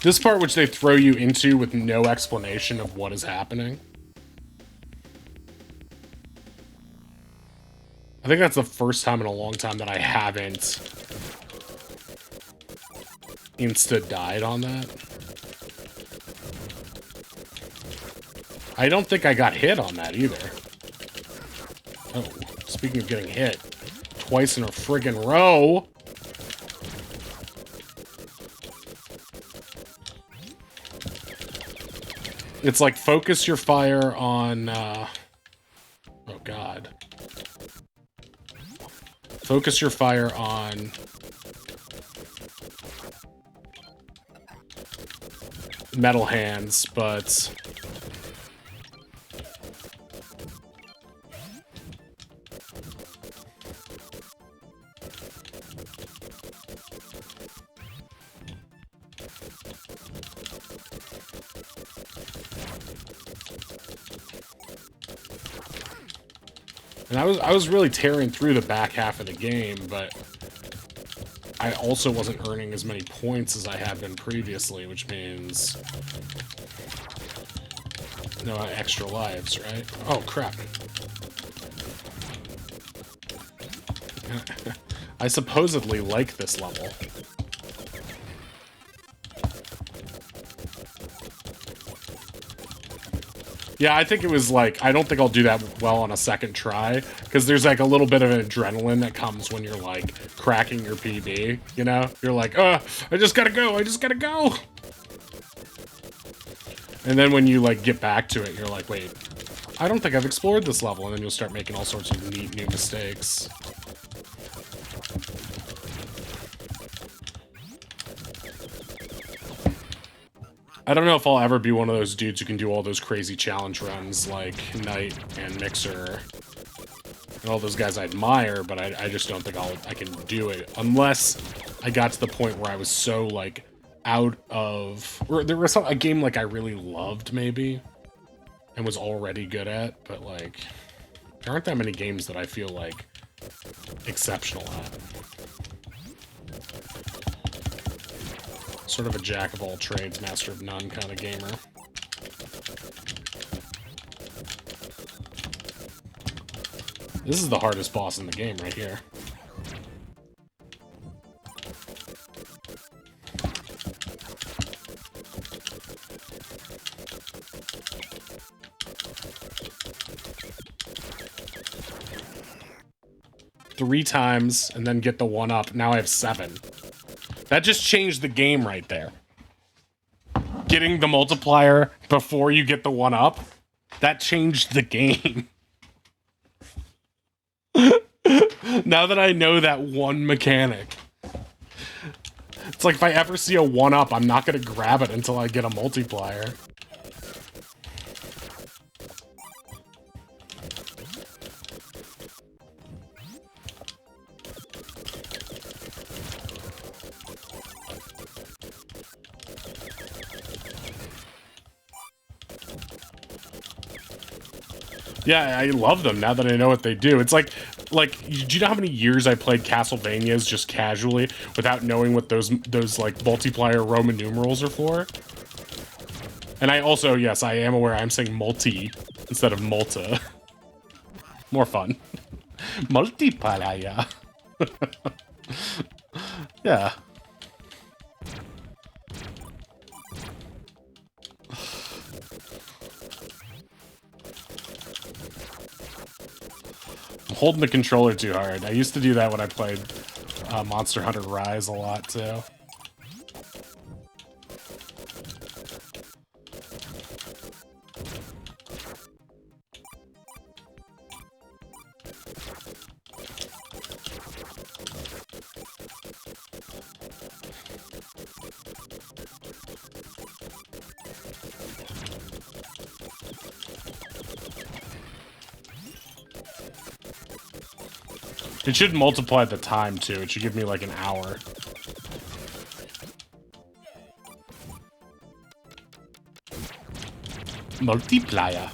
This part, which they throw you into with no explanation of what is happening. I think that's the first time in a long time that I haven't insta-died on that. I don't think I got hit on that either. Oh, speaking of getting hit, twice in a friggin' row. It's like, focus your fire on, oh god. Focus your fire on metal hands, but and I was really tearing through the back half of the game, but I also wasn't earning as many points as I had been previously, which means no extra lives, right? Oh, crap. I supposedly like this level. Yeah, I think it was like, I don't think I'll do that well on a second try, because there's like a little bit of an adrenaline that comes when you're like cracking your PB, you know? You're like, I just gotta go, I just gotta go! And then when you like get back to it, you're like, wait, I don't think I've explored this level, and then you'll start making all sorts of neat new mistakes. I don't know if I'll ever be one of those dudes who can do all those crazy challenge runs like Knight and Mixer and all those guys I admire, but I just don't think I can do it unless I got to the point where I was so like out of, or there was a game like I really loved maybe and was already good at, but like there aren't that many games that I feel like exceptional at. Sort of a jack of all trades, master of none kind of gamer. This is the hardest boss in the game right here. Three times and then get the one up. Now I have 7. That just changed the game right there. Getting the multiplier before you get the one up, that changed the game. Now that I know that one mechanic. It's like if I ever see a one up, I'm not gonna grab it until I get a multiplier. Yeah, I love them now that I know what they do. It's like, do you know how many years I played Castlevanias just casually without knowing what those like multiplier Roman numerals are for? And I also, yes, I am aware I'm saying multi instead of multa. More fun. Multiplayer. Yeah. I'm holding the controller too hard. I used to do that when I played Monster Hunter Rise a lot too. It should multiply the time, too. It should give me, like, an hour. Multiplier.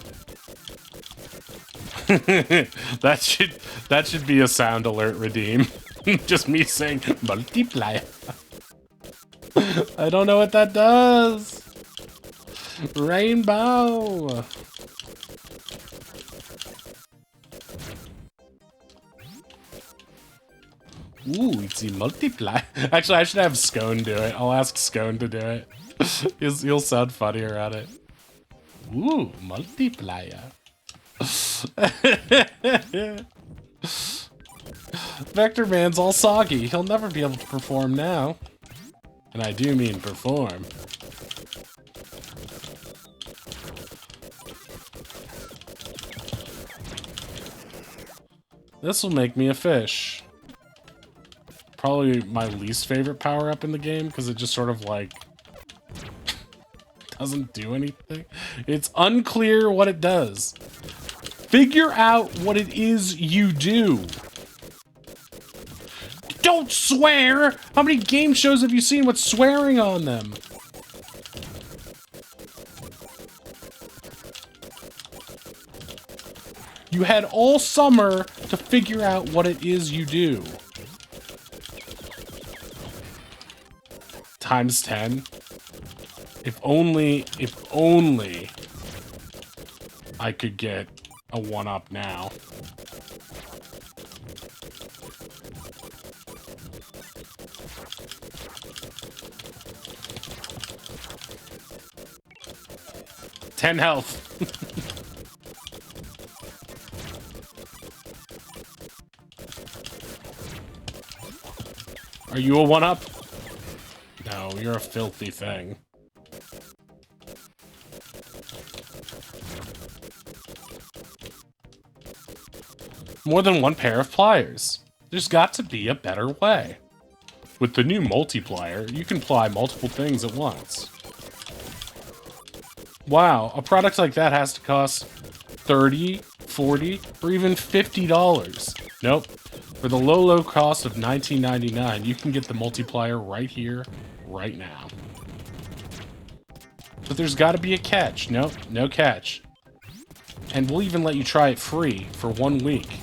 that should be a sound alert redeem. Just me saying multiplier. I don't know what that does. Rainbow. Ooh, it's a multiply. Actually, I should have Scone do it. I'll ask Scone to do it. He'll sound funnier at it. Ooh, multiplier. Vectorman's all soggy. He'll never be able to perform now. And I do mean perform. This will make me a fish. Probably my least favorite power-up in the game, because it just sort of, like, doesn't do anything. It's unclear what it does. Figure out what it is you do. Don't swear! How many game shows have you seen with swearing on them? You had all summer to figure out what it is you do. Times 10. If only I could get a 1-up now. Ten health. Are you a 1-up? No, you're a filthy thing. More than one pair of pliers. There's got to be a better way. With the new multiplier, you can ply multiple things at once. Wow, a product like that has to cost $30, $40, or even $50. Nope. For the low cost of $19.99, you can get the multiplier right here, right now. But there's got to be a catch. Nope, no catch. And we'll even let you try it free for 1 week.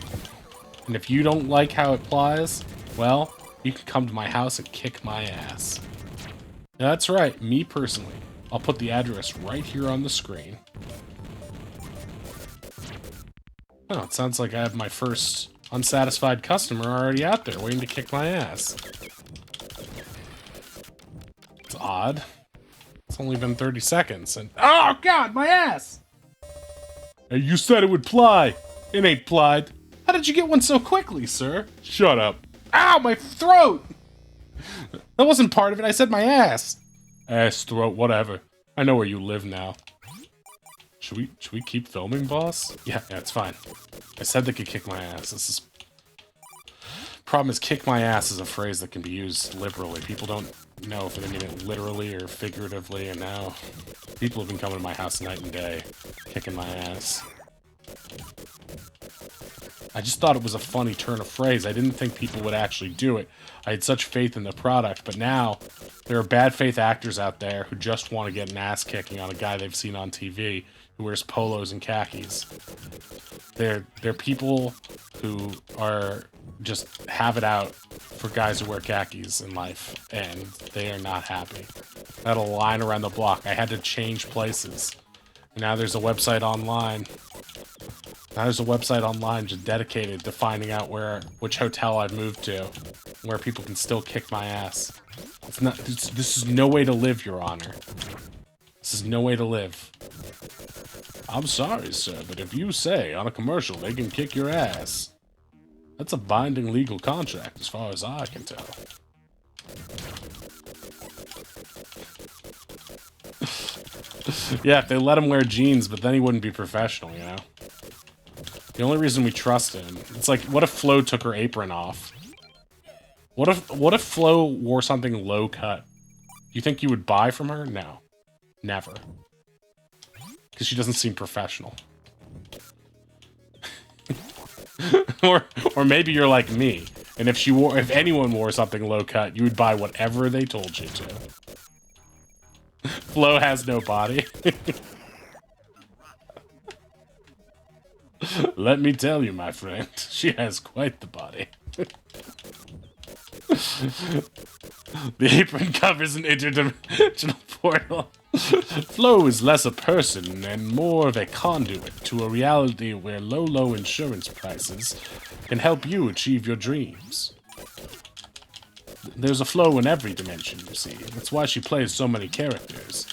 And if you don't like how it applies, well, you can come to my house and kick my ass. That's right, me personally. I'll put the address right here on the screen. Oh, it sounds like I have my first unsatisfied customer already out there waiting to kick my ass. It's odd. It's only been 30 seconds and... Oh, God, my ass! Hey, you said it would ply. It ain't plied. How did you get one so quickly, sir? Shut up. Ow, my throat! That wasn't part of it. I said my ass. Ass, throat, whatever. I know where you live now. Should we keep filming, boss? Yeah, it's fine. I said they could kick my ass. This is... Problem is, kick my ass is a phrase that can be used liberally. People don't know if they mean it literally or figuratively, and now people have been coming to my house night and day, kicking my ass. I just thought it was a funny turn of phrase. I didn't think people would actually do it. I had such faith in the product, but now there are bad faith actors out there who just want to get an ass kicking on a guy they've seen on TV who wears polos and khakis. They're people who are just have it out for guys who wear khakis in life, and they are not happy. I had a line around the block. I had to change places. And now there's a website online Now there's a website online just dedicated to finding out which hotel I've moved to, where people can still kick my ass. It's not. This is no way to live, Your Honor. This is no way to live. I'm sorry, sir, but if you say on a commercial they can kick your ass, that's a binding legal contract as far as I can tell. Yeah, if they let him wear jeans, but then he wouldn't be professional, you know? The only reason we trust him, it's like, what if Flo took her apron off? What if Flo wore something low cut? You think you would buy from her? No. Never. Because she doesn't seem professional. or maybe you're like me, and if anyone wore something low cut, you would buy whatever they told you to. Flo has no body. Let me tell you, my friend, she has quite the body. The apron covers an interdimensional portal. Flo is less a person and more of a conduit to a reality where low insurance prices can help you achieve your dreams. There's a Flo in every dimension, you see. That's why she plays so many characters.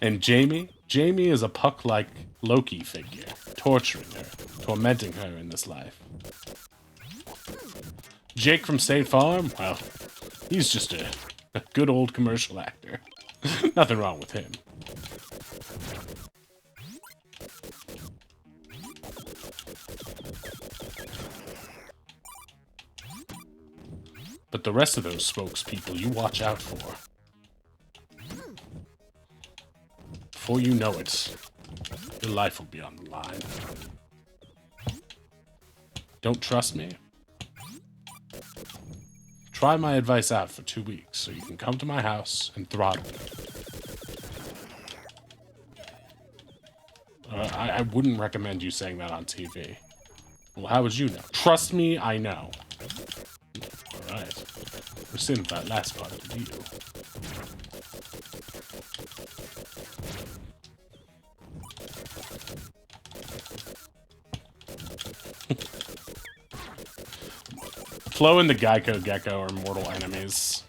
And Jamie? Jamie is a puck-like Loki figure, torturing her, tormenting her in this life. Jake from State Farm? Well, he's just a good old commercial actor. Nothing wrong with him. But the rest of those spokespeople you watch out for. Before you know it, your life will be on the line. Don't trust me? Try my advice out for 2 weeks so you can come to my house and throttle me. I wouldn't recommend you saying that on TV. Well, how would you know? Trust me, I know. Alright. Rescind that last part of the deal. Flo and the Geico Gecko are mortal enemies.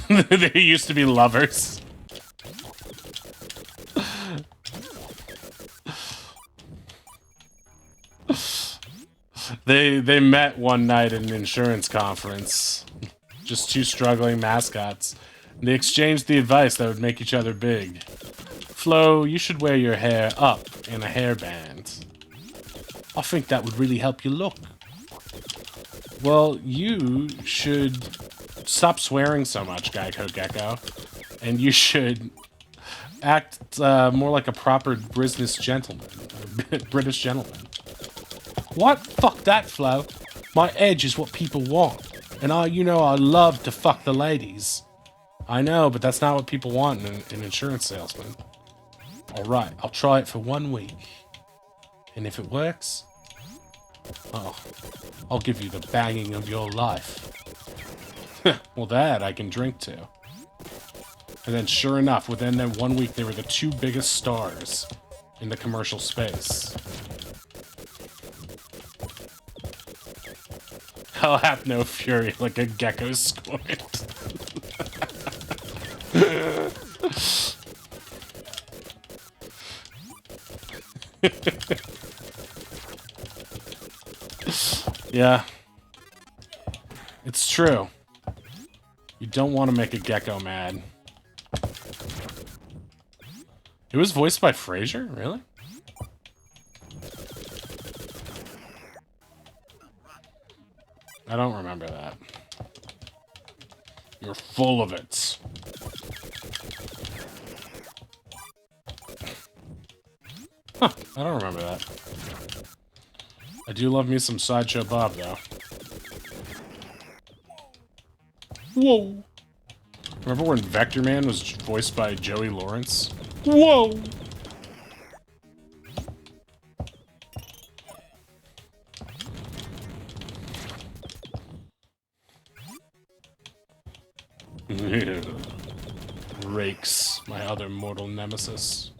They used to be lovers. They met one night at an insurance conference. Just two struggling mascots. They exchanged the advice that would make each other big. Flo, you should wear your hair up in a hairband. I think that would really help you look. Well, you should stop swearing so much, Geico Gecko. And you should act more like a proper British gentleman. British gentleman. What? Fuck that, Flo. My edge is what people want. And I love to fuck the ladies. I know, but that's not what people want in an insurance salesman. Alright, I'll try it for 1 week. And if it works, oh, I'll give you the banging of your life. Well, that I can drink to. And then sure enough, within that 1 week, they were the two biggest stars in the commercial space. I'll have no fury like a gecko squirt. Yeah. It's true. You don't want to make a gecko mad. It was voiced by Frasier? Really? I don't remember that. You're full of it. Huh, I don't remember that. I do love me some Sideshow Bob, though. Whoa! Remember when Vectorman was voiced by Joey Lawrence? Whoa! Rakes, my other mortal nemesis.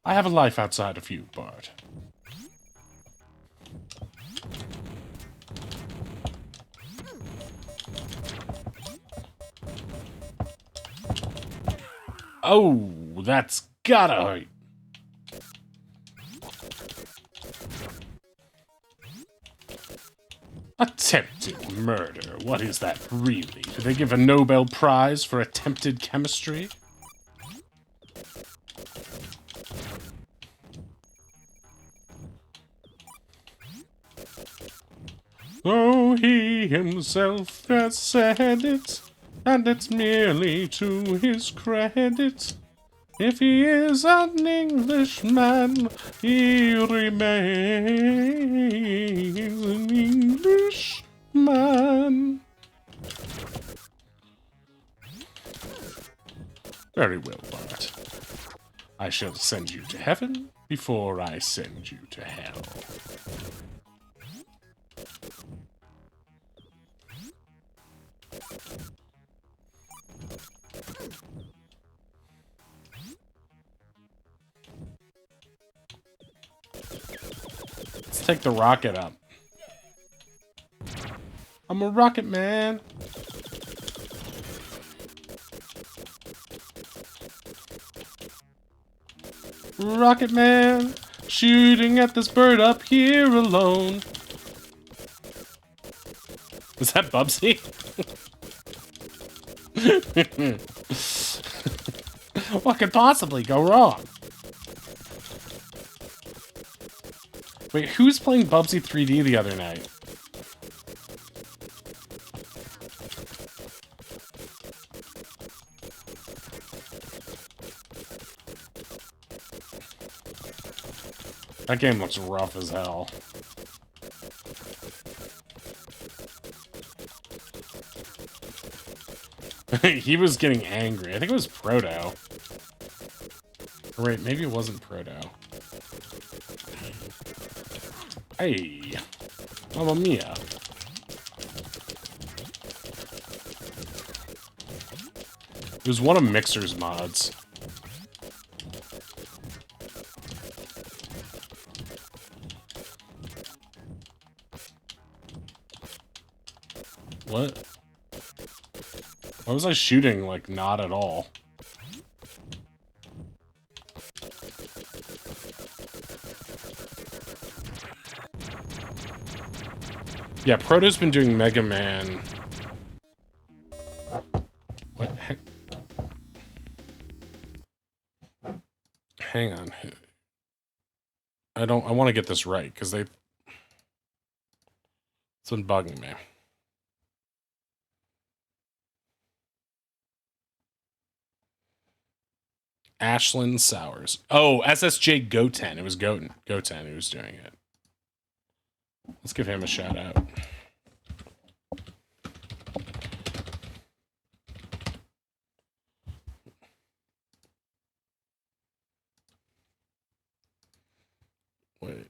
I have a life outside of you, Bard. Oh, that's gotta hurt. Attempted murder. What is that really? Do they give a Nobel Prize for attempted chemistry? Oh, he himself has said it, and it's merely to his credit. If he is an Englishman, he remains an Englishman. Very well, Bart. I shall send you to heaven before I send you to hell. Let's take the rocket up. I'm a rocket man. Rocket man, shooting at this bird up here alone. Is that Bubsy? What could possibly go wrong? Wait, who's playing Bubsy 3D the other night? That game looks rough as hell. He was getting angry. I think it was Proto. Or wait, maybe it wasn't Proto. Hey, Mamma Mia. It was one of Mixer's mods. What? Why was I shooting, like, not at all? Yeah, Proto's been doing Mega Man. What? Hang on. I want to get this right, because it's been bugging me. Ashlyn Sowers. Oh, SSJ Goten. It was Goten who was doing it. Let's give him a shout out. Wait.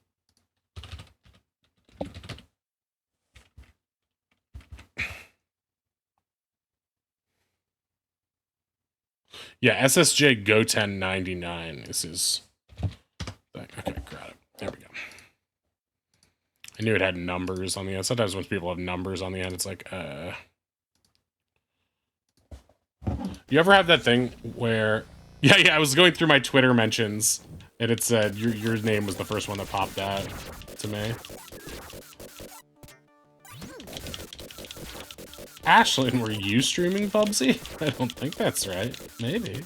Yeah, SSJ Goten 99 is his thing. Okay, got it. There we go. I knew it had numbers on the end. Sometimes when people have numbers on the end, it's like, You ever have that thing where... Yeah, I was going through my Twitter mentions, and it said your name was the first one that popped out to me. Ashlyn, were you streaming Bubsy? I don't think that's right. Maybe.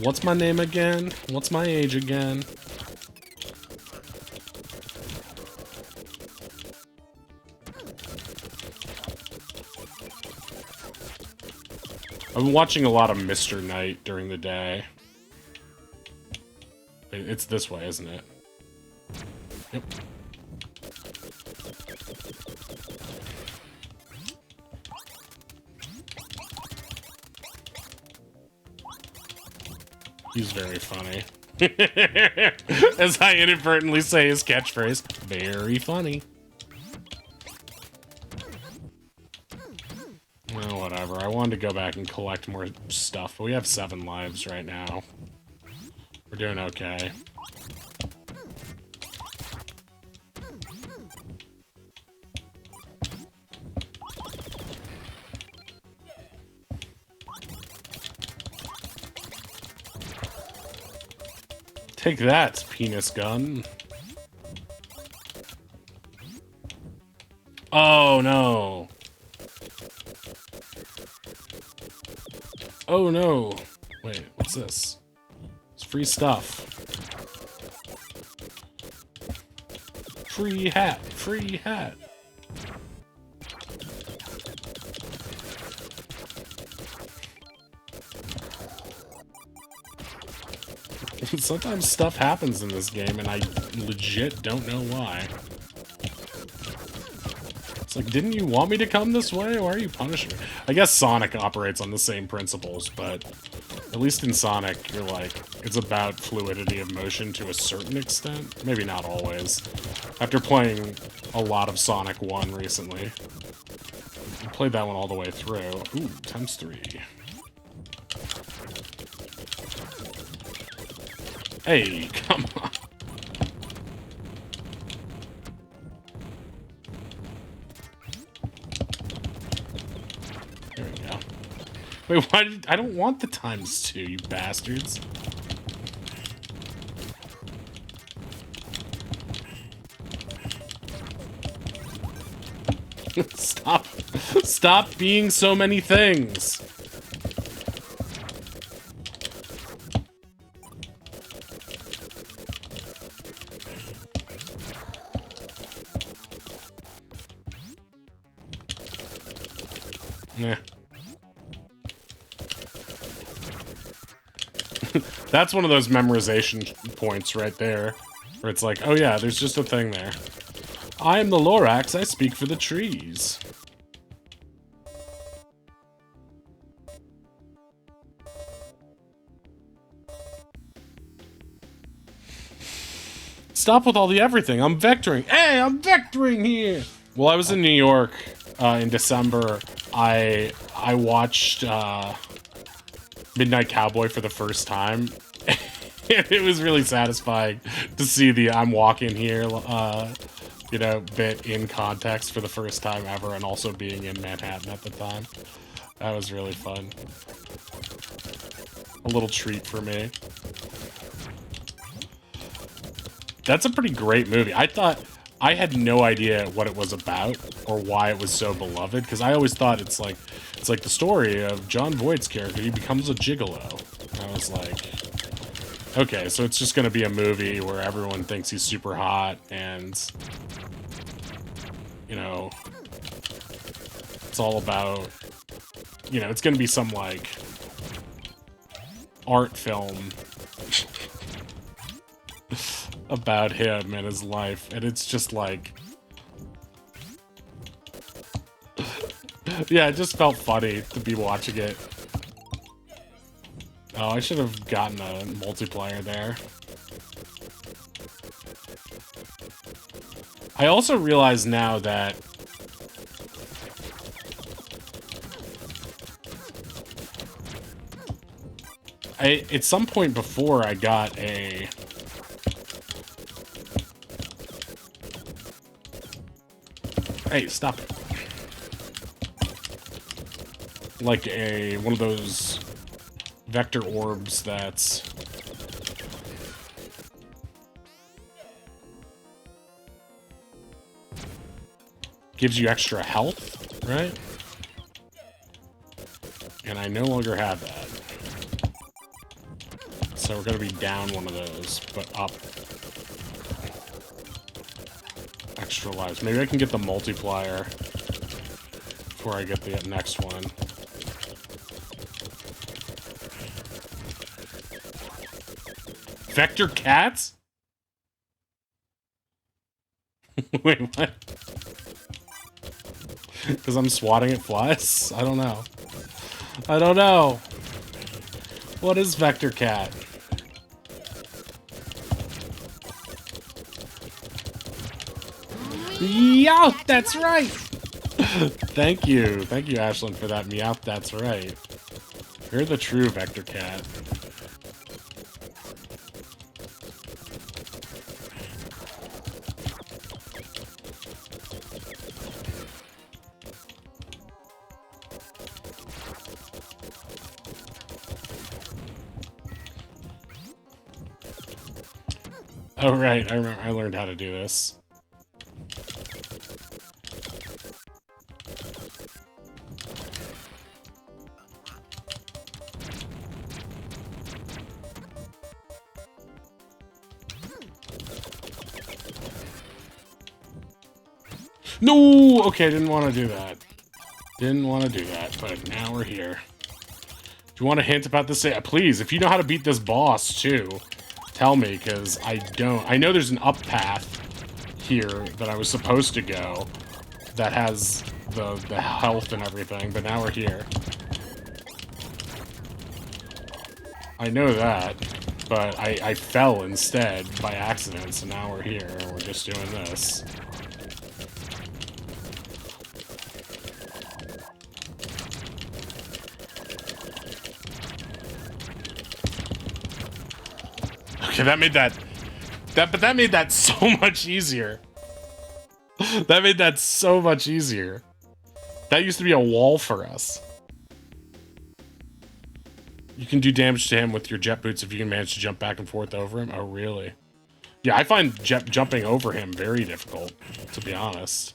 What's my name again? What's my age again? I've been watching a lot of Mr. Knight during the day. It's this way, isn't it? Yep. He's very funny. As I inadvertently say his catchphrase. Very funny. Well, whatever. I wanted to go back and collect more stuff, but we have 7 lives right now. We're doing okay. Take that, penis gun. Oh, no. Oh, no. Wait, what's this? It's free stuff. Free hat. Free hat. Sometimes stuff happens in this game, and I legit don't know why. It's like, didn't you want me to come this way? Why are you punishing me? I guess Sonic operates on the same principles, but at least in Sonic, you're like, it's about fluidity of motion to a certain extent. Maybe not always. After playing a lot of Sonic 1 recently, I played that one all the way through. Ooh, times 3. Hey, come on. There we go. Wait, why did... I don't want the times 2, you bastards. Stop. Stop being so many things. Nah. That's one of those memorization points right there, where it's like, oh yeah, there's just a thing there. I am the Lorax, I speak for the trees. Stop with all the everything, I'm vectoring. Hey, I'm vectoring here! Well, I was in New York in December. I watched Midnight Cowboy for the first time. It was really satisfying to see the I'm walking here, you know, bit in context for the first time ever, and also being in Manhattan at the time. That was really fun. A little treat for me. That's a pretty great movie. I had no idea what it was about or why it was so beloved, because I always thought it's like the story of John Voight's character. He becomes a gigolo. And I was like, okay, so it's just gonna be a movie where everyone thinks he's super hot, and you know, it's all about, you know, it's gonna be some like art film about him and his life, and it's just like, yeah, it just felt funny to be watching it. Oh, I should have gotten a multiplayer there. I also realize now that at some point before I got a hey, stop it. Like one of those vector orbs that's gives you extra health, right? And I no longer have that. So we're gonna be down one of those, but up. Extra lives. Maybe I can get the multiplier before I get the next one. Vector cats? Wait, what? Because I'm swatting at flies? I don't know. I don't know. What is Vector Cat? Meowth, that's right! Thank you, Ashlyn, for that meowth, that's right. You're the true Vector Cat. Oh right, I remember. I learned how to do this. No! Okay, didn't want to do that. Didn't want to do that, but now we're here. Do you want a hint about this? Please, if you know how to beat this boss, too, tell me, because I don't. I know there's an up path here that I was supposed to go that has the health and everything, but now we're here. I know that, but I fell instead by accident, so now we're here, and we're just doing this. Okay, that made that made that so much easier. That made that so much easier. That used to be a wall for us. You can do damage to him with your jet boots if you can manage to jump back and forth over him. Oh, really? Yeah, I find jumping over him very difficult, to be honest.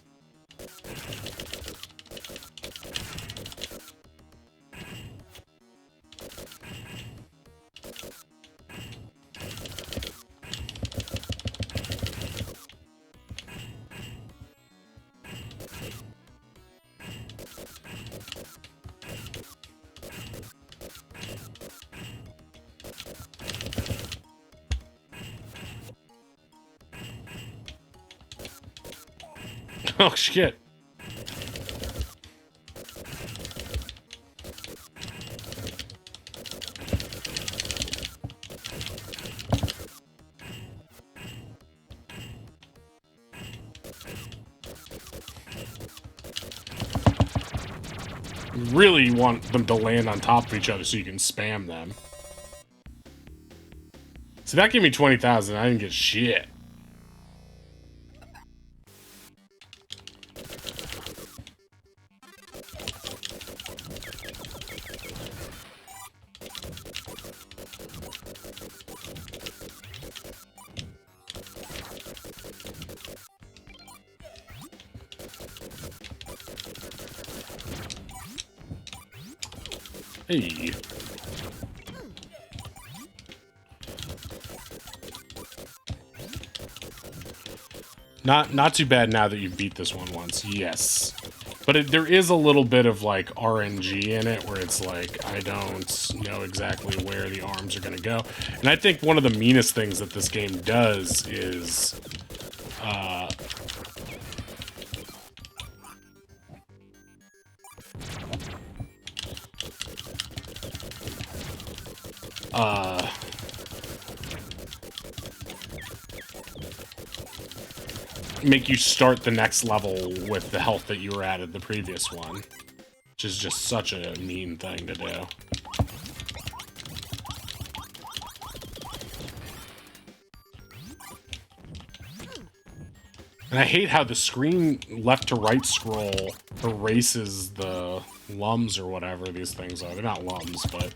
Oh, shit. You really want them to land on top of each other so you can spam them. So that gave me 20,000. I didn't get shit. Hey. Not too bad now that you've beat this one once. Yes. But there is a little bit of, like, RNG in it, where it's like, I don't know exactly where the arms are going to go. And I think one of the meanest things that this game does is... make you start the next level with the health that you were at the previous one. Which is just such a mean thing to do. And I hate how the screen left to right scroll erases the lums or whatever these things are. They're not lums, but...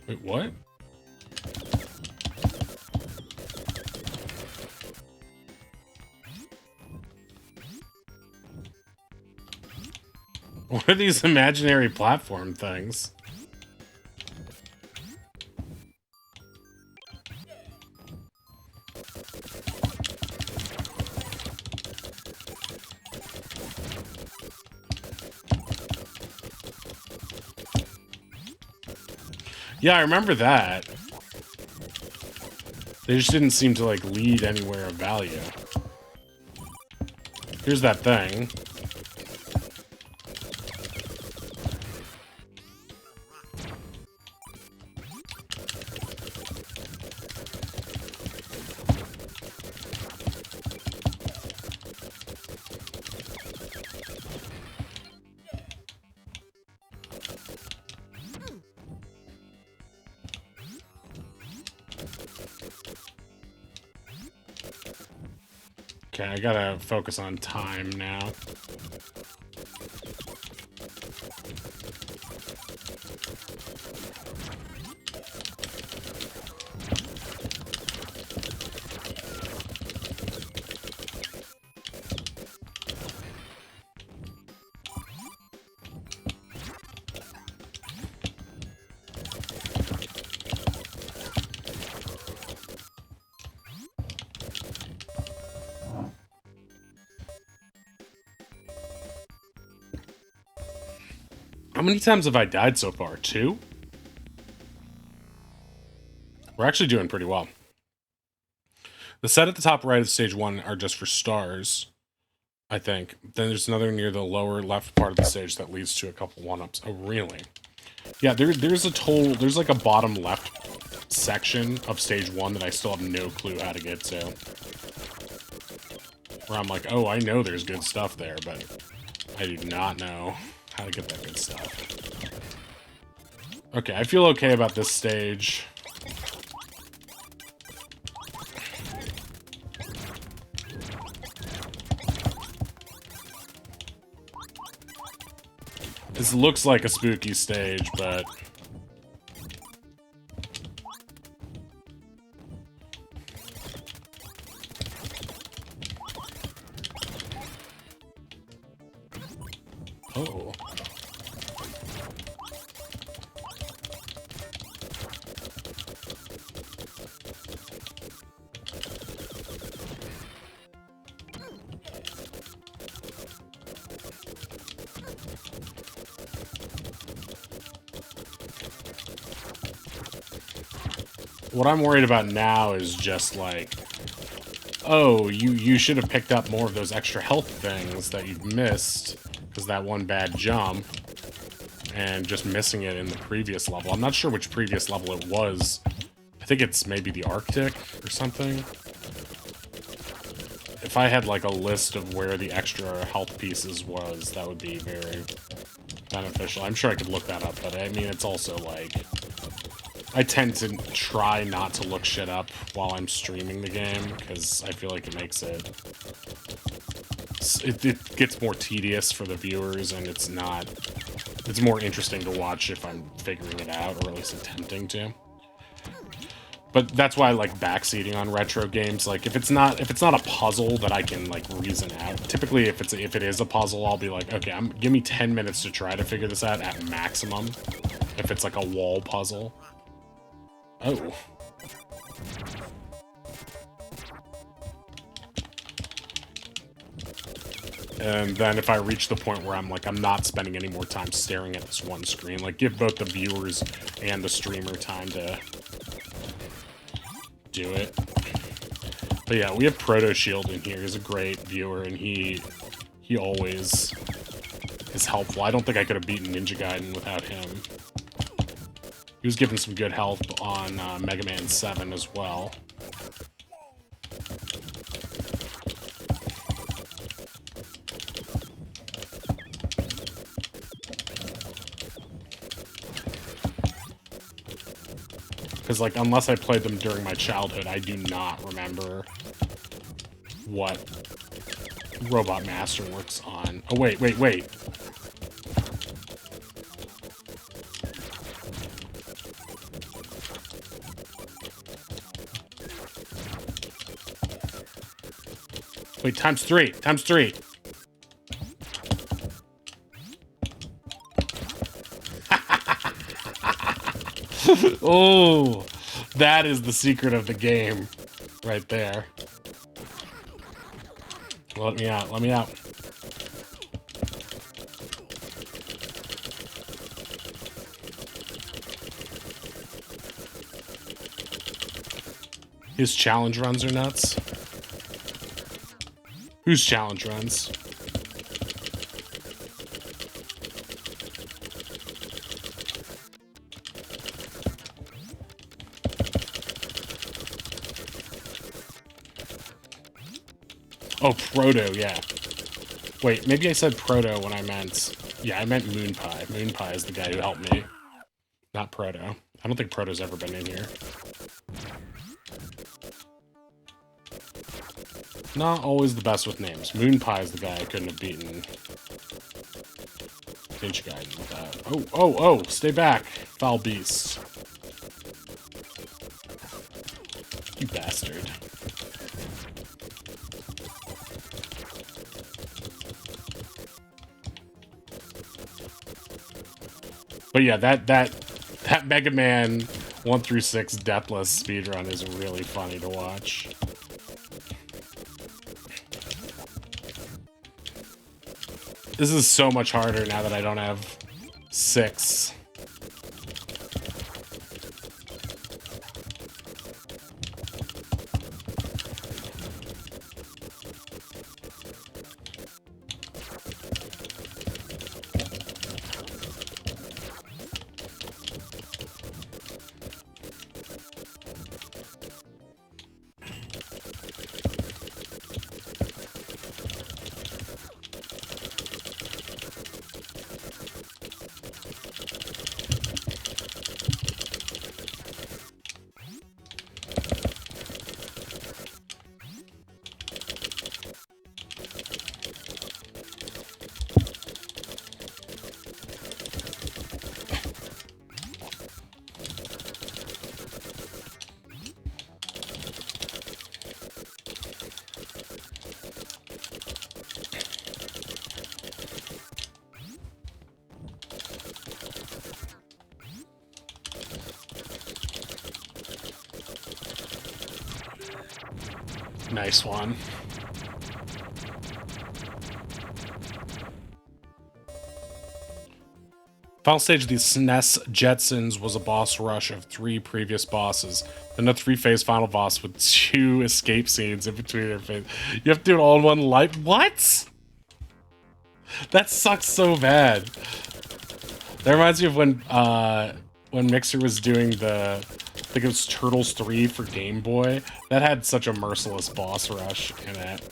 Wait, what? What are these imaginary platform things? Yeah, I remember that. They just didn't seem to, like, lead anywhere of value. Here's that thing. Okay, I gotta focus on time now. How many times have I died so far? 2? We're actually doing pretty well. The set at the top right of stage 1 are just for stars, I think. Then there's another near the lower left part of the stage that leads to a couple 1-ups. Oh, really? Yeah, there's like a bottom left section of stage 1 that I still have no clue how to get to. Where I'm like, oh, I know there's good stuff there, but I do not know how to get that good stuff. Okay, I feel okay about this stage. This looks like a spooky stage, but... Oh. What I'm worried about now is just like, oh, you should have picked up more of those extra health things that you've missed because that one bad jump, and just missing it in the previous level. I'm not sure which previous level it was. I think it's maybe the Arctic or something. If I had like a list of where the extra health pieces was, that would be very beneficial. I'm sure I could look that up, but I mean, it's also like... I tend to try not to look shit up while I'm streaming the game, because I feel like it makes it... It gets more tedious for the viewers, and it's not... It's more interesting to watch if I'm figuring it out, or at least attempting to. But that's why I like backseating on retro games. Like, if it's not a puzzle that I can, like, reason out... Typically, if it is a puzzle, I'll be like, okay, give me 10 minutes to try to figure this out at maximum. If it's like a wall puzzle. Oh. And then if I reach the point where I'm like, I'm not spending any more time staring at this one screen, like, give both the viewers and the streamer time to do it. But yeah, we have Proto Shield in here. He's a great viewer, and he always is helpful. I don't think I could have beaten Ninja Gaiden without him. He was given some good help on Mega Man 7 as well. Because, like, unless I played them during my childhood, I do not remember what Robot Master works on. Oh, wait. Wait, times three. Oh, that is the secret of the game right there. Let me out. His challenge runs are nuts. Whose challenge runs? Oh, Proto, yeah. Wait, maybe I said Proto when I meant... Yeah, I meant Moon Pie. Moon Pie is the guy who helped me. Not Proto. I don't think Proto's ever been in here. Not always the best with names. Moon Pie is the guy I couldn't have beaten. Ninja Gaiden with that. Oh, oh, oh! Stay back, foul beast. You bastard. But yeah, that Mega Man 1 through 6 deathless speedrun is really funny to watch. This is so much harder now that I don't have 6. Nice one. Final stage of the SNES Jetsons was a boss rush of 3 previous bosses. Then a 3-phase final boss with 2 escape scenes in between their phases. You have to do it all in one life. What? That sucks so bad. That reminds me of when Mixer was doing the, I think it was Turtles 3 for Game Boy. That had such a merciless boss rush in it.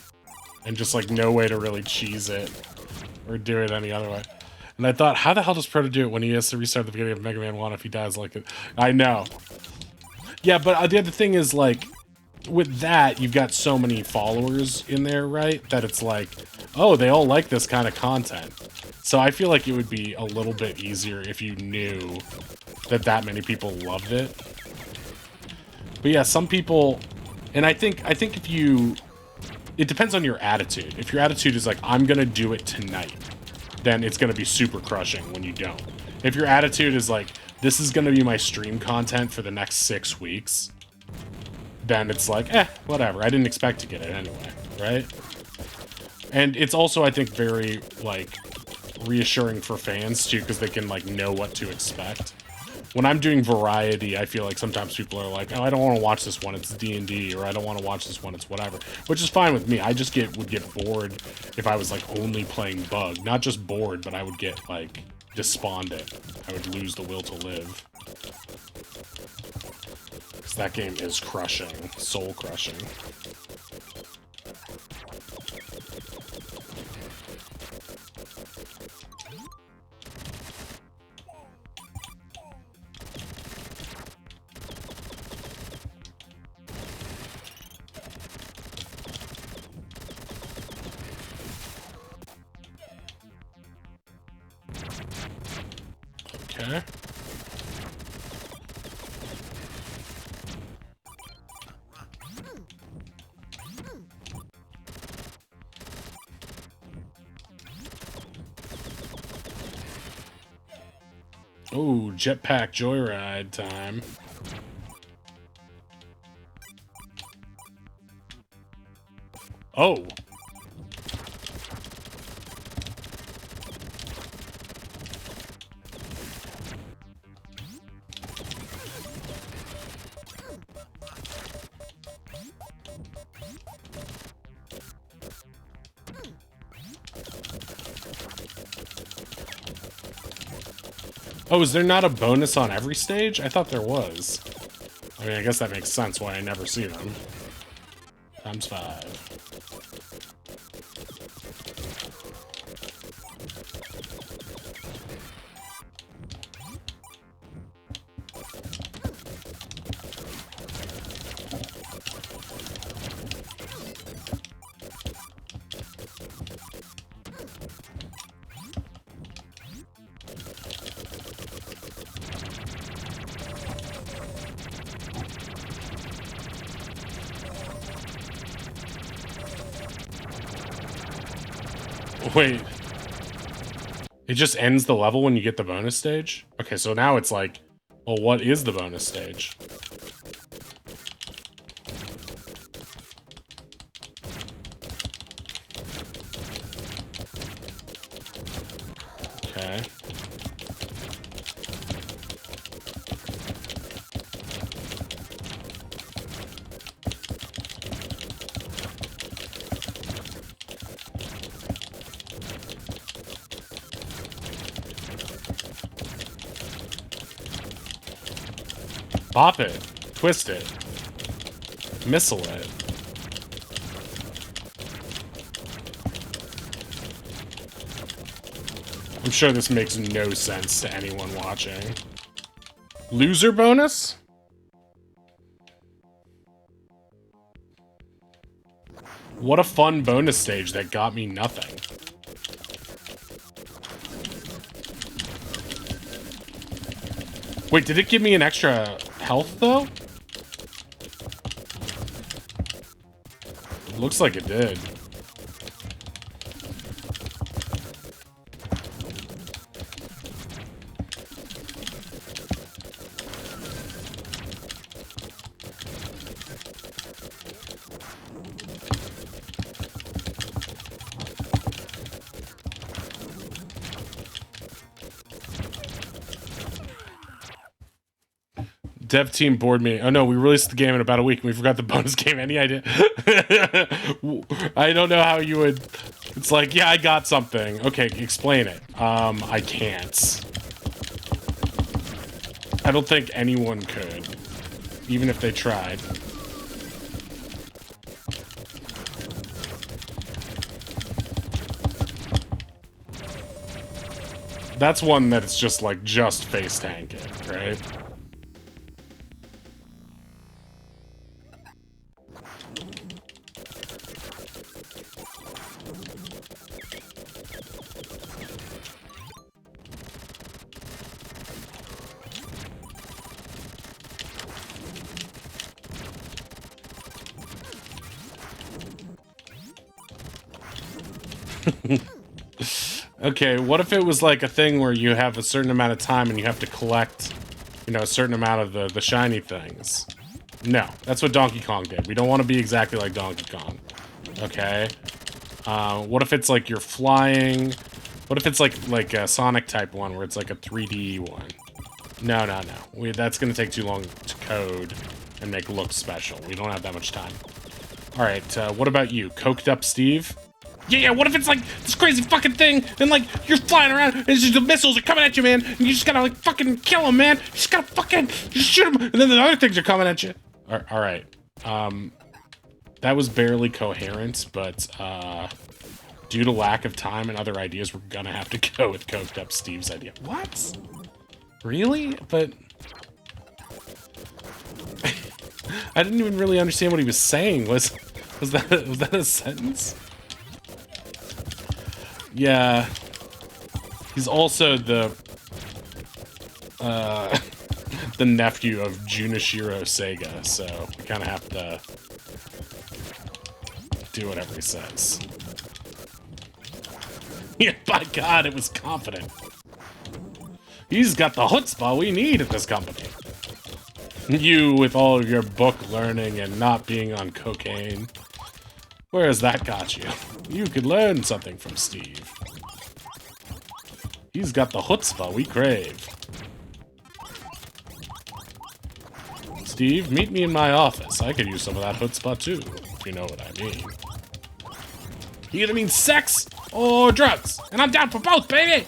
And just like no way to really cheese it or do it any other way. And I thought, how the hell does Proto do it when he has to restart the beginning of Mega Man 1 if he dies like it? I know. Yeah, but the other thing is, like, with that, you've got so many followers in there, right? That it's like, oh, they all like this kind of content. So I feel like it would be a little bit easier if you knew that many people loved it. But yeah, some people, and I think if you, it depends on your attitude. If your attitude is like, I'm gonna do it tonight, then it's gonna be super crushing when you don't. If your attitude is like, this is gonna be my stream content for the next 6 weeks, then it's like, whatever. I didn't expect to get it anyway, right? And it's also, I think, very, like, reassuring for fans, too, because they can, like, know what to expect. When I'm doing variety, I feel like sometimes people are like, oh, I don't want to watch this one, it's D&D, or I don't want to watch this one, it's whatever. Which is fine with me. I just would get bored if I was, like, only playing Bug. Not just bored, but I would get, like, despondent. I would lose the will to live. Because that game is crushing. Soul crushing. Okay. Oh, jetpack joyride time. Oh. Oh, is there not a bonus on every stage? I thought there was. I mean, I guess that makes sense why I never see them. Times 5. Wait. It just ends the level when you get the bonus stage? Okay, so now it's like, well, what is the bonus stage? Okay. Pop it. Twist it. Missile it. I'm sure this makes no sense to anyone watching. Loser bonus? What a fun bonus stage that got me nothing. Wait, did it give me an extra health, though? Looks like it did. Dev team board meeting. Oh no, we released the game in about a week and we forgot the bonus game. Any idea? I don't know how you would... It's like, yeah, I got something. Okay, explain it. I can't. I don't think anyone could. Even if they tried. That's one that it's just like, just face tank it, right? Okay, what if it was like a thing where you have a certain amount of time and you have to collect, you know, a certain amount of the shiny things? No, that's what Donkey Kong did. We don't want to be exactly like Donkey Kong. Okay? What if it's like you're flying? What if it's like a Sonic type one where it's like a 3D one? No, no, no. That's going to take too long to code and make look special. We don't have that much time. Alright, what about you? Coked up Steve? Yeah, what if it's like this crazy fucking thing and like you're flying around and it's just the missiles are coming at you, man, and you just gotta like fucking kill them, man. You just gotta fucking just shoot them, and then the other things are coming at you. Alright. That was barely coherent, but due to lack of time and other ideas, we're gonna have to go with Coked Up Steve's idea. What? Really? But... I didn't even really understand what he was saying. Was that a sentence? Yeah. He's also the nephew of Junichiro Sega, so we kind of have to do whatever he says. Yeah, by God, it was confident. He's got the chutzpah we need at this company. You, with all of your book learning and not being on cocaine. Where has that got you? You could learn something from Steve. He's got the chutzpah we crave. Steve, meet me in my office. I could use some of that chutzpah too, if you know what I mean. He either means sex or drugs, and I'm down for both, baby!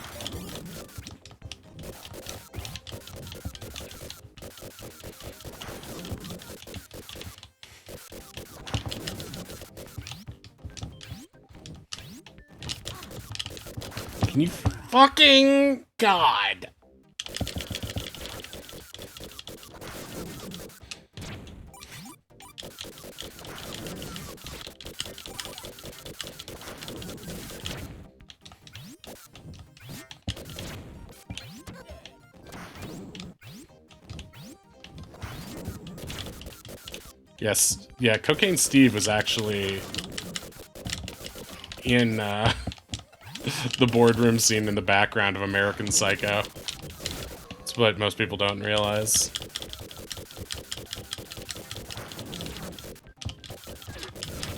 Can you fucking God? Yes, yeah, Cocaine Steve was actually in the boardroom scene in the background of American Psycho. That's what most people don't realize.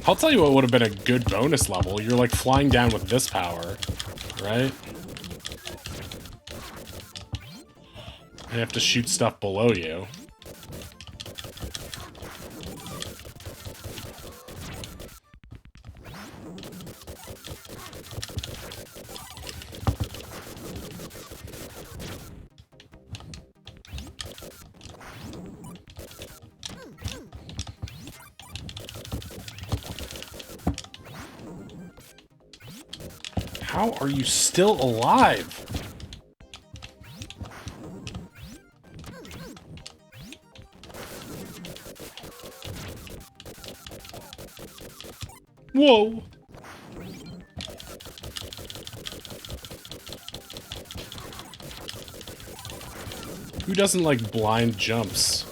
I'll tell you what would have been a good bonus level. You're like flying down with this power, right? You have to shoot stuff below you. How are you still alive? Whoa! Who doesn't like blind jumps?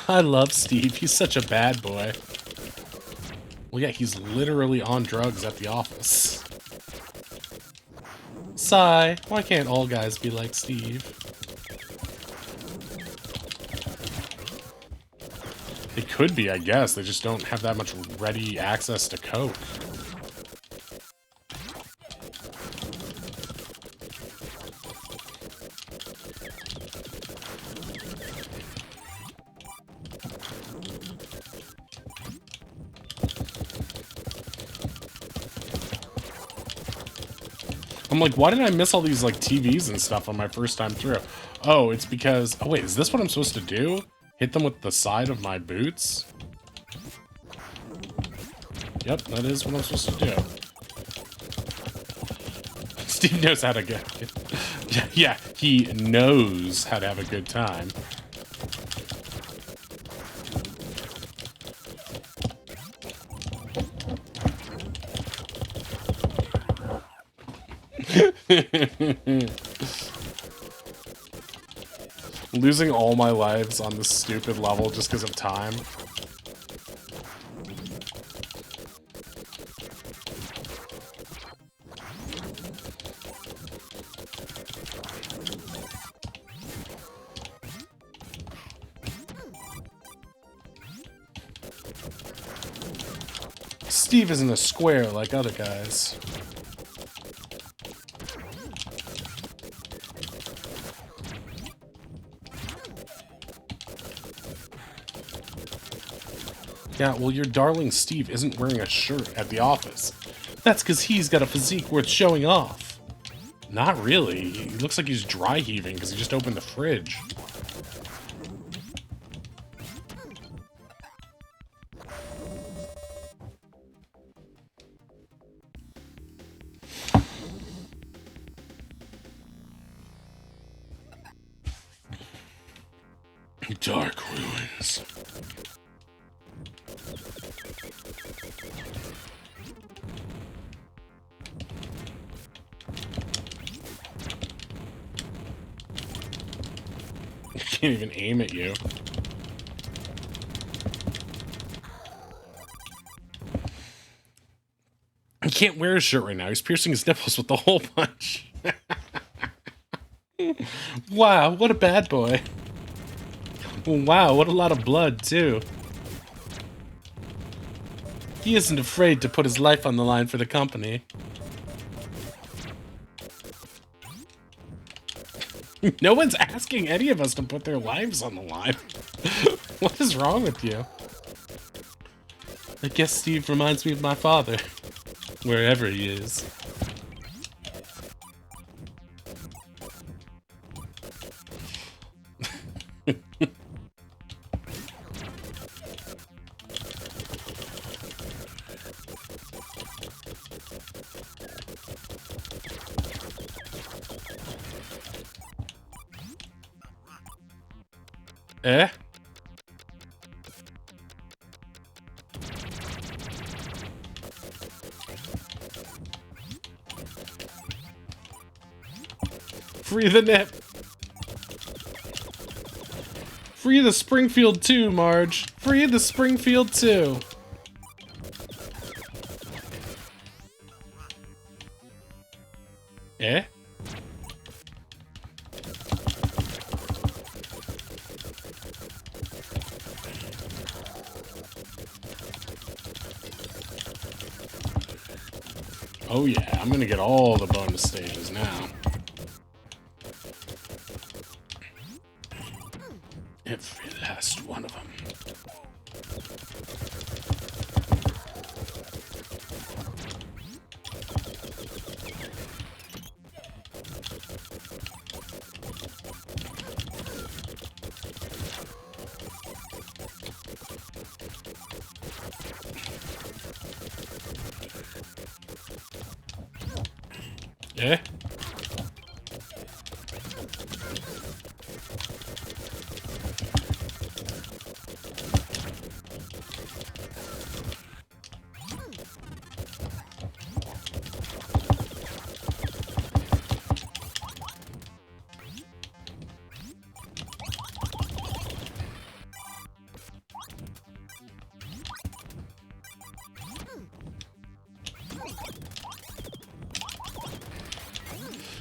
I love Steve. He's such a bad boy. Well, yeah, he's literally on drugs at the office. Sigh. Why can't all guys be like Steve? They could be, I guess. They just don't have that much ready access to coke. I'm like, why did I miss all these, like, TVs and stuff on my first time through? Oh, it's because... Oh, wait, is this what I'm supposed to do? Hit them with the side of my boots? Yep, that is what I'm supposed to do. Steve knows how to get... Yeah, he knows how to have a good time. Losing all my lives on this stupid level just because of time. Steve isn't a square like other guys. Yeah, well, your darling Steve isn't wearing a shirt at the office. That's because he's got a physique worth showing off. Not really. He looks like he's dry heaving because he just opened the fridge. Dark ruins. Can't even aim at you. He can't wear his shirt right now. He's piercing his nipples with the hole punch. Wow, what a bad boy. Wow, what a lot of blood, too. He isn't afraid to put his life on the line for the company. No one's asking any of us to put their lives on the line. What is wrong with you? I guess Steve reminds me of my father, wherever he is. Eh? Free the nip. Free the Springfield 2, Marge. Free the Springfield 2. Eh? Oh yeah, I'm gonna get all the bonus stages now. Every last one of them. Eh?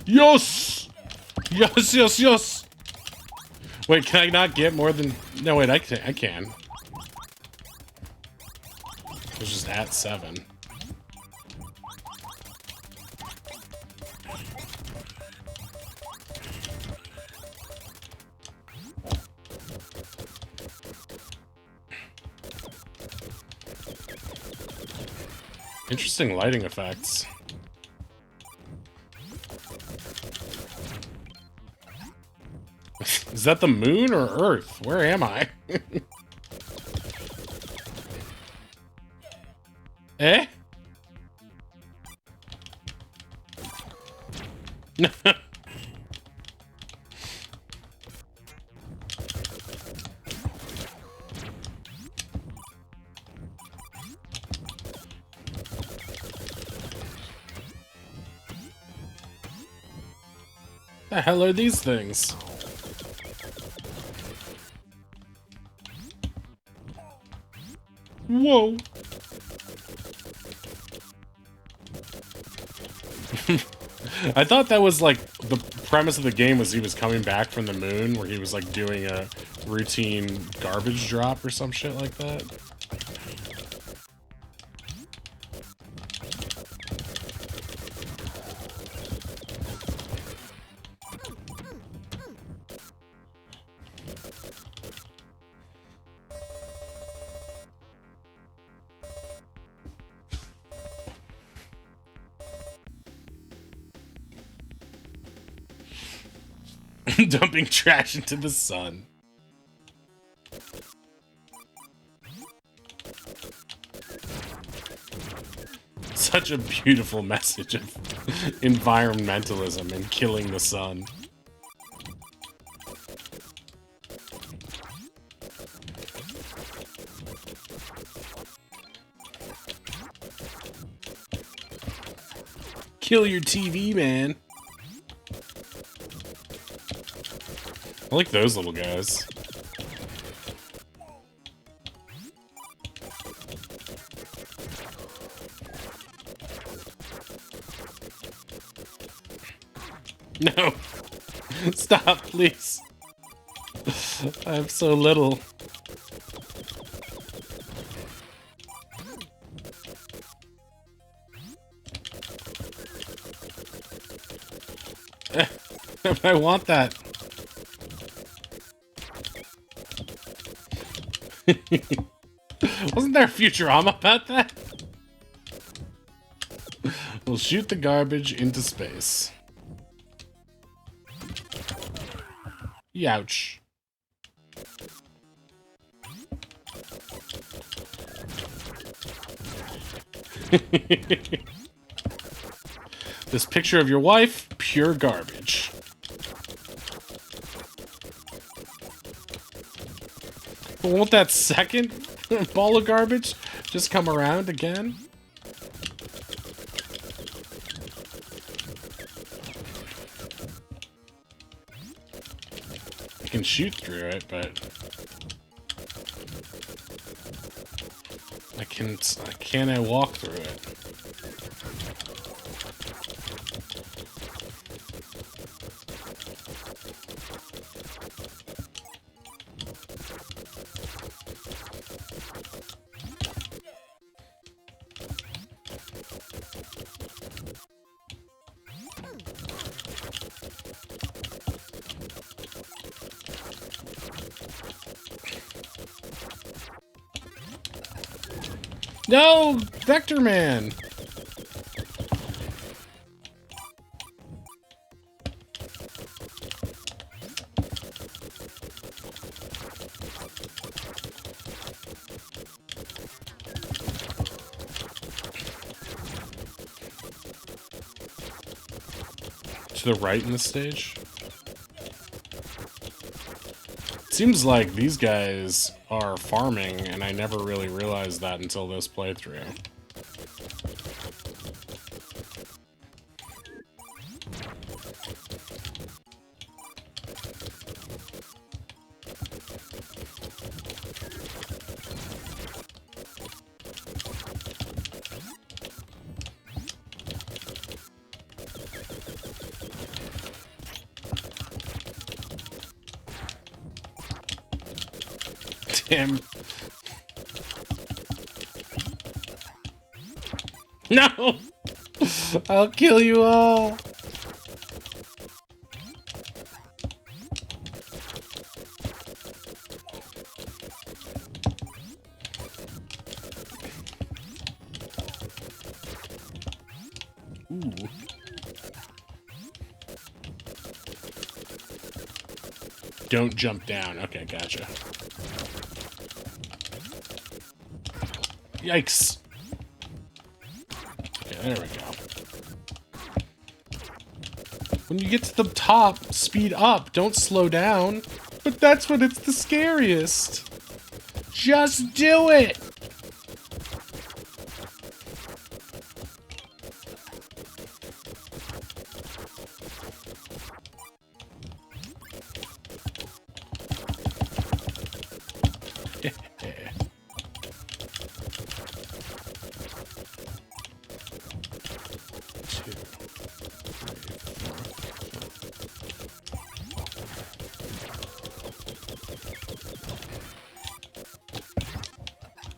Yes! Yes, yes, yes! Wait, can I not get more than... No, wait, I can. It's just at 7. Interesting lighting effects. Is that the moon or Earth? Where am I? Eh? The hell are these things? Whoa. I thought that was like the premise of the game was he was coming back from the moon where he was like doing a routine garbage drop or some shit like that. Dumping trash into the sun. Such a beautiful message of environmentalism and killing the sun. Kill your TV, man. I like those little guys. No! Stop, please. I have so little. I want that. Wasn't there a Futurama about that? We'll shoot the garbage into space. Youch. This picture of your wife, pure garbage. But won't that second ball of garbage just come around again? I can shoot through it, but can't walk through it? No! Vectorman! To the right in the stage? Seems like these guys are farming, and I never really realized that until this playthrough. Damn. No! I'll kill you all! Ooh. Don't jump down. Okay, gotcha. Yikes. Okay, there we go. When you get to the top, speed up. Don't slow down. But that's when it's the scariest. Just do it!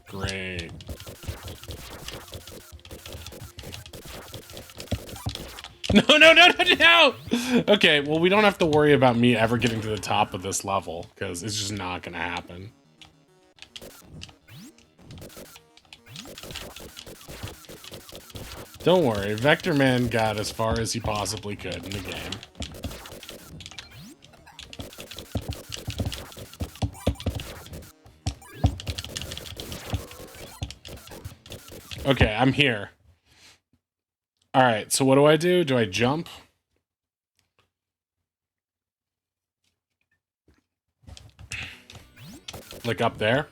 Great. No! Okay, well, we don't have to worry about me ever getting to the top of this level, because it's just not gonna happen. Don't worry, Vectorman got as far as he possibly could in the game. Okay, I'm here. Alright, so what do? Do I jump? Like up there?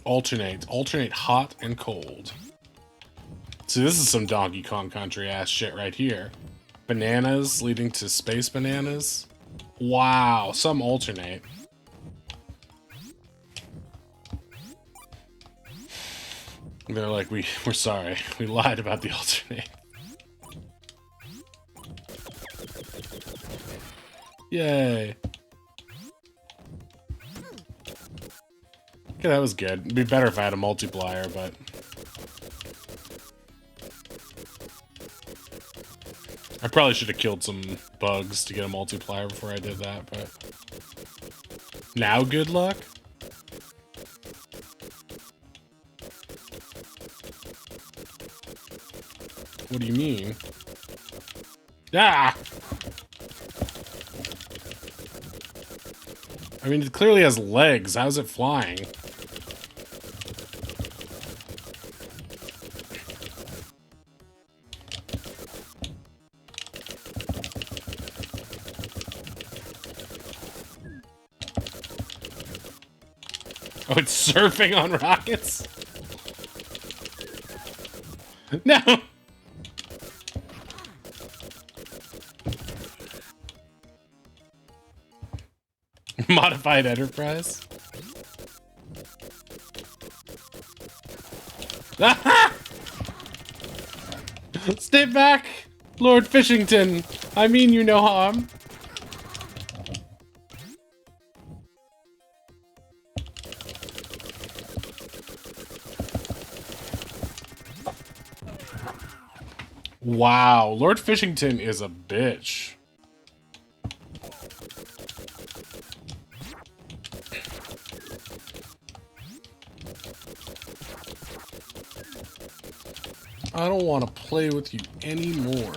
Alternate hot and cold. See, this is some Donkey Kong Country ass shit right here. Bananas leading to space bananas. Wow, some alternate. They're like, we're sorry. We lied about the alternate. Yay. Okay, that was good. It'd be better if I had a multiplier, but... I probably should have killed some bugs to get a multiplier before I did that, but... Now good luck? What do you mean? Ah! I mean, it clearly has legs. How's it flying? Oh, it's surfing on rockets? No! Modified Enterprise? Stay back, Lord Fishington. I mean you no harm. Wow, Lord Fishington is a bitch. I don't want to play with you anymore.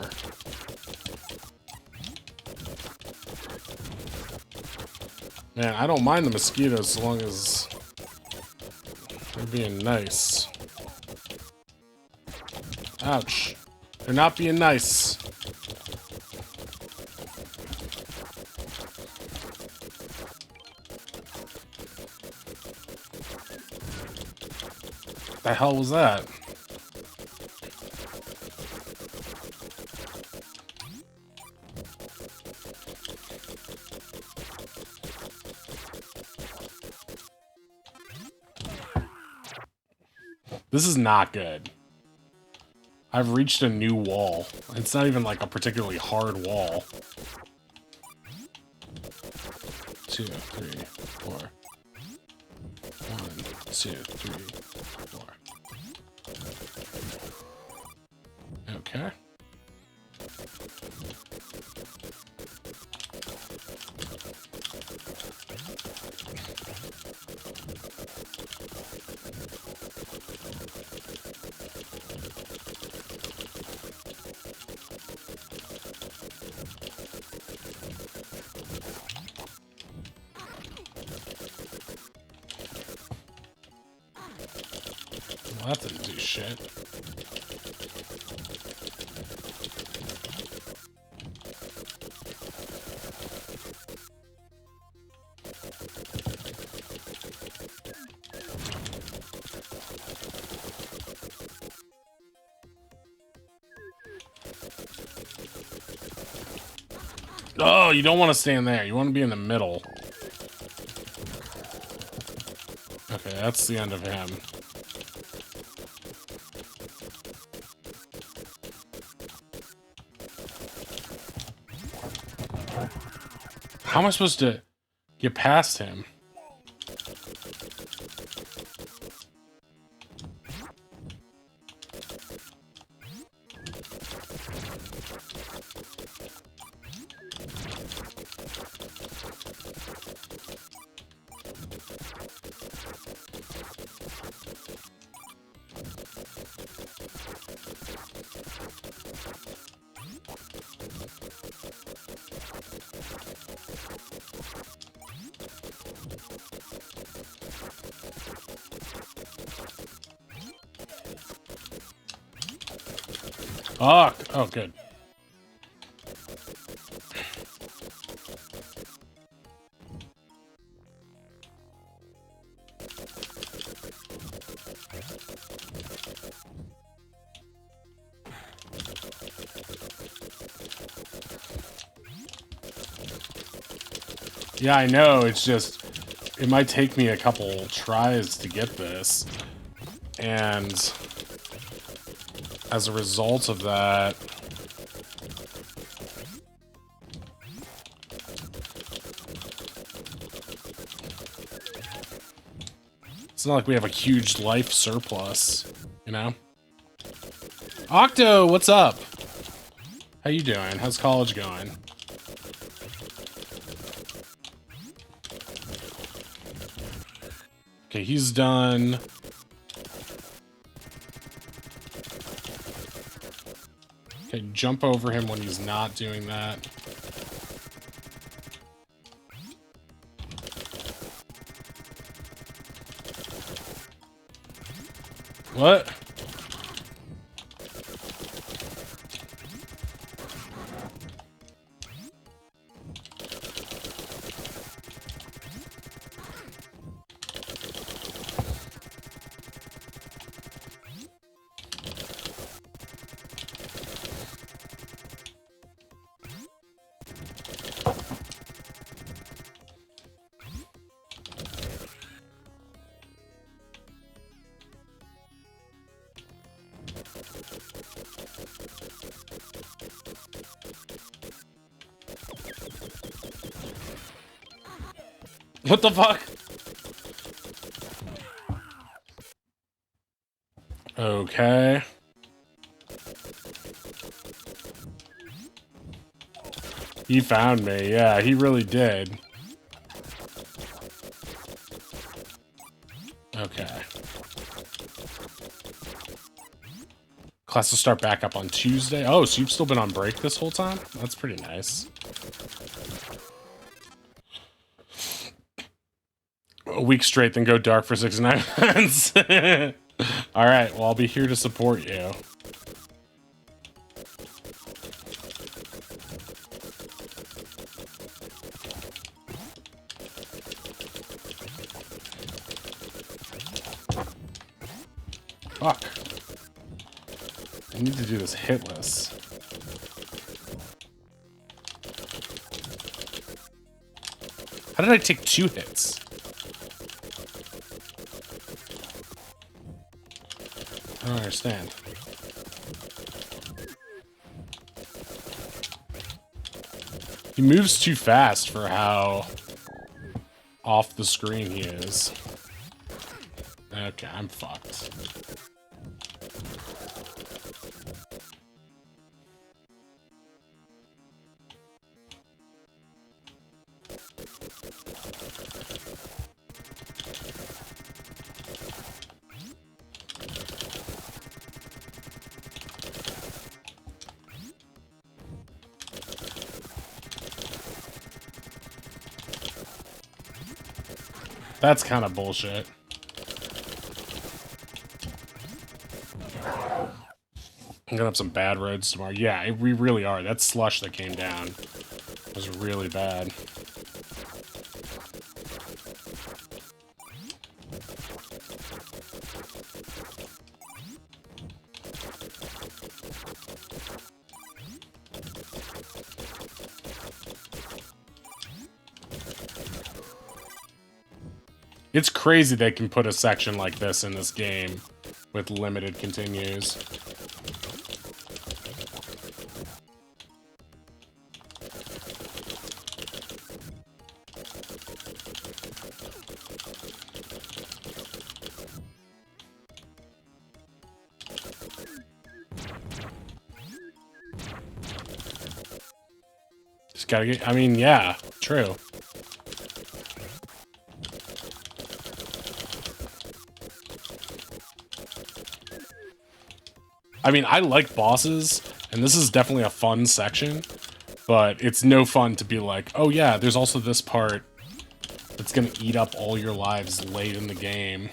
Man, I don't mind the mosquitoes as long as they're being nice. Ouch. They're not being nice. The hell was that? This is not good. I've reached a new wall. It's not even like a particularly hard wall. 2, 3, 4. 1, 2, 3, 4. Okay. Well, that didn't do shit. Oh, you don't want to stand there. You want to be in the middle. Okay, that's the end of him. How am I supposed to get past him? Oh, good. Yeah, I know, it's just, it might take me a couple tries to get this, and as a result of that, it's not like we have a huge life surplus, you know? Octo, what's up? How you doing? How's college going? Okay, he's done. Okay, jump over him when he's not doing that. What? What the fuck? Okay. He found me. Yeah, he really did. Okay. Class will start back up on Tuesday. Oh, so you've still been on break this whole time? That's pretty nice. A week straight, then go dark for 6 to 9 months. Alright, well, I'll be here to support you. Fuck. I need to do this hitless. How did I take 2 hits? I don't understand. He moves too fast for how off the screen he is. Okay, I'm fucked. That's kind of bullshit. I'm gonna have some bad roads tomorrow. Yeah, we really are. That slush that came down was really bad. It's crazy they can put a section like this in this game with limited continues. Just gotta get, I mean, yeah, true. I mean, I like bosses, and this is definitely a fun section, but it's no fun to be like, oh yeah, there's also this part that's gonna eat up all your lives late in the game.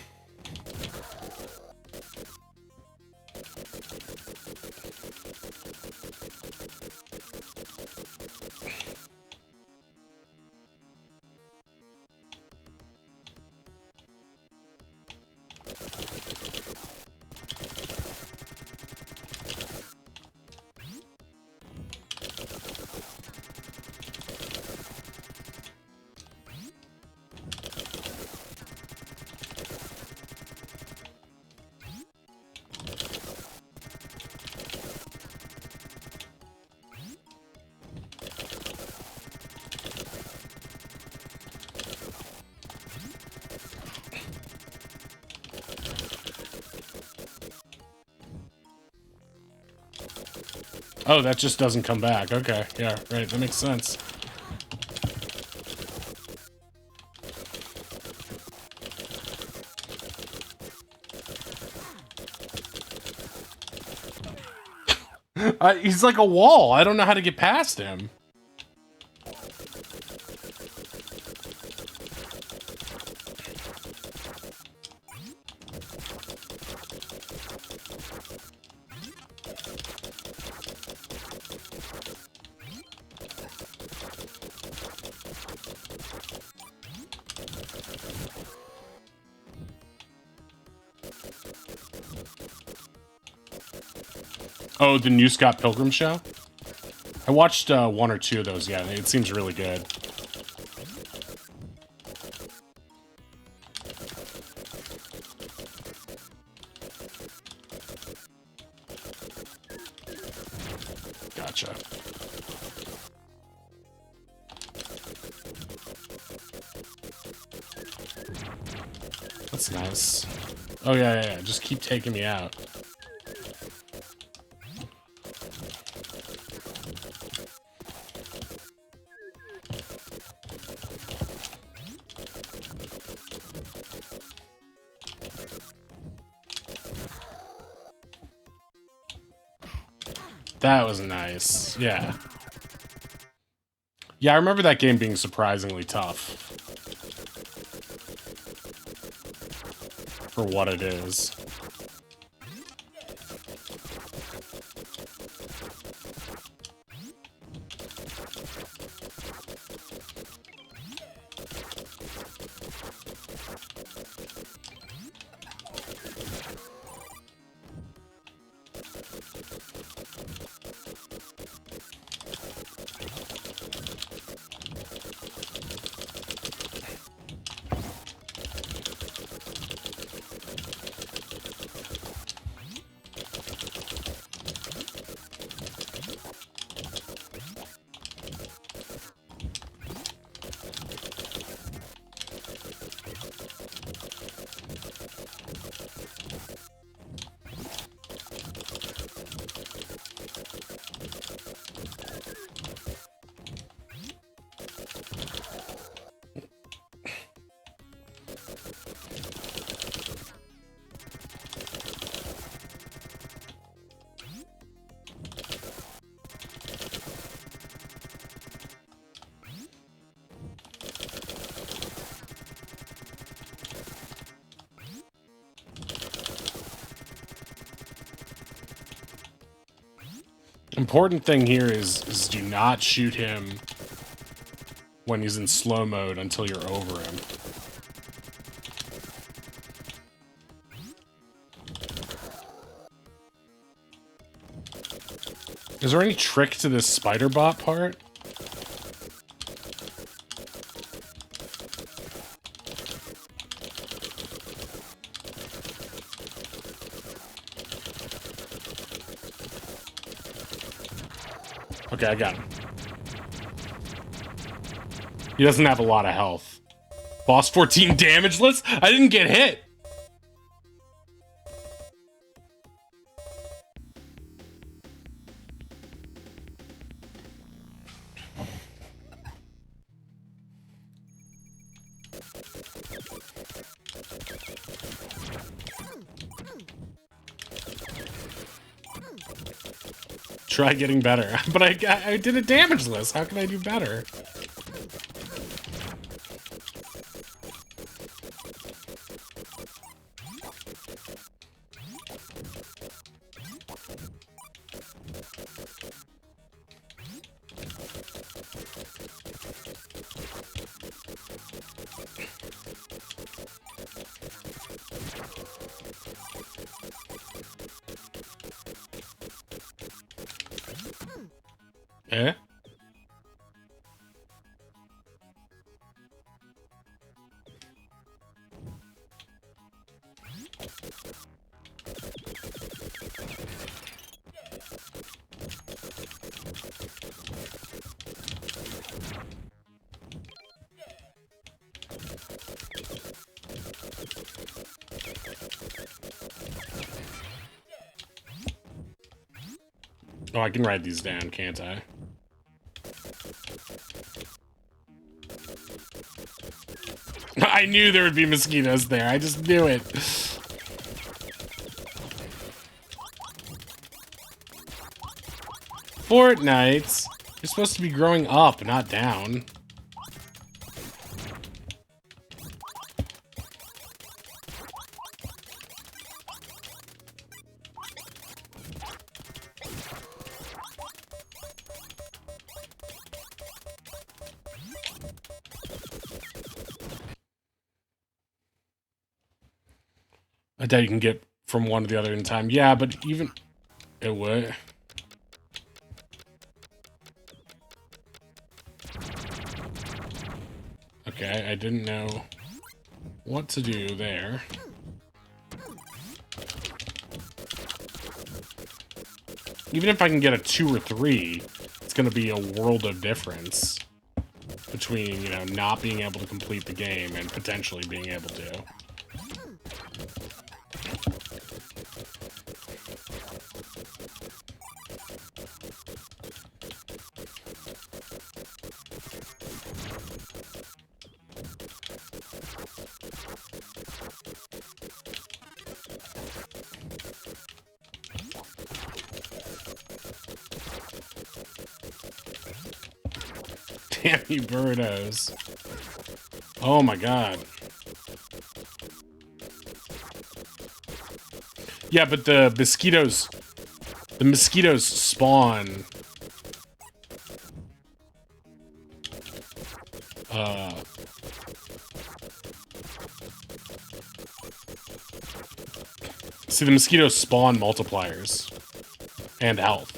Oh, that just doesn't come back. Okay, yeah, right, that makes sense. He's like a wall. I don't know how to get past him. Oh, the new Scott Pilgrim show? I watched one or two of those, yeah, it seems really good. Gotcha. That's nice. Oh, yeah, just keep taking me out. That was nice. Yeah. Yeah, I remember that game being surprisingly tough. For what it is. Important thing here is do not shoot him when he's in slow mode until you're over him. Is there any trick to this spider bot part? Okay, I got him. He doesn't have a lot of health. Boss 14 damageless? I didn't get hit! Try getting better. But I did a damageless. How can I do better? Eh? Oh, I can write these down, can't I? I knew there would be mosquitoes there. I just knew it. Fortnite. You're supposed to be growing up, not down. I doubt you can get from one to the other in time. Yeah, but even... It would. Okay, I didn't know what to do there. Even if I can get a 2 or 3, it's going to be a world of difference between, you know, not being able to complete the game and potentially being able to. Damn you, birdos. Oh my god. Yeah, but the mosquitoes spawn. See, the mosquitoes spawn multipliers and health.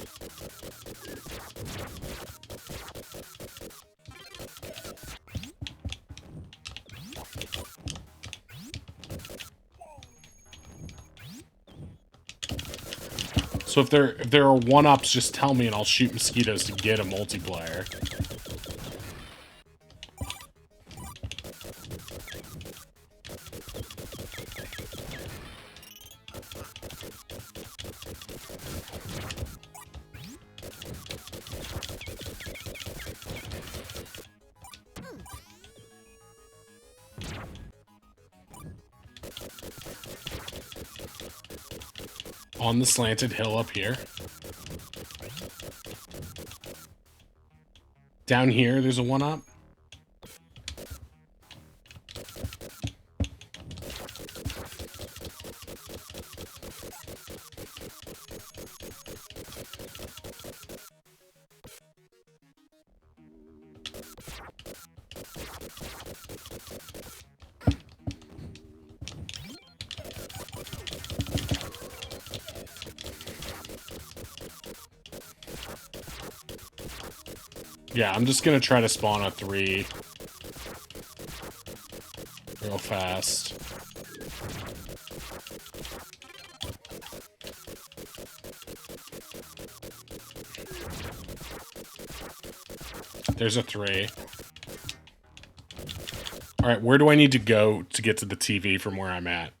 So if there are one-ups, just tell me and I'll shoot mosquitoes to get a multiplier. On the slanted hill up here. Down here, there's a one-up. Yeah, I'm just gonna try to spawn a 3 real fast. There's a 3. Alright, where do I need to go to get to the TV from where I'm at?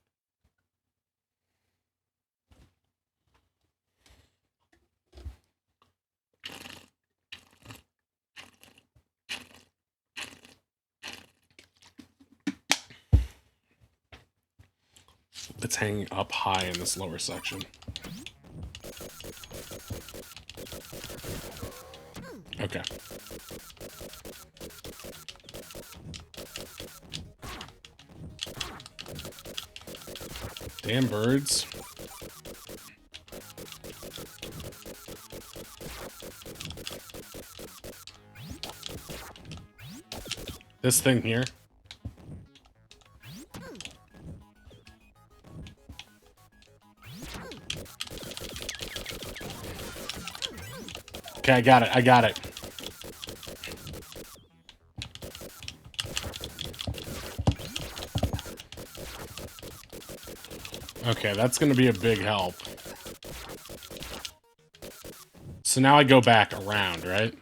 It's hanging up high in this lower section. Okay. Damn birds. This thing here. Okay, I got it. I got it. Okay, that's going to be a big help. So now I go back around, right?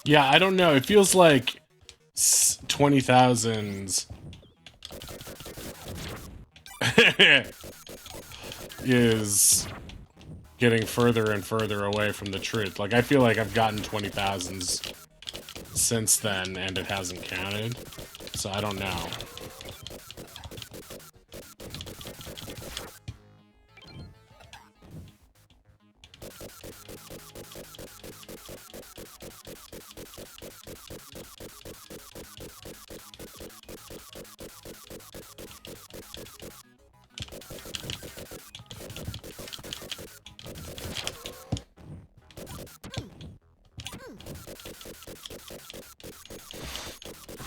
Yeah, I don't know. It feels like 20,000 is getting further and further away from the truth. Like, I feel like I've gotten 20,000s since then, and it hasn't counted. So I don't know.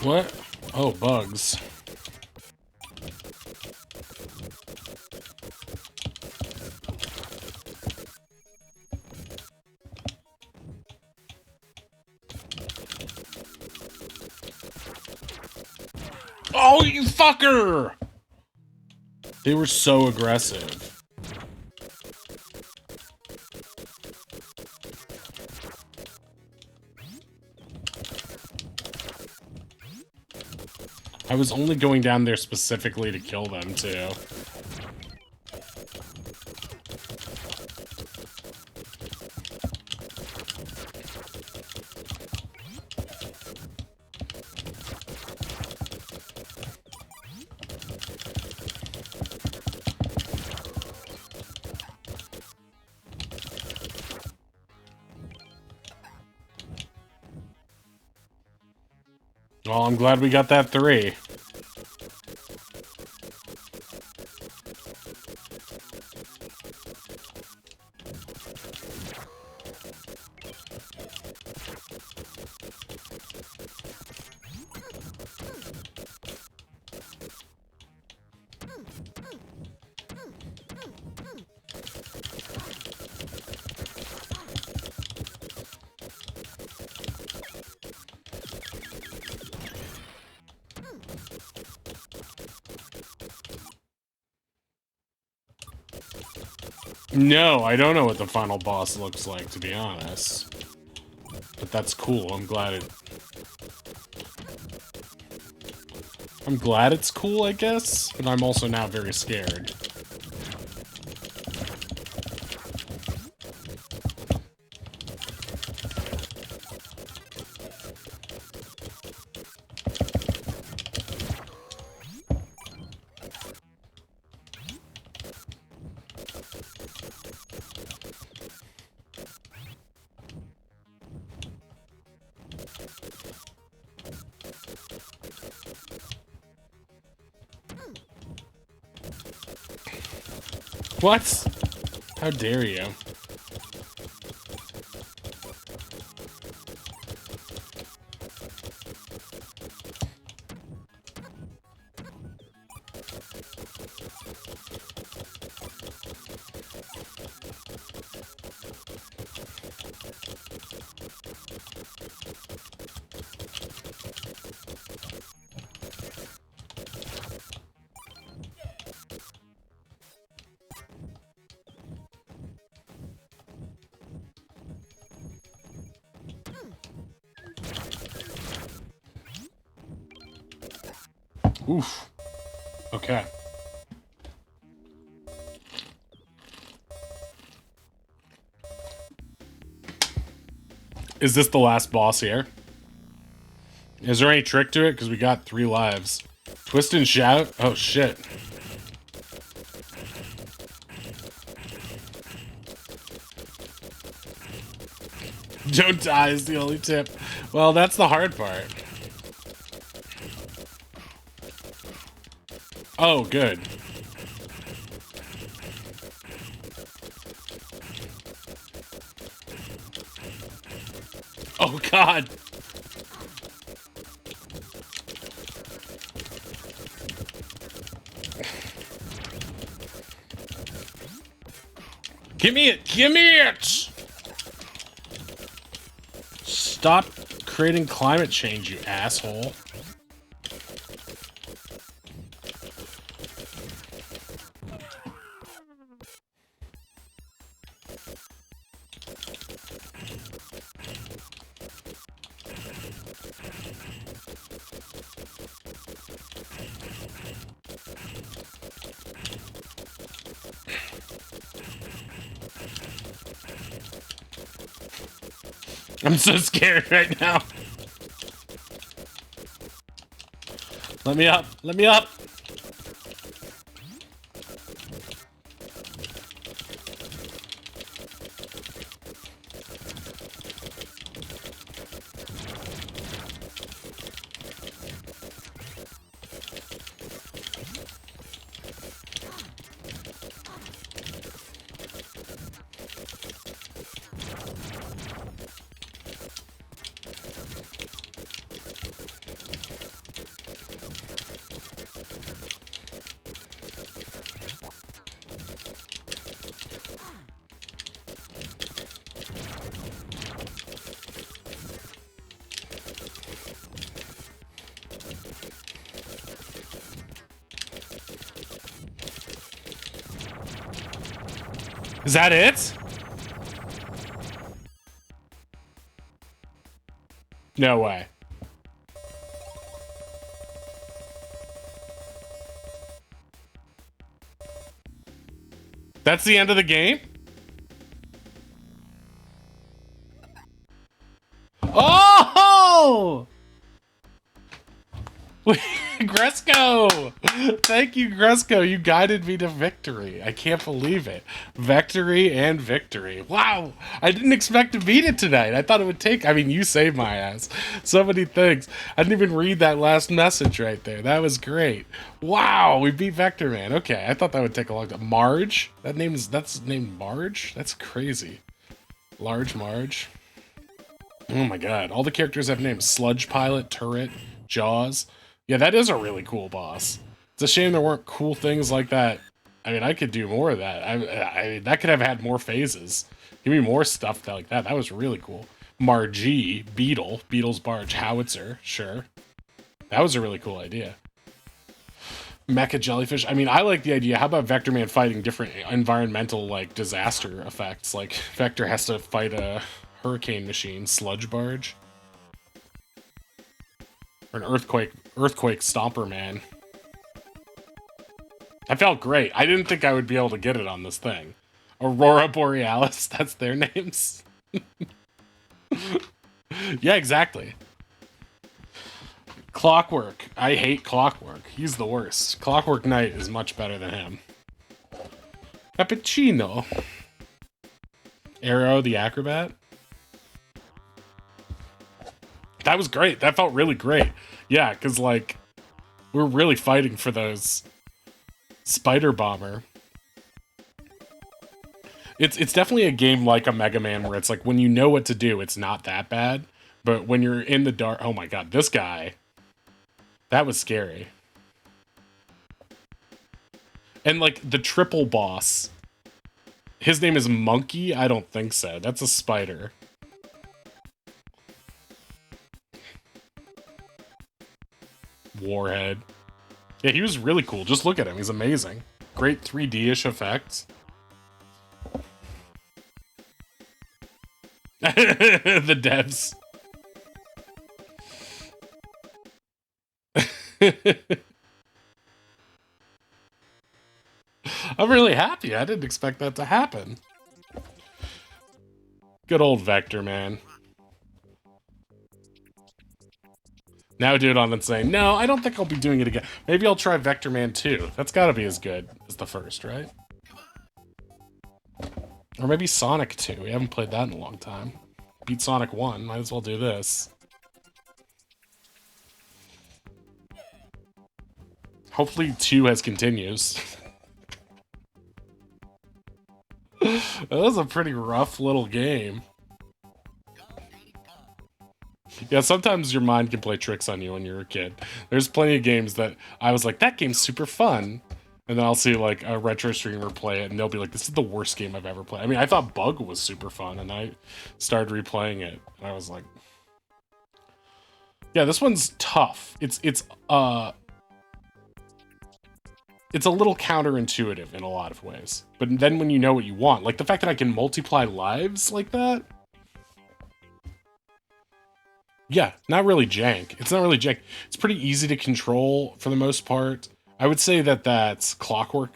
What? Oh, bugs. Oh, you fucker! They were so aggressive. I was only going down there specifically to kill them, too. Well, I'm glad we got that 3. No, I don't know what the final boss looks like, to be honest. But that's cool. I'm glad it's cool, I guess. But I'm also now very scared. What? How dare you? Oof. Okay. Is this the last boss here? Is there any trick to it? Because we got 3 lives. Twist and shout? Oh, shit. Don't die is the only tip. Well, that's the hard part. Oh, good. Oh, God. Give me it! Give me it! Stop creating climate change, you asshole. I'm so scared right now. Let me up. Let me up. Is that it? No way. That's the end of the game? Oh! Gresco! Thank you, Gresco. You guided me to victory. I can't believe it. Victory and victory. Wow! I didn't expect to beat it tonight. I thought it would take... I mean, you saved my ass. So many things. I didn't even read that last message right there. That was great. Wow! We beat Vectorman. Okay, I thought that would take a long time. Marge? That's named Marge? That's crazy. Large Marge. Oh my god. All the characters have names. Sludge Pilot, Turret, Jaws. Yeah, that is a really cool boss. It's a shame there weren't cool things like that. I mean, I could do more of that. I that could have had more phases. Give me more stuff like that. That was really cool. Margie, Beetle, Beetle's Barge, Howitzer, sure. That was a really cool idea. Mecha Jellyfish. I mean, I like the idea. How about Vectorman fighting different environmental, like, disaster effects? Like, Vector has to fight a hurricane machine, Sludge Barge. Or an earthquake stomper man. That felt great. I didn't think I would be able to get it on this thing. Aurora Borealis, that's their names. Yeah, exactly. Clockwork. I hate Clockwork. He's the worst. Clockwork Knight is much better than him. Cappuccino. Arrow the Acrobat. That was great. That felt really great. Yeah, because, like, we're really fighting for those Spider Bomber. It's definitely a game like a Mega Man where it's like, when you know what to do, it's not that bad. But when you're in the dark... Oh my god, this guy. That was scary. And, like, the triple boss. His name is Monkey? I don't think so. That's a spider. Warhead. Yeah, he was really cool. Just look at him. He's amazing. Great 3D-ish effects. The devs. I'm really happy. I didn't expect that to happen. Good old Vectorman. Now do it on Insane. No, I don't think I'll be doing it again. Maybe I'll try Vectorman 2. That's gotta be as good as the first, right? Or maybe Sonic 2. We haven't played that in a long time. Beat Sonic 1. Might as well do this. Hopefully 2 has continues. That was a pretty rough little game. Yeah, sometimes your mind can play tricks on you when you're a kid. There's plenty of games that I was like, that game's super fun. And then I'll see, like, a retro streamer play it, and they'll be like, this is the worst game I've ever played. I mean, I thought Bug was super fun, and I started replaying it, and I was like... Yeah, this one's tough. It's a little counterintuitive in a lot of ways. But then when you know what you want, like the fact that I can multiply lives like that... Yeah, not really jank. It's not really jank. It's pretty easy to control for the most part. I would say that Clockwork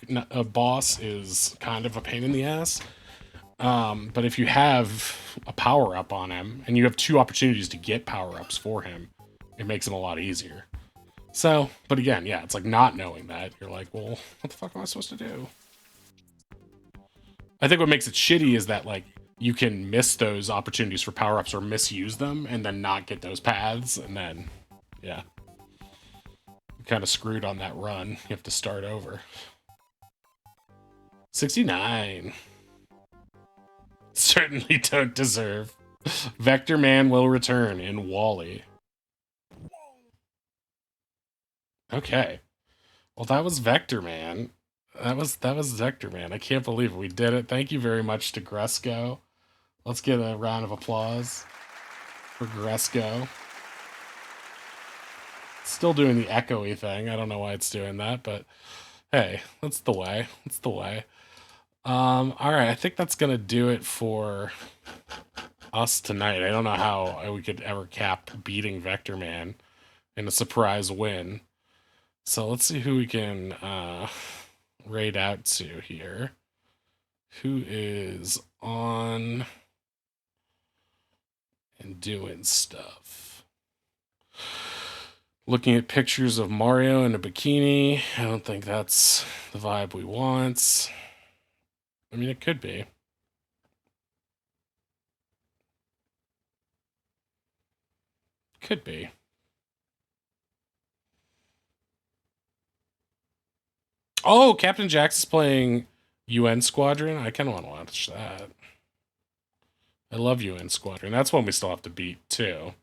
boss is kind of a pain in the ass. But if you have a power-up on him, and you have 2 opportunities to get power-ups for him, it makes him a lot easier. So, but again, yeah, it's like not knowing that. You're like, well, what the fuck am I supposed to do? I think what makes it shitty is that, like, you can miss those opportunities for power-ups or misuse them and then not get those paths, and then, yeah. You're kind of screwed on that run. You have to start over. 69. Certainly don't deserve. Vectorman will return in Wally. Okay. Well, that was Vectorman. That was Vectorman. I can't believe we did it. Thank you very much to Gresco. Let's get a round of applause for Gresco. Still doing the echoey thing. I don't know why it's doing that, but hey, that's the way. That's the way. All right, I think that's gonna do it for us tonight. I don't know how we could ever cap beating Vectorman in a surprise win. So let's see who we can raid out to here. Who is on and doing stuff? Looking at pictures of Mario in a bikini. I don't think that's the vibe we want. I mean, it could be. Could be. Oh, Captain Jax is playing UN Squadron. I kind of want to watch that. I love UN Squadron. That's one we still have to beat, too.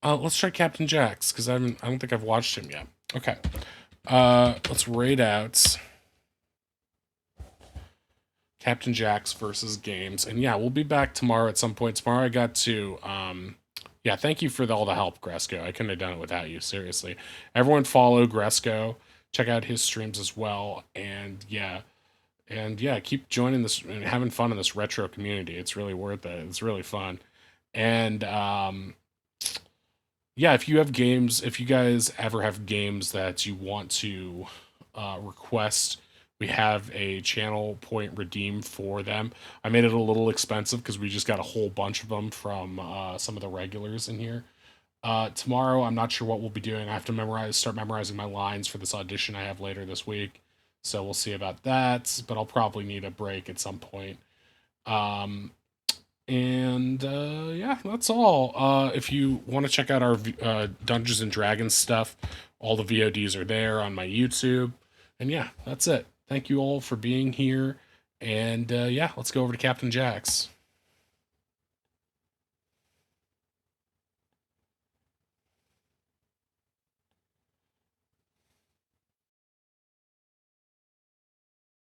Let's try Captain Jax, because I don't think I've watched him yet. Okay. Let's raid out Captain Jax versus games. And yeah, we'll be back tomorrow at some point. Tomorrow I got to... yeah, thank you for all the help, Gresco. I couldn't have done it without you, seriously. Everyone follow Gresco. Check out his streams as well. And yeah, keep joining this and having fun in this retro community. It's really worth it. It's really fun. And yeah, if you have games, if you guys ever have games that you want to request, we have a channel point redeem for them. I made it a little expensive because we just got a whole bunch of them from some of the regulars in here. Tomorrow, I'm not sure what we'll be doing. I have to start memorizing my lines for this audition I have later this week. So we'll see about that, but I'll probably need a break at some point. Yeah, that's all. If you want to check out our Dungeons and Dragons stuff, all the VODs are there on my YouTube. And yeah, that's it. Thank you all for being here. And yeah, let's go over to Captain Jax.